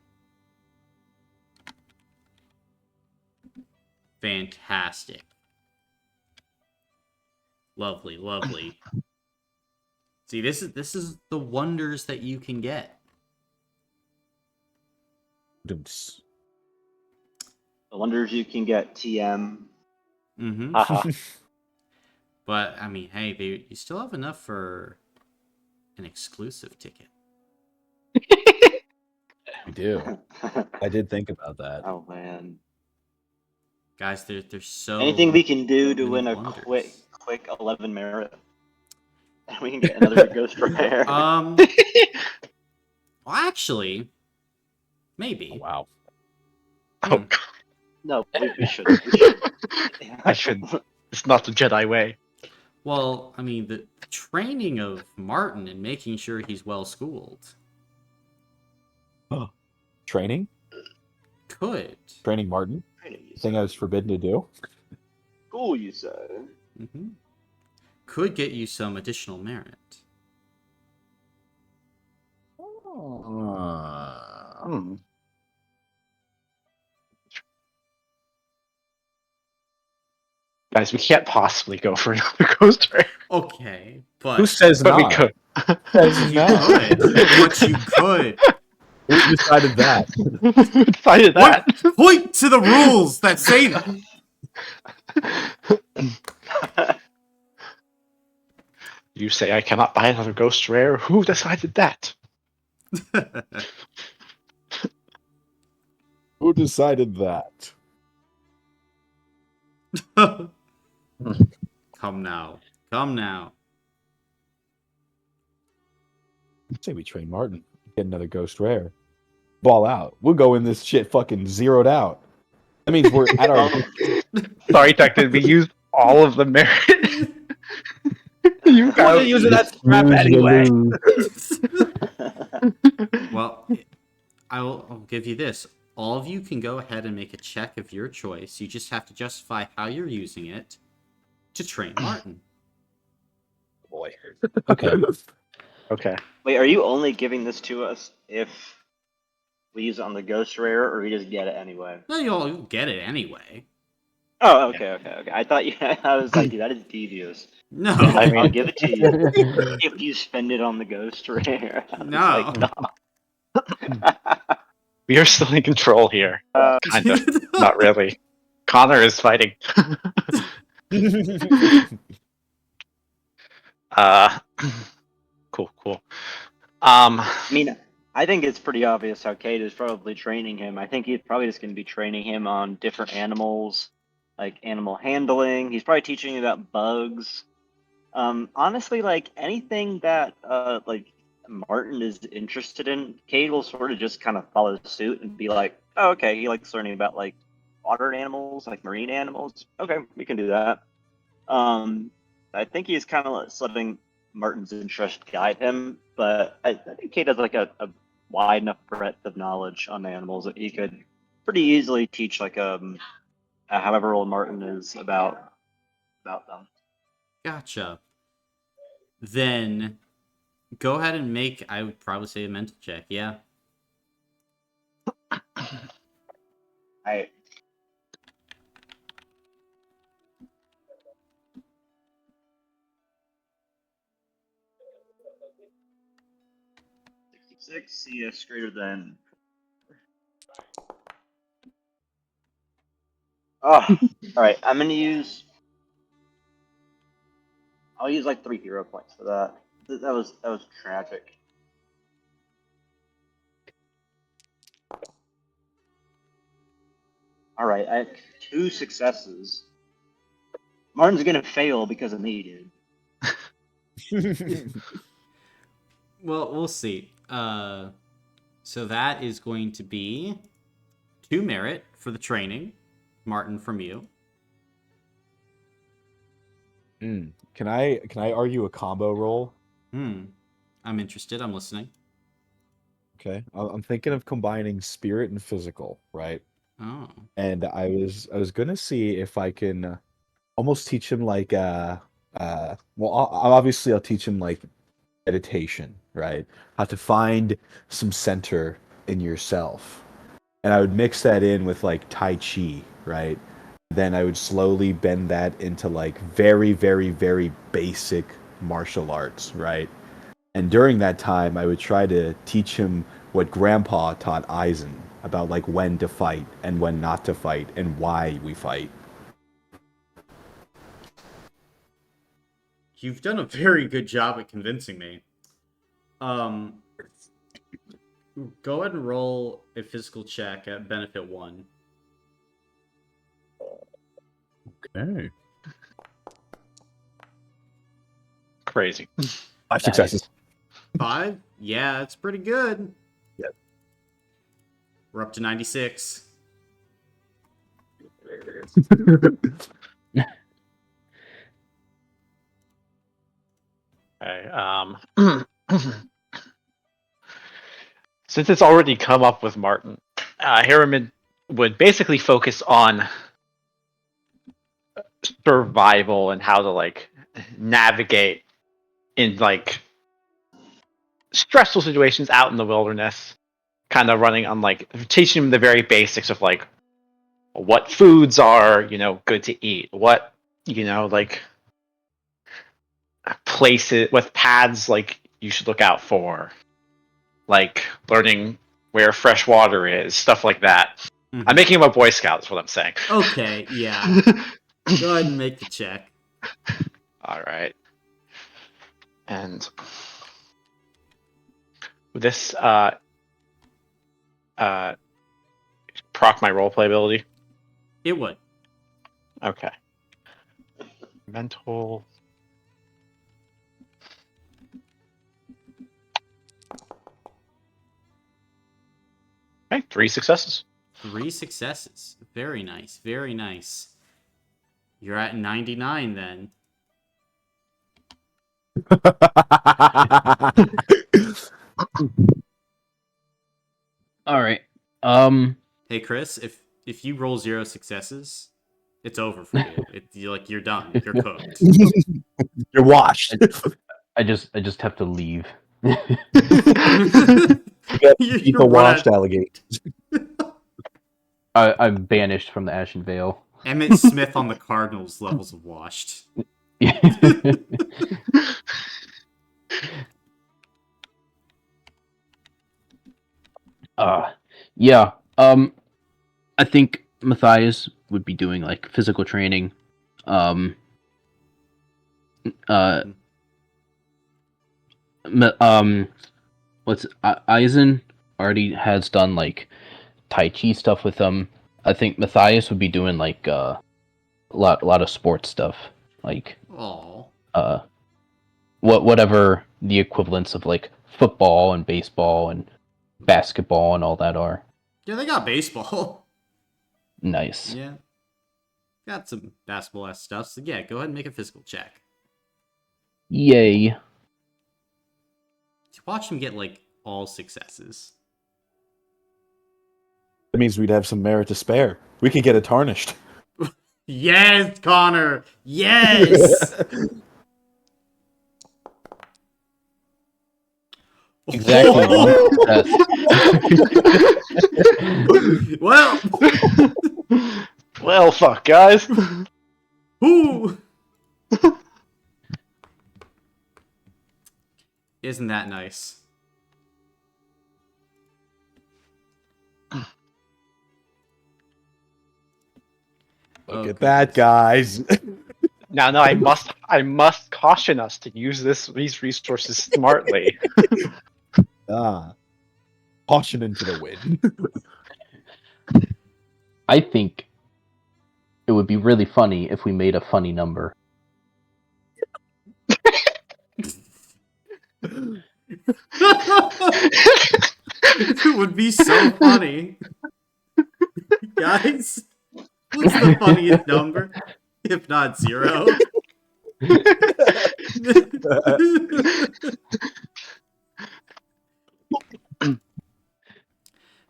Fantastic. Lovely, lovely. See, this is the wonders that you can get. Dooms. The wonders you can get, TM. Mm-hmm. Haha. But I mean, hey, you still have enough for an exclusive ticket. I do. I did think about that. Oh man. Guys, there's so Anything we can do to many win a wonders. quick 11 merit. And we can get another ghost rare. Well, actually, maybe. Oh, wow. Oh, God. No, we should. We should. I should. It's not the Jedi way. Well, I mean, the training of Martin and making sure he's well schooled Training? could. Training Martin? Thing I was forbidden to do? Cool, you say. Mm-hmm. Could get you some additional merit. Guys, we can't possibly go for another ghost rare. Okay, but Who says But we not? could. Says you no. could. But you could. Who decided that? Who decided that? Point to the rules that say that. You say I cannot buy another ghost rare. Who decided that? Who decided that? Come now. Come now. Say we train Martin. Get another ghost rare. Ball out. We'll go in this shit fucking zeroed out. That means we're at our... Sorry, Tecton, we used all of the merit. You guys using that scrap anyway. Well, I'll give you this. All of you can go ahead and make a check of your choice. You just have to justify how you're using it to train Martin. Boy. Okay. Okay. Wait, are you only giving this to us if we use it on the ghost rare, or we just get it anyway? No, you'll get it anyway. Oh, okay. I thought you. I was like, dude, that is devious. No. I mean- I'll give it to you if you spend it on the ghost rare. I was No. like, no. We are still in control here. Kind of. Not really. Connor is fighting. Cool. I mean, I think it's pretty obvious how Cade is probably training him. I think he's probably just going to be training him on different animals, like animal handling. He's probably teaching him about bugs. Honestly, like anything that like Martin is interested in, Cade will sort of just kind of follow suit and be like, "Oh, okay, he likes learning about like water animals, like marine animals. Okay, we can do that." I think he's kind of letting Martin's interest guide him, but I think Cade has like a wide enough breadth of knowledge on animals that he could pretty easily teach like however old Martin is about them. Gotcha. Then go ahead and make, I would probably say, a mental check. Yeah. I 66 CS greater than. Oh, all right. I'm gonna use I'll use like 3 hero points for that. That was tragic. All right, I have 2 successes. Martin's gonna fail because of me, dude. Well, we'll see. So that is going to be 2 merit for the training, Martin, from you. Can I argue a combo roll? I'm interested. I'm listening. Okay, I'm thinking of combining spirit and physical, right? Oh. And I was gonna see if I can almost teach him like well, obviously I'll teach him like meditation, right? How to find some center in yourself. And I would mix that in with like Tai Chi, right? Then I would slowly bend that into like very, very, very basic martial arts, right? And during that time, I would try to teach him what Grandpa taught Eisen about like when to fight and when not to fight and why we fight. You've done a very good job at convincing me. Go ahead and roll a physical check at benefit 1. Okay. Crazy. 5 successes. 5? Yeah, that's pretty good. Yep. We're up to 96. Okay. Since it's already come up with Martin, Heremond would basically focus on survival and how to like navigate in like stressful situations out in the wilderness, kind of running on like teaching him the very basics of like what foods are, good to eat, what, like places, what paths like you should look out for, like learning where fresh water is, stuff like that. Mm-hmm. I'm making him a Boy Scout, is what I'm saying. Okay, yeah. Go ahead and make the check. All right. And this proc my roleplay ability? It would. Okay. Mental. Okay, 3 successes. 3 successes. Very nice. Very nice. You're at 99 then. All right. Hey Chris, if you roll 0 successes, it's over for you. You're done. You're cooked. You're washed. I just have to leave. You got to eat You're the run washed out. alligator. I'm banished from the Ashen Vale. Emmett Smith on the Cardinals levels of washed. Yeah. I think Matthias would be doing like physical training. Eisen already has done like Tai Chi stuff with them. I think Matthias would be doing like a lot of sports stuff, like Aww. whatever the equivalents of like football and baseball and basketball and all that are. Yeah, they got baseball. Nice. Yeah. Got some basketball-ass stuff. So yeah, go ahead and make a physical check. Yay. Watch him get like all successes. That means we'd have some merit to spare. We could get it tarnished. Yes, Connor! Yes! Exactly. Well, Well, fuck, guys. who? Isn't that nice? Look at that, guys. Now, I must caution us to use these resources smartly. Caution into the wind. I think it would be really funny if we made a funny number. It would be so funny. Guys, what's the funniest number? If not 0.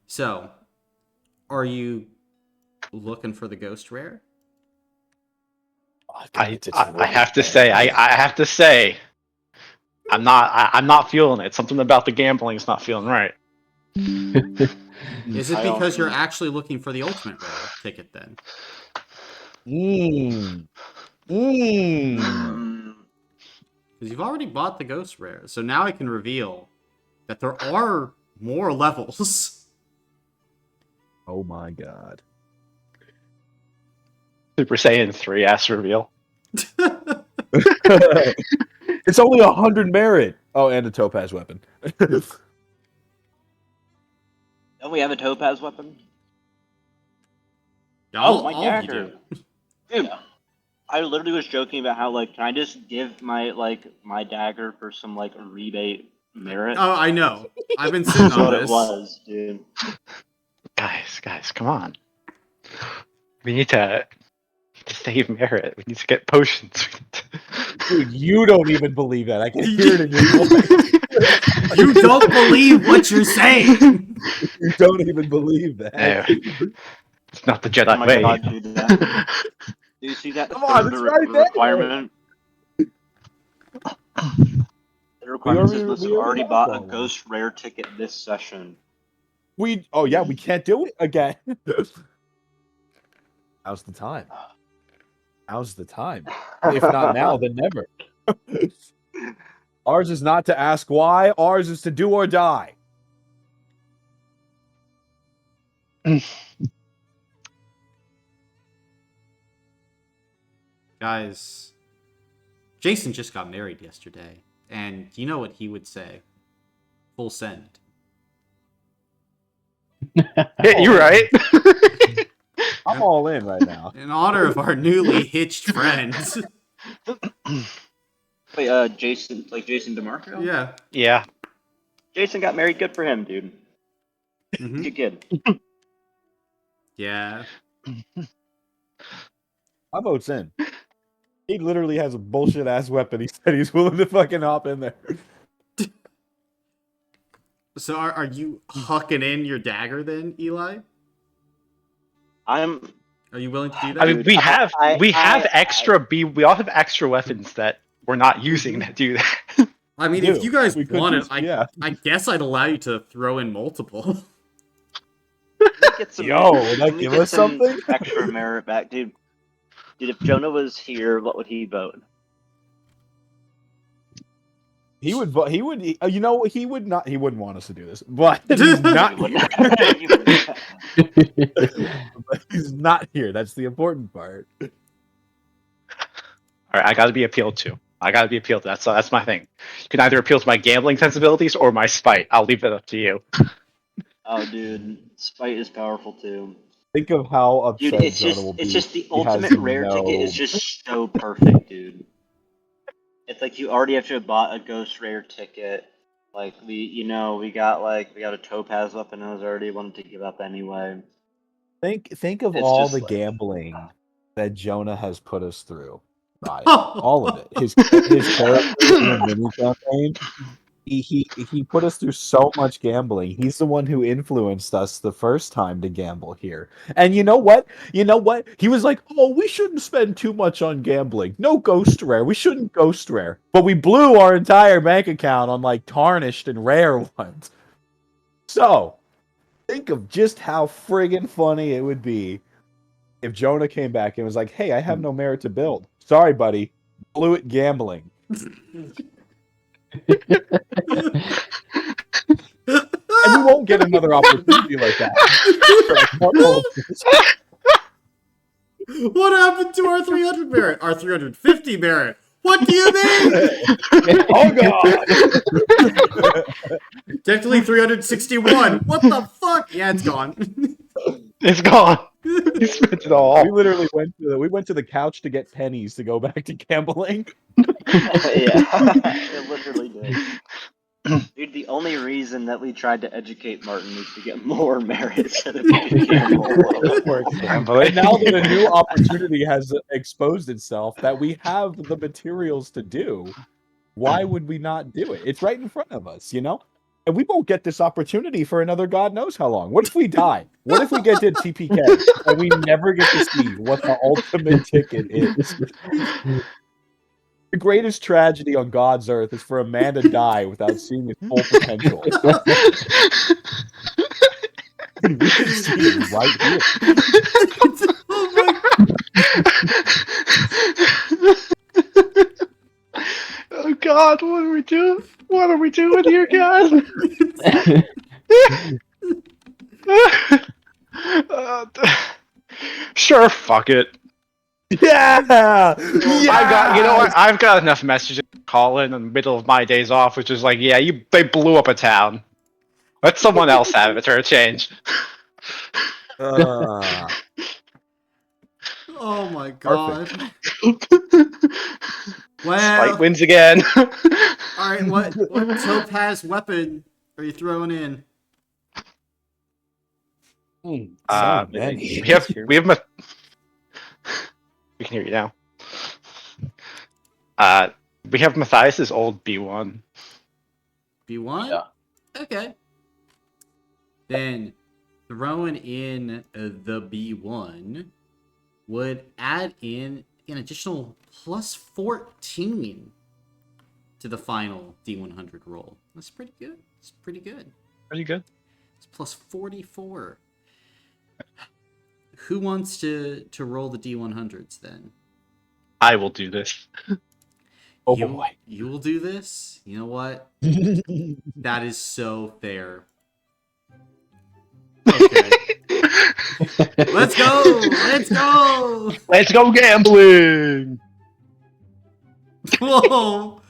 So, are you looking for the ghost rare? I have to say, I have to say, I'm not feeling it. Something about the gambling is not feeling right. Is it because you're actually looking for the ultimate rare ticket then? Because you've already bought the ghost rare, so now I can reveal that there are more levels. Oh my god. Super Saiyan 3 ass reveal. It's only 100 merit. Oh, and a topaz weapon. Don't we have a topaz weapon? All my of you dagger. do. Dude, I literally was joking about how, like, can I just give my dagger for some, like, rebate merit? Oh, I know. I've been sitting That's on what it this. was, dude. Guys, come on. We need to save merit. We need to get potions. Dude, you don't even believe that. I can hear it in your voice. You don't believe what you're saying. You don't even believe that. No. It's not the Jedi Oh my way. god, dude. Do you see that? Come on, it's right there. Requirement? The requirement says must have already bought a one. ghost rare ticket this session. We can't do it again. How's the time? Now's the time. If not now, then never. Ours is not to ask why. Ours is to do or die. Guys, Jason just got married yesterday, and you know what he would say? Full send. Hey, you're right. I'm all in right now. In honor of our newly hitched friends. Wait, Jason DeMarco? Yeah. Yeah. Jason got married. Good for him, dude. Mhm. Good kid. Yeah. My vote's in. He literally has a bullshit ass weapon. He said he's willing to fucking hop in there. So are you hucking in your dagger then, Eli? Are you willing to do that? I mean, we have we all have extra weapons that we're not using that do that. I mean, if you guys We could wanted, just- yeah. I guess I'd allow you to throw in multiple. Yo, would that give us something? Extra merit back, dude. Dude, if Jonah was here, what would he vote? He would vote. He would. You know, he would not. He wouldn't want us to do this, but he's not here. But he's not here. That's the important part. All right, I got to be appealed to. That's my thing. You can either appeal to my gambling sensibilities or my spite. I'll leave it up to you. Oh, dude, spite is powerful too. Think of how upset Dude, it's Jonah will be. just the He has ultimate rare no- ticket is just so perfect, dude. It's like you already have to have bought a ghost rare ticket. Like we got a topaz weapon I was already wanted to give up anyway. Think of It's all just the like- gambling that Jonah has put us through. Right. All of it. His character in the mini campaign. He put us through so much gambling. He's the one who influenced us the first time to gamble here. And you know what? He was like, "Oh, we shouldn't spend too much on gambling. No ghost rare. We shouldn't ghost rare." But we blew our entire bank account on like tarnished and rare ones. So, think of just how friggin' funny it would be if Jonah came back and was like, "Hey, I have no merit to build. Sorry, buddy. Blew it gambling." And we won't get another opportunity like that. What happened to our 300 merit? Our 350 merit? What do you mean? Oh god! Technically 361. What the fuck? Yeah, it's gone. It's gone. You spent it all. We literally went to the couch to get pennies to go back to gambling. Yeah, it literally did. Dude, the only reason that we tried to educate Martin was to get more merit so that we could gamble a little bit more. Gambling. And now that a new opportunity has exposed itself that we have the materials to do, why would we not do it? It's right in front of us, you know? And we won't get this opportunity for another God knows how long. What if we die? What if we get to TPK and we never get to see what the ultimate ticket is? The greatest tragedy on God's earth is for a man to die without seeing his full potential. We can see it right here. Oh my Oh God, what are we doing? What are we doing here, guys? Sure, fuck it. Yeah! I've got enough messages to call in the middle of my days off, which is like, yeah, they blew up a town. Let someone else have it for a change. Oh my god. Well, Spite wins again. alright, what topaz weapon are you throwing in? We have we can hear you now. We have Matthias's old B1. B1? Yeah. Okay. Then throwing in the B1 would add in an additional plus 14 to the final D100 roll. That's pretty good. It's pretty good. Pretty good. It's plus 44. Who wants to roll the D100s then? I will do this. Oh you, boy. You will do this? You know what? That is so fair. Okay. Let's go! Let's go! Let's go gambling! Whoa!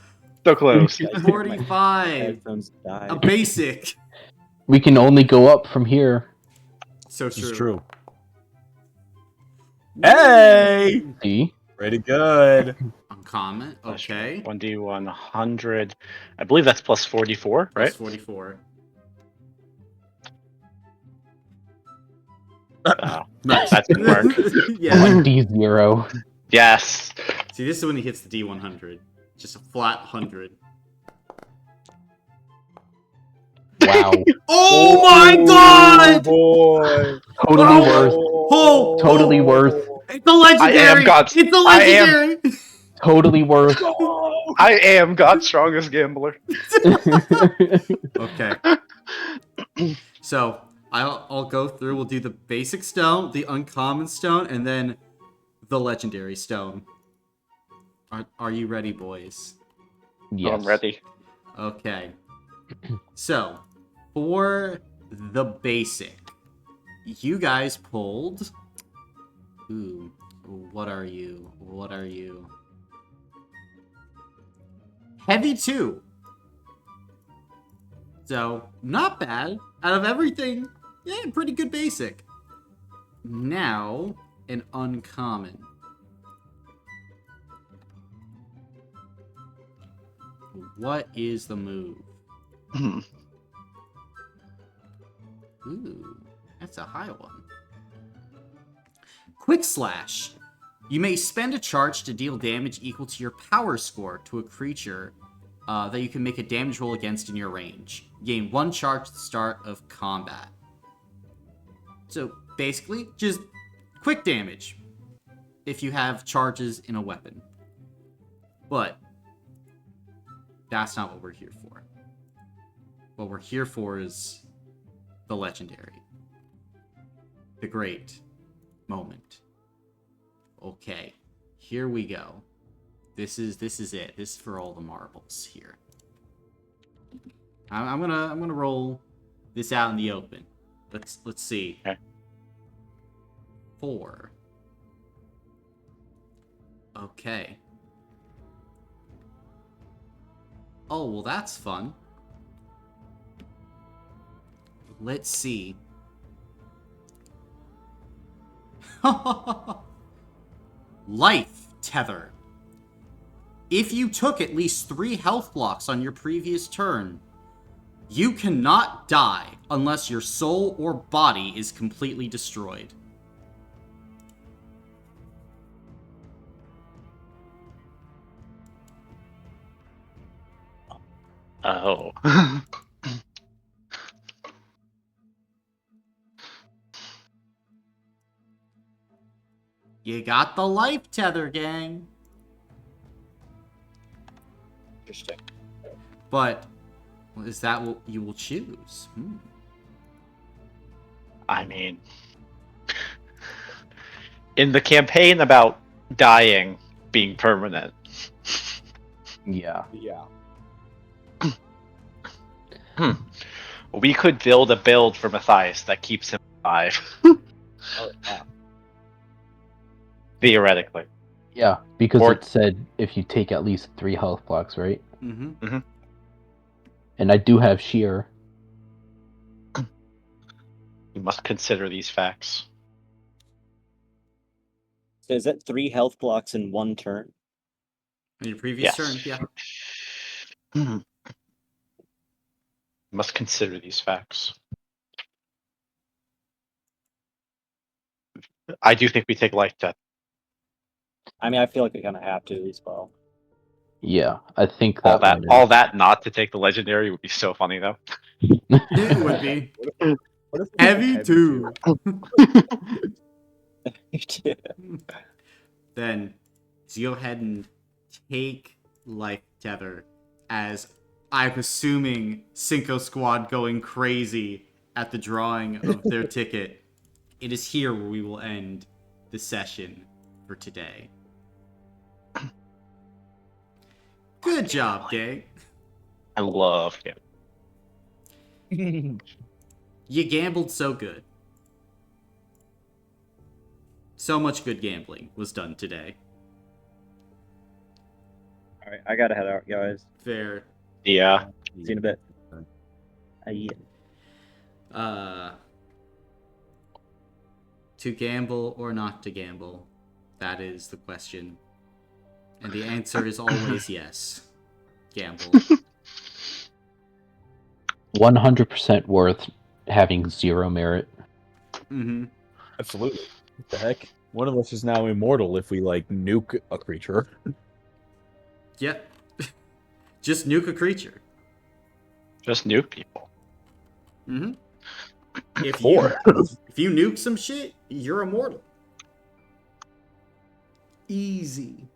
So close. 45. A basic. We can only go up from here. So This is true. true. Hey! See? Pretty good. Uncommon. Okay. 1D100. I believe that's plus 44, Plus right? 44. Nice. That could work. Yeah. 1D0. Yes. See, this is when he hits the D100. Just a flat 100. Wow. Oh my god! Boy. Totally worth. Oh! Totally worth. It's a legendary! God's- It's a legendary! Totally worth. I am God's strongest gambler. Okay. So, I'll go through. We'll do the basic stone, the uncommon stone, and then the legendary stone. Are you ready, boys? Yes. I'm ready. Okay. So, for the basic, you guys pulled... Ooh, what are you? What are you? Heavy 2. So, not bad. Out of everything, yeah, pretty good basic. Now, an uncommon. What is the move? Ooh, that's a high one. Quick Slash. You may spend a charge to deal damage equal to your power score to a creature that you can make a damage roll against in your range. Gain 1 charge at the start of combat. So basically, just quick damage if you have charges in a weapon. But that's not what we're here for. What we're here for is the legendary. The great moment. Okay, here we go. This is it. This is for all the marbles here. I'm gonna roll this out in the open. Let's see. Okay. 4, Okay. Oh, well, that's fun. Let's see. Life tether. If you took at least 3 health blocks on your previous turn, you cannot die unless your soul or body is completely destroyed. Oh. You got the life tether, gang. Interesting. But is that what you will choose? I mean, in the campaign about dying being permanent, Yeah. Yeah. we could build a build for Matthias that keeps him alive. Oh, yeah. Theoretically. Yeah, because Or- it said if you take at least 3 health blocks, right? Mm-hmm. And I do have sheer. You must consider these facts. So is that 3 health blocks in 1 turn? In your previous Yes. turn, yeah. You must consider these facts. I do think we take life death. I mean, I feel like we kind of have to as well. Yeah, I think All that that, all that not to take the legendary would be so funny though. It would be. What if Heavy too. Then, let's go ahead and take life tether, as I'm assuming Cinco Squad going crazy at the drawing of their ticket. It is here where we will end the session for today. Good job, gang. I love him. You gambled so good. So much good gambling was done today. All right, I gotta head out, guys. Fair. Yeah. See you in a bit. Yeah. To gamble or not to gamble? That is the question. And the answer is always yes. Gamble. 100% worth having 0 merit. Mm-hmm. Absolutely. What the heck? One of us is now immortal if we like nuke a creature. Yep. Just nuke a creature. Just nuke people. Mm-hmm. If Four. you nuke some shit, you're immortal. Easy.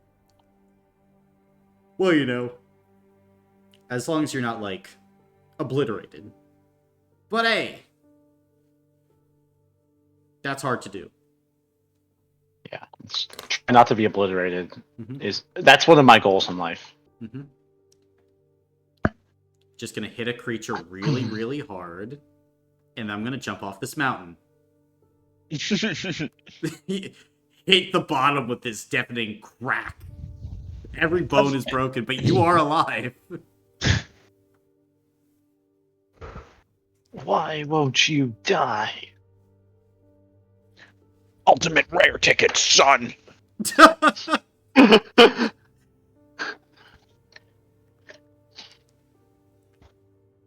Well, you know, as long as you're not, like, obliterated. But hey, that's hard to do. Yeah. Try not to be obliterated. Mhm. That's one of my goals in life. Mm-hmm. Just gonna hit a creature really, really hard, and I'm gonna jump off this mountain. Hit the bottom with this deafening crack. Every bone is broken, but you are alive. Why won't you die? Ultimate rare ticket, son.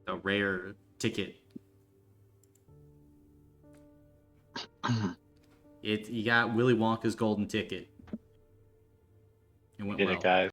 The rare ticket. You got Willy Wonka's golden ticket. It went Get well. it, guys.